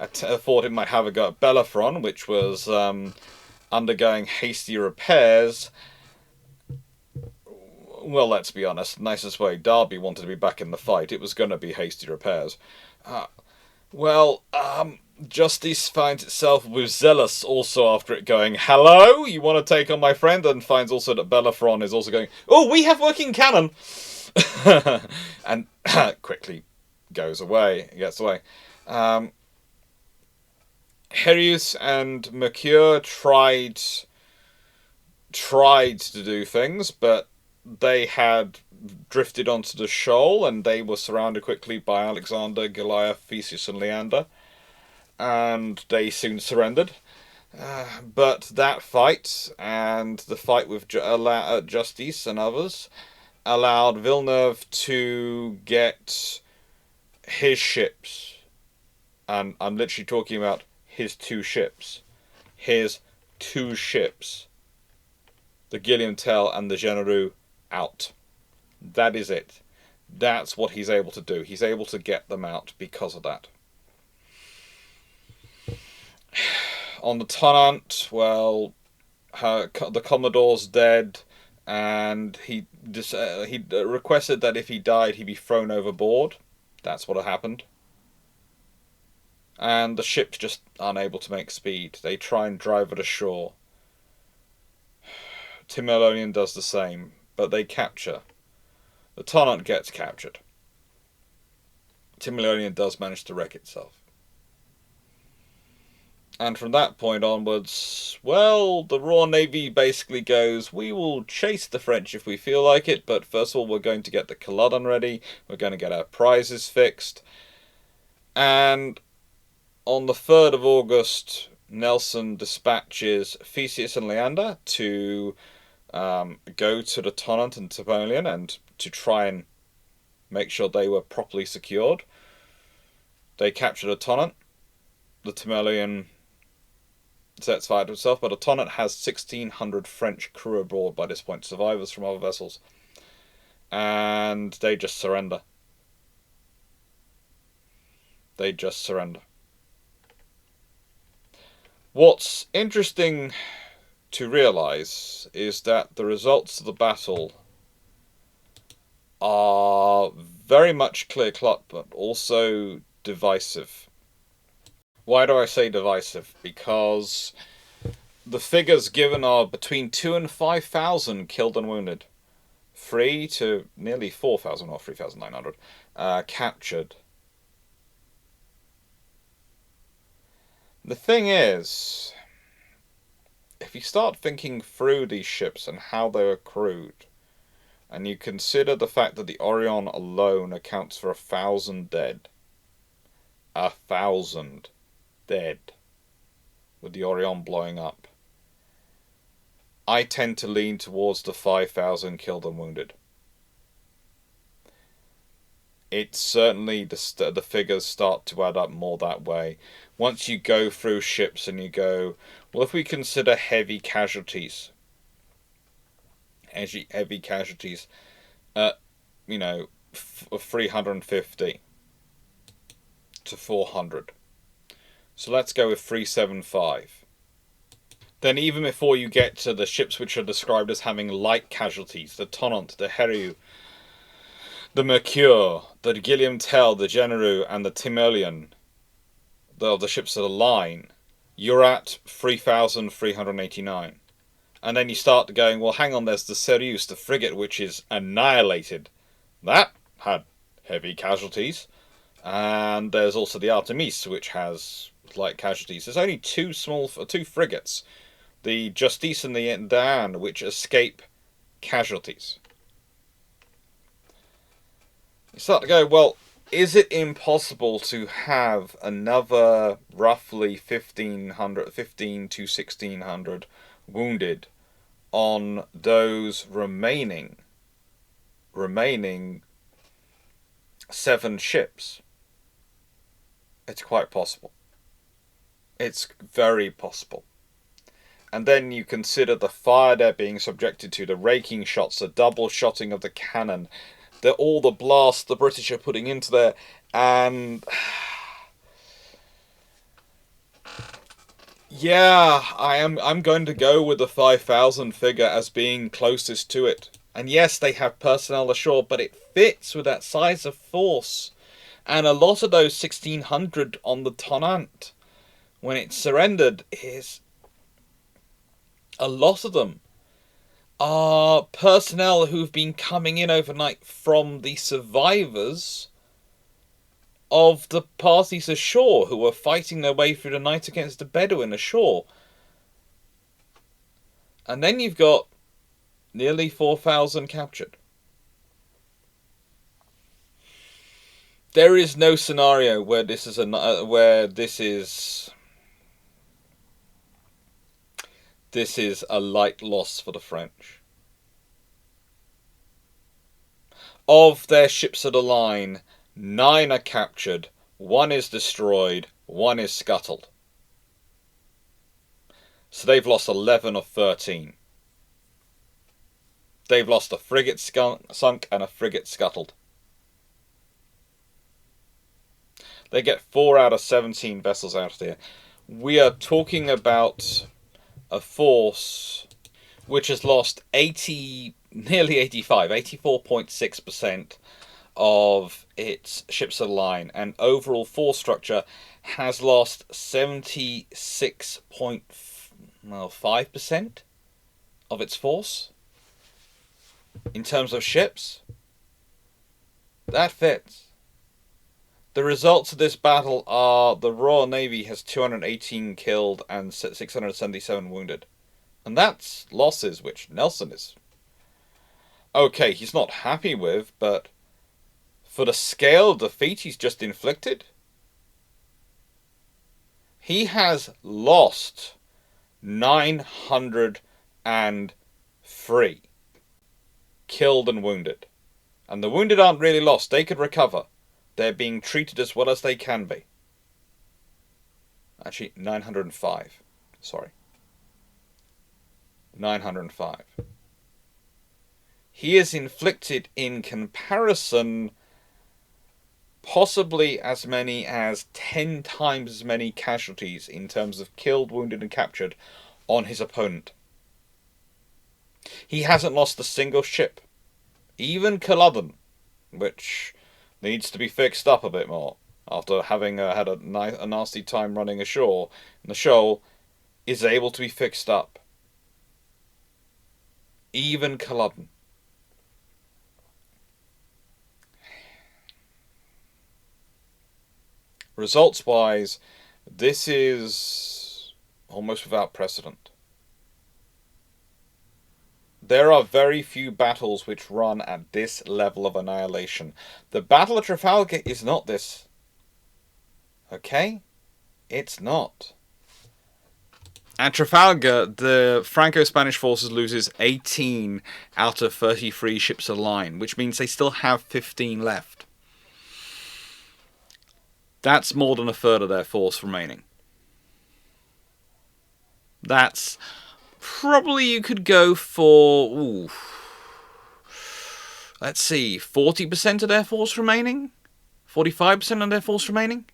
thought it might have a go at Bellerophon, which was undergoing hasty repairs. Well, let's be honest, nicest way, Derby wanted to be back in the fight. It was going to be hasty repairs. Justice finds itself with Zealous also after it going, hello, you want to take on my friend? And finds also that Bellerophon is also going, oh, we have working cannon! And quickly gets away. Herius and Mercure tried to do things, but they had drifted onto the shoal, and they were surrounded quickly by Alexander, Goliath, Theseus, and Leander, and they soon surrendered. But that fight, and the fight with Justice and others, allowed Villeneuve to get his ships, and I'm literally talking about his two ships, the Guillaume Tell and the Genereux, out. That is it. That's what he's able to do. He's able to get them out because of that. On the Tonnant, well, the Commodore's dead, and he requested that if he died, he be thrown overboard. That's what happened. And the ship's just unable to make speed. They try and drive it ashore. Timoleon does the same, but they capture. The Tonnant gets captured. Timoleon does manage to wreck itself. And from that point onwards, well, the Royal Navy basically goes, we will chase the French if we feel like it, but first of all we're going to get the Culloden ready, we're going to get our prizes fixed. And on the 3rd of August, Nelson dispatches Theseus and Leander to go to the Tonnant and Timoleon and to try and make sure they were properly secured. They capture the Tonnant. The Timoleon sets fire to itself, but the Tonnant has 1,600 French crew aboard by this point, survivors from other vessels. And they just surrender. What's interesting to realise is that the results of the battle are very much clear-cut, but also divisive. Why do I say divisive? Because the figures given are between 2,000 and 5,000 killed and wounded. 3 to nearly 4,000, or 3,900, captured. The thing is, if you start thinking through these ships and how they were crewed, and you consider the fact that the Orion alone accounts for 1,000 dead. 1,000 dead. With the Orion blowing up. I tend to lean towards the 5,000 killed and wounded. It's certainly, the figures start to add up more that way. Once you go through ships and you go, well, if we consider heavy casualties, 350 to 400. So let's go with 375. Then even before you get to the ships which are described as having light casualties, the Tonnant, the Herriot, the Mercure, the Guillaume Tell, the Genereux, and the Timoleon, the ships of the line, you're at 3,389. And then you start going, well, hang on, there's the Sirius, the frigate, which is annihilated. That had heavy casualties. And there's also the Artemis, which has light casualties. There's only two frigates, the Justice and the Diane, which escape casualties. You start to go, well, is it impossible to have another roughly 15 to 1,600 wounded on those remaining 7 ships? It's quite possible. It's very possible. And then you consider the fire they're being subjected to, the raking shots, the double shotting of the cannon, all the blasts the British are putting into there, and yeah, I'm going to go with the 5,000 figure as being closest to it. And yes, they have personnel ashore, but it fits with that size of force. And a lot of those 1,600 on the Tonnant, when it surrendered, a lot of them are personnel who've been coming in overnight from the survivors of the parties ashore who were fighting their way through the night against the Bedouin ashore. And then you've got nearly 4,000 captured. There is no scenario where this is a light loss for the French. Of their ships of the line, 9 are captured, 1 is destroyed, 1 is scuttled. So they've lost 11 of 13. They've lost a frigate sunk and a frigate scuttled. They get 4 out of 17 vessels out of there. We are talking about a force which has lost nearly 84.6% of its ships of the line, and overall force structure has lost 76.5% of its force in terms of ships. That fits. The results of this battle are the Royal Navy has 218 killed and 677 wounded. And that's losses which Nelson is okay, he's not happy with, but for the scale of defeat he's just inflicted, he has lost 903 killed and wounded. And the wounded aren't really lost, they could recover. They're being treated as well as they can be. Actually, 905. Sorry. 905. He has inflicted, in comparison, possibly as many as 10 times as many casualties in terms of killed, wounded, and captured on his opponent. He hasn't lost a single ship. Even Culloden, which needs to be fixed up a bit more after having had a nasty time running ashore in the shoal, is able to be fixed up. Even Culloden. Results-wise, this is almost without precedent. There are very few battles which run at this level of annihilation. The Battle of Trafalgar is not this. Okay? It's not. At Trafalgar, the Franco-Spanish forces loses 18 out of 33 ships of the line, which means they still have 15 left. That's more than a third of their force remaining. That's probably, you could go for, let's see, 40% of their force remaining? 45% of their force remaining?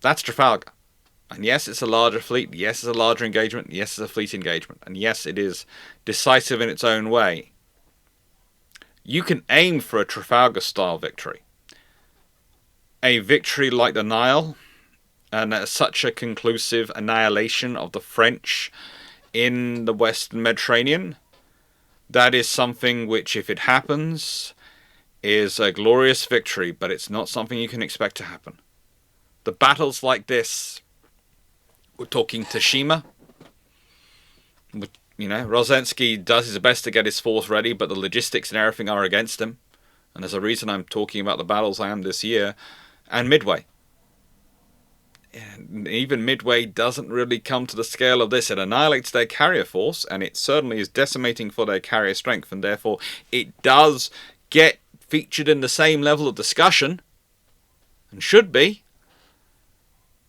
That's Trafalgar. And yes, it's a larger fleet. Yes, it's a larger engagement. Yes, it's a fleet engagement. And yes, it is decisive in its own way. You can aim for a Trafalgar-style victory. A victory like the Nile, and such a conclusive annihilation of the French in the Western Mediterranean, that is something which, if it happens, is a glorious victory, but it's not something you can expect to happen. The battles like this, we're talking Tsushima, Rozensky does his best to get his force ready, but the logistics and everything are against him. And there's a reason I'm talking about the battles I am this year. And Midway. And even Midway doesn't really come to the scale of this. It annihilates their carrier force, and it certainly is decimating for their carrier strength, and therefore it does get featured in the same level of discussion, and should be.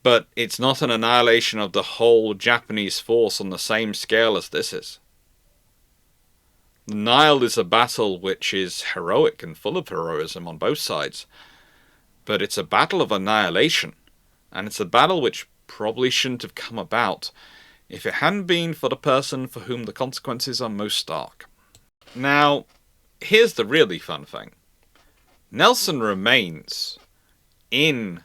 But it's not an annihilation of the whole Japanese force on the same scale as this is. The Nile is a battle which is heroic and full of heroism on both sides. But it's a battle of annihilation. And it's a battle which probably shouldn't have come about if it hadn't been for the person for whom the consequences are most stark. Now, here's the really fun thing. Nelson remains in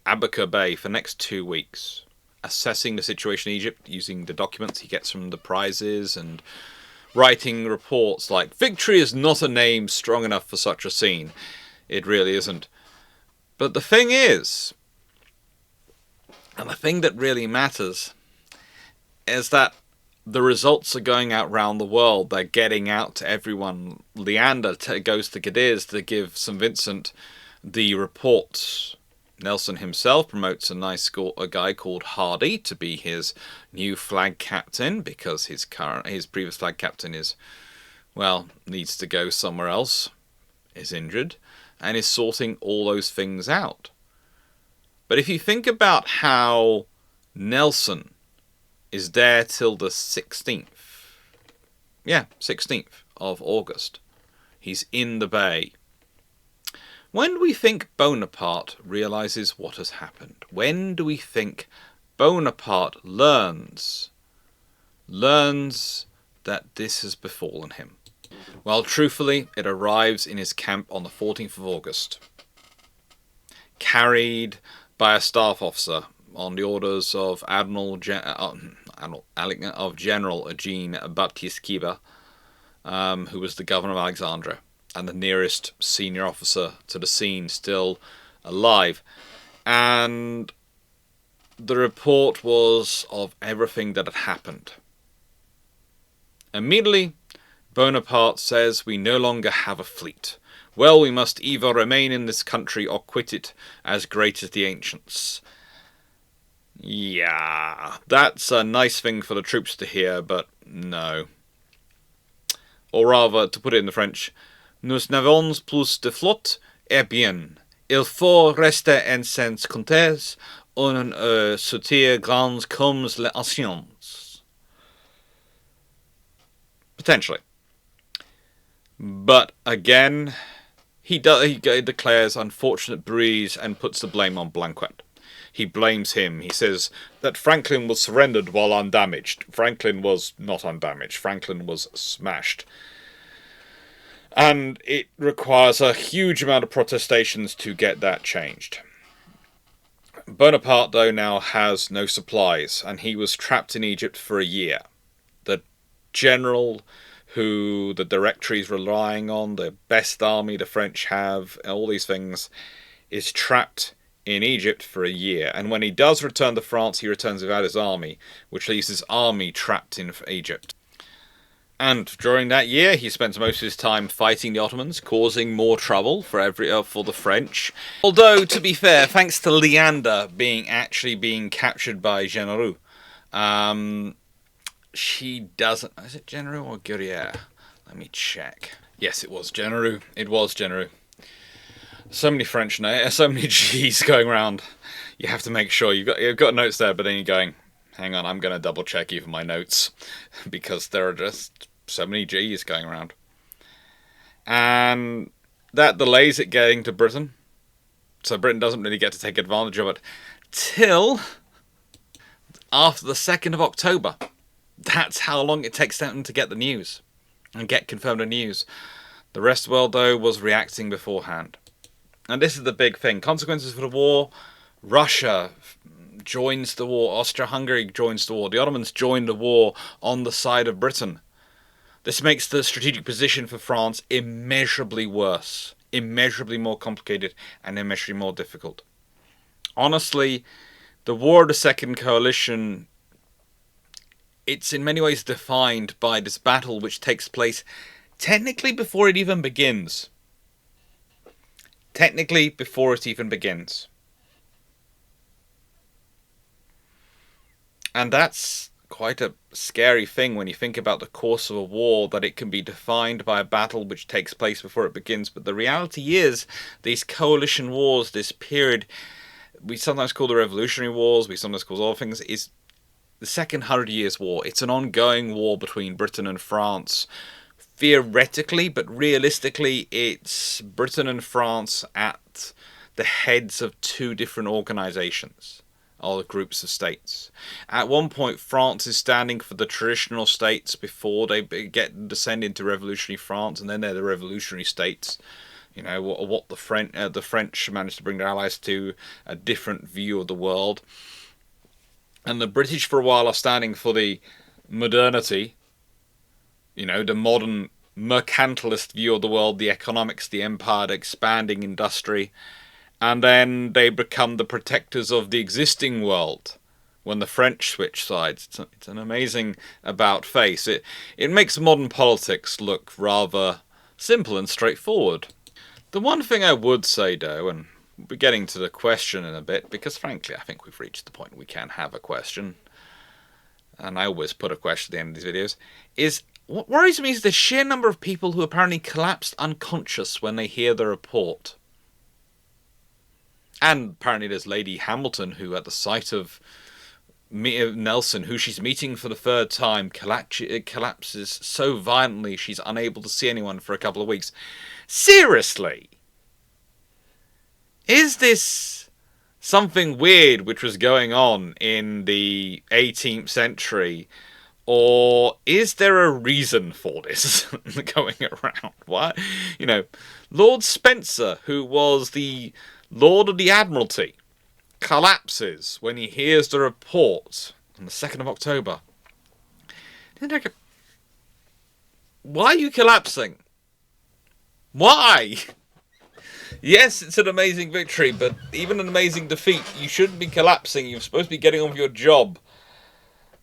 Abaca Bay for the next 2 weeks, assessing the situation in Egypt using the documents he gets from the prizes and writing reports like, "Victory is not a name strong enough for such a scene." It really isn't. But the thing is, and the thing that really matters, is that the results are going out round the world. They're getting out to everyone. Leander goes to Cadiz to give St. Vincent the reports. Nelson himself promotes a guy called Hardy to be his new flag captain, because his previous flag captain needs to go somewhere else, is injured, and is sorting all those things out. But if you think about how Nelson is there till the 16th. Yeah, 16th of August. He's in the bay. When do we think Bonaparte realizes what has happened? When do we think Bonaparte learns that this has befallen him? Well, truthfully, it arrives in his camp on the 14th of August, carried by a staff officer on the orders of General Jean-Baptiste Kiba, who was the governor of Alexandria, and the nearest senior officer to the scene still alive. And the report was of everything that had happened. Immediately, Bonaparte says, "We no longer have a fleet. Well, we must either remain in this country or quit it as great as the ancients." Yeah, that's a nice thing for the troops to hear, but no. Or rather, to put it in the French, "Nous n'avons plus de flotte, eh bien, il faut rester en sans compter, on sortir grands comme les anciens." Potentially. But again, he declares unfortunate breeze and puts the blame on Blanquet. He blames him. He says that Franklin was surrendered while undamaged. Franklin was not undamaged. Franklin was smashed. And it requires a huge amount of protestations to get that changed. Bonaparte, though, now has no supplies, and he was trapped in Egypt for a year. The general who the Directory is relying on, the best army the French have, all these things, is trapped in Egypt for a year. And when he does return to France, he returns without his army, which leaves his army trapped in Egypt. And during that year, he spends most of his time fighting the Ottomans, causing more trouble for the French. Although, to be fair, thanks to Leander being captured by Genereux, she doesn't... Is it Genereux or Guerriere? Let me check. Yes, it was Genereux. It was Genereux. So many French names, so many G's going around. You have to make sure you've got notes there, but then you're going, hang on, I'm going to double check even my notes, because there are just so many G's going around. And that delays it getting to Britain, so Britain doesn't really get to take advantage of it. till after the 2nd of October. That's how long it takes them to get the news and get confirmed news. The rest of the world, though, was reacting beforehand. And this is the big thing. Consequences for the war. Russia joins the war. Austria-Hungary joins the war. The Ottomans joined the war on the side of Britain. This makes the strategic position for France immeasurably worse, immeasurably more complicated, and immeasurably more difficult. Honestly, the War of the Second Coalition, it's in many ways defined by this battle which takes place technically before it even begins. Technically before it even begins. And that's quite a scary thing when you think about the course of a war, that it can be defined by a battle which takes place before it begins. But the reality is, these coalition wars, this period, we sometimes call the Revolutionary Wars, we sometimes call other things, is the Second 100 Years' War. It's an ongoing war between Britain and France. Theoretically, but realistically, it's Britain and France at the heads of two different organisations, or groups of states. At one point, France is standing for the traditional states before they descend into revolutionary France, and then they're the revolutionary states. You know, what the French managed to bring their allies to a different view of the world. And the British, for a while, are standing for the modernity, you know, the modern mercantilist view of the world, the economics, the empire, the expanding industry. And then they become the protectors of the existing world when the French switch sides. It's an amazing about face. It makes modern politics look rather simple and straightforward. The one thing I would say, though, and we'll be getting to the question in a bit, because frankly I think we've reached the point we can have a question, and I always put a question at the end of these videos, is what worries me is the sheer number of people who apparently collapsed unconscious when they hear the report. And apparently there's Lady Hamilton, who at the sight of Nelson, who she's meeting for the third time, collapses so violently she's unable to see anyone for a couple of weeks. Seriously? Is this something weird which was going on in the 18th century? Or is there a reason for this going around? Why? You know, Lord Spencer, who was the Lord of the Admiralty, collapses when he hears the report on the 2nd of October. Why are you collapsing? Why? Yes, it's an amazing victory, but even an amazing defeat, you shouldn't be collapsing. You're supposed to be getting on with your job.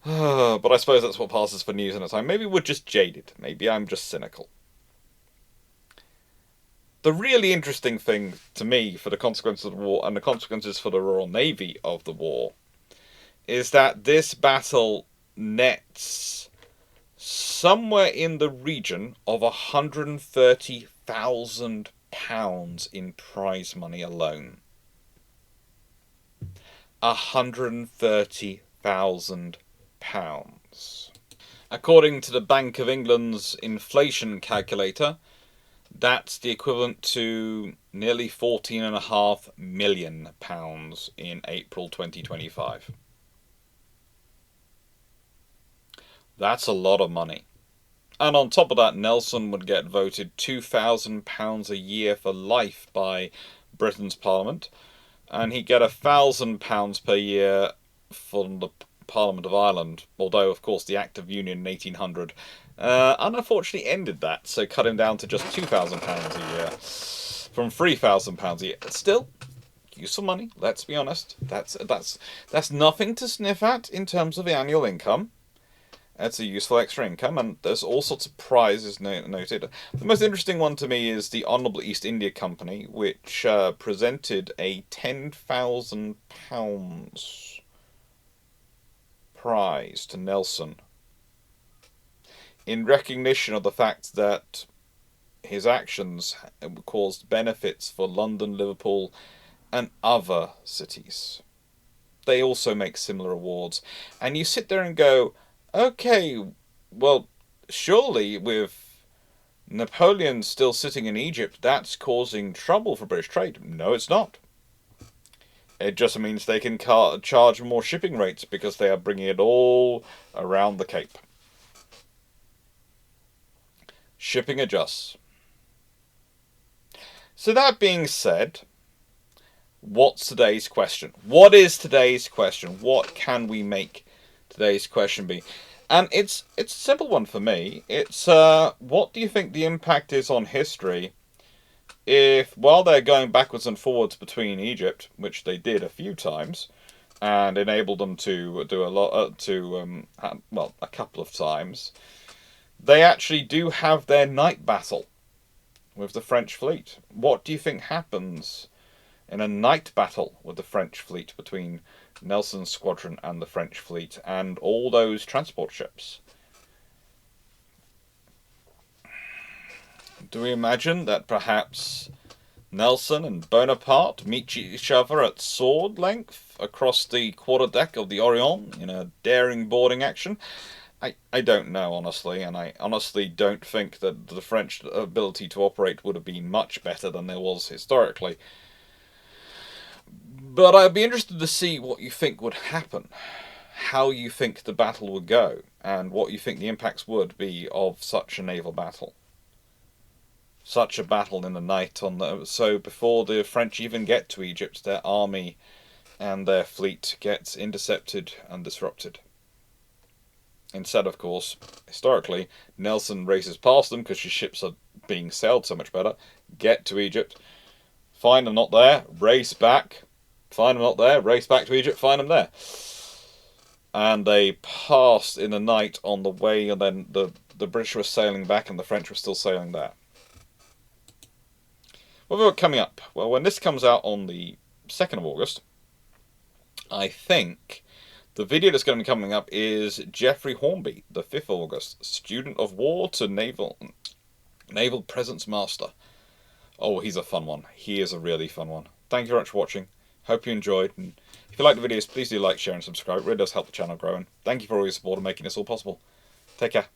But I suppose that's what passes for news in a time. Maybe we're just jaded. Maybe I'm just cynical. The really interesting thing to me for the consequences of the war, and the consequences for the Royal Navy of the war, is that this battle nets somewhere in the region of £130,000 in prize money alone. £130,000. According to the Bank of England's inflation calculator, that's the equivalent to nearly £14.5 million in April 2025. That's a lot of money. And on top of that, Nelson would get voted £2,000 a year for life by Britain's Parliament, and he'd get £1,000 per year from the Parliament of Ireland, although, of course, the Act of Union in 1800 unfortunately ended that, so cut him down to just £2,000 a year from £3,000 a year. Still, useful money, let's be honest. That's nothing to sniff at in terms of the annual income. It's a useful extra income, and there's all sorts of prizes noted. The most interesting one to me is the Honourable East India Company, which presented a £10,000 prize to Nelson in recognition of the fact that his actions caused benefits for London, Liverpool, and other cities. They also make similar awards. And you sit there and go, okay, well, surely with Napoleon still sitting in Egypt, that's causing trouble for British trade. No, it's not. It just means they can charge more shipping rates because they are bringing it all around the Cape. Shipping adjusts. So that being said, what's today's question? What is today's question? What can we make today's question be? And it's a simple one for me. It's what do you think the impact is on history if, while they're going backwards and forwards between Egypt, which they did a few times, and enabled them to do a lot, a couple of times, they actually do have their night battle with the French fleet. What do you think happens in a night battle with the French fleet between Nelson's squadron and the French fleet and all those transport ships? Do we imagine that perhaps Nelson and Bonaparte meet each other at sword length across the quarterdeck of the Orion in a daring boarding action? I don't know, honestly, and I honestly don't think that the French ability to operate would have been much better than there was historically. But I'd be interested to see what you think would happen, how you think the battle would go, and what you think the impacts would be of such a naval battle. Such a battle in the night so before the French even get to Egypt, their army and their fleet gets intercepted and disrupted. Instead, of course, historically, Nelson races past them because his ships are being sailed so much better, get to Egypt, find them not there, race back, find them not there, race back to Egypt, find them there. And they passed in the night on the way, and then the British were sailing back and the French were still sailing there. What have we got coming up? Well, when this comes out on the 2nd of August, I think the video that's going to be coming up is Geoffrey Hornby, the 5th of August, Student of War to Naval Presence Master. Oh, he's a fun one. He is a really fun one. Thank you very much for watching. Hope you enjoyed. And if you like the videos, please do like, share and subscribe. It really does help the channel grow. And thank you for all your support in making this all possible. Take care.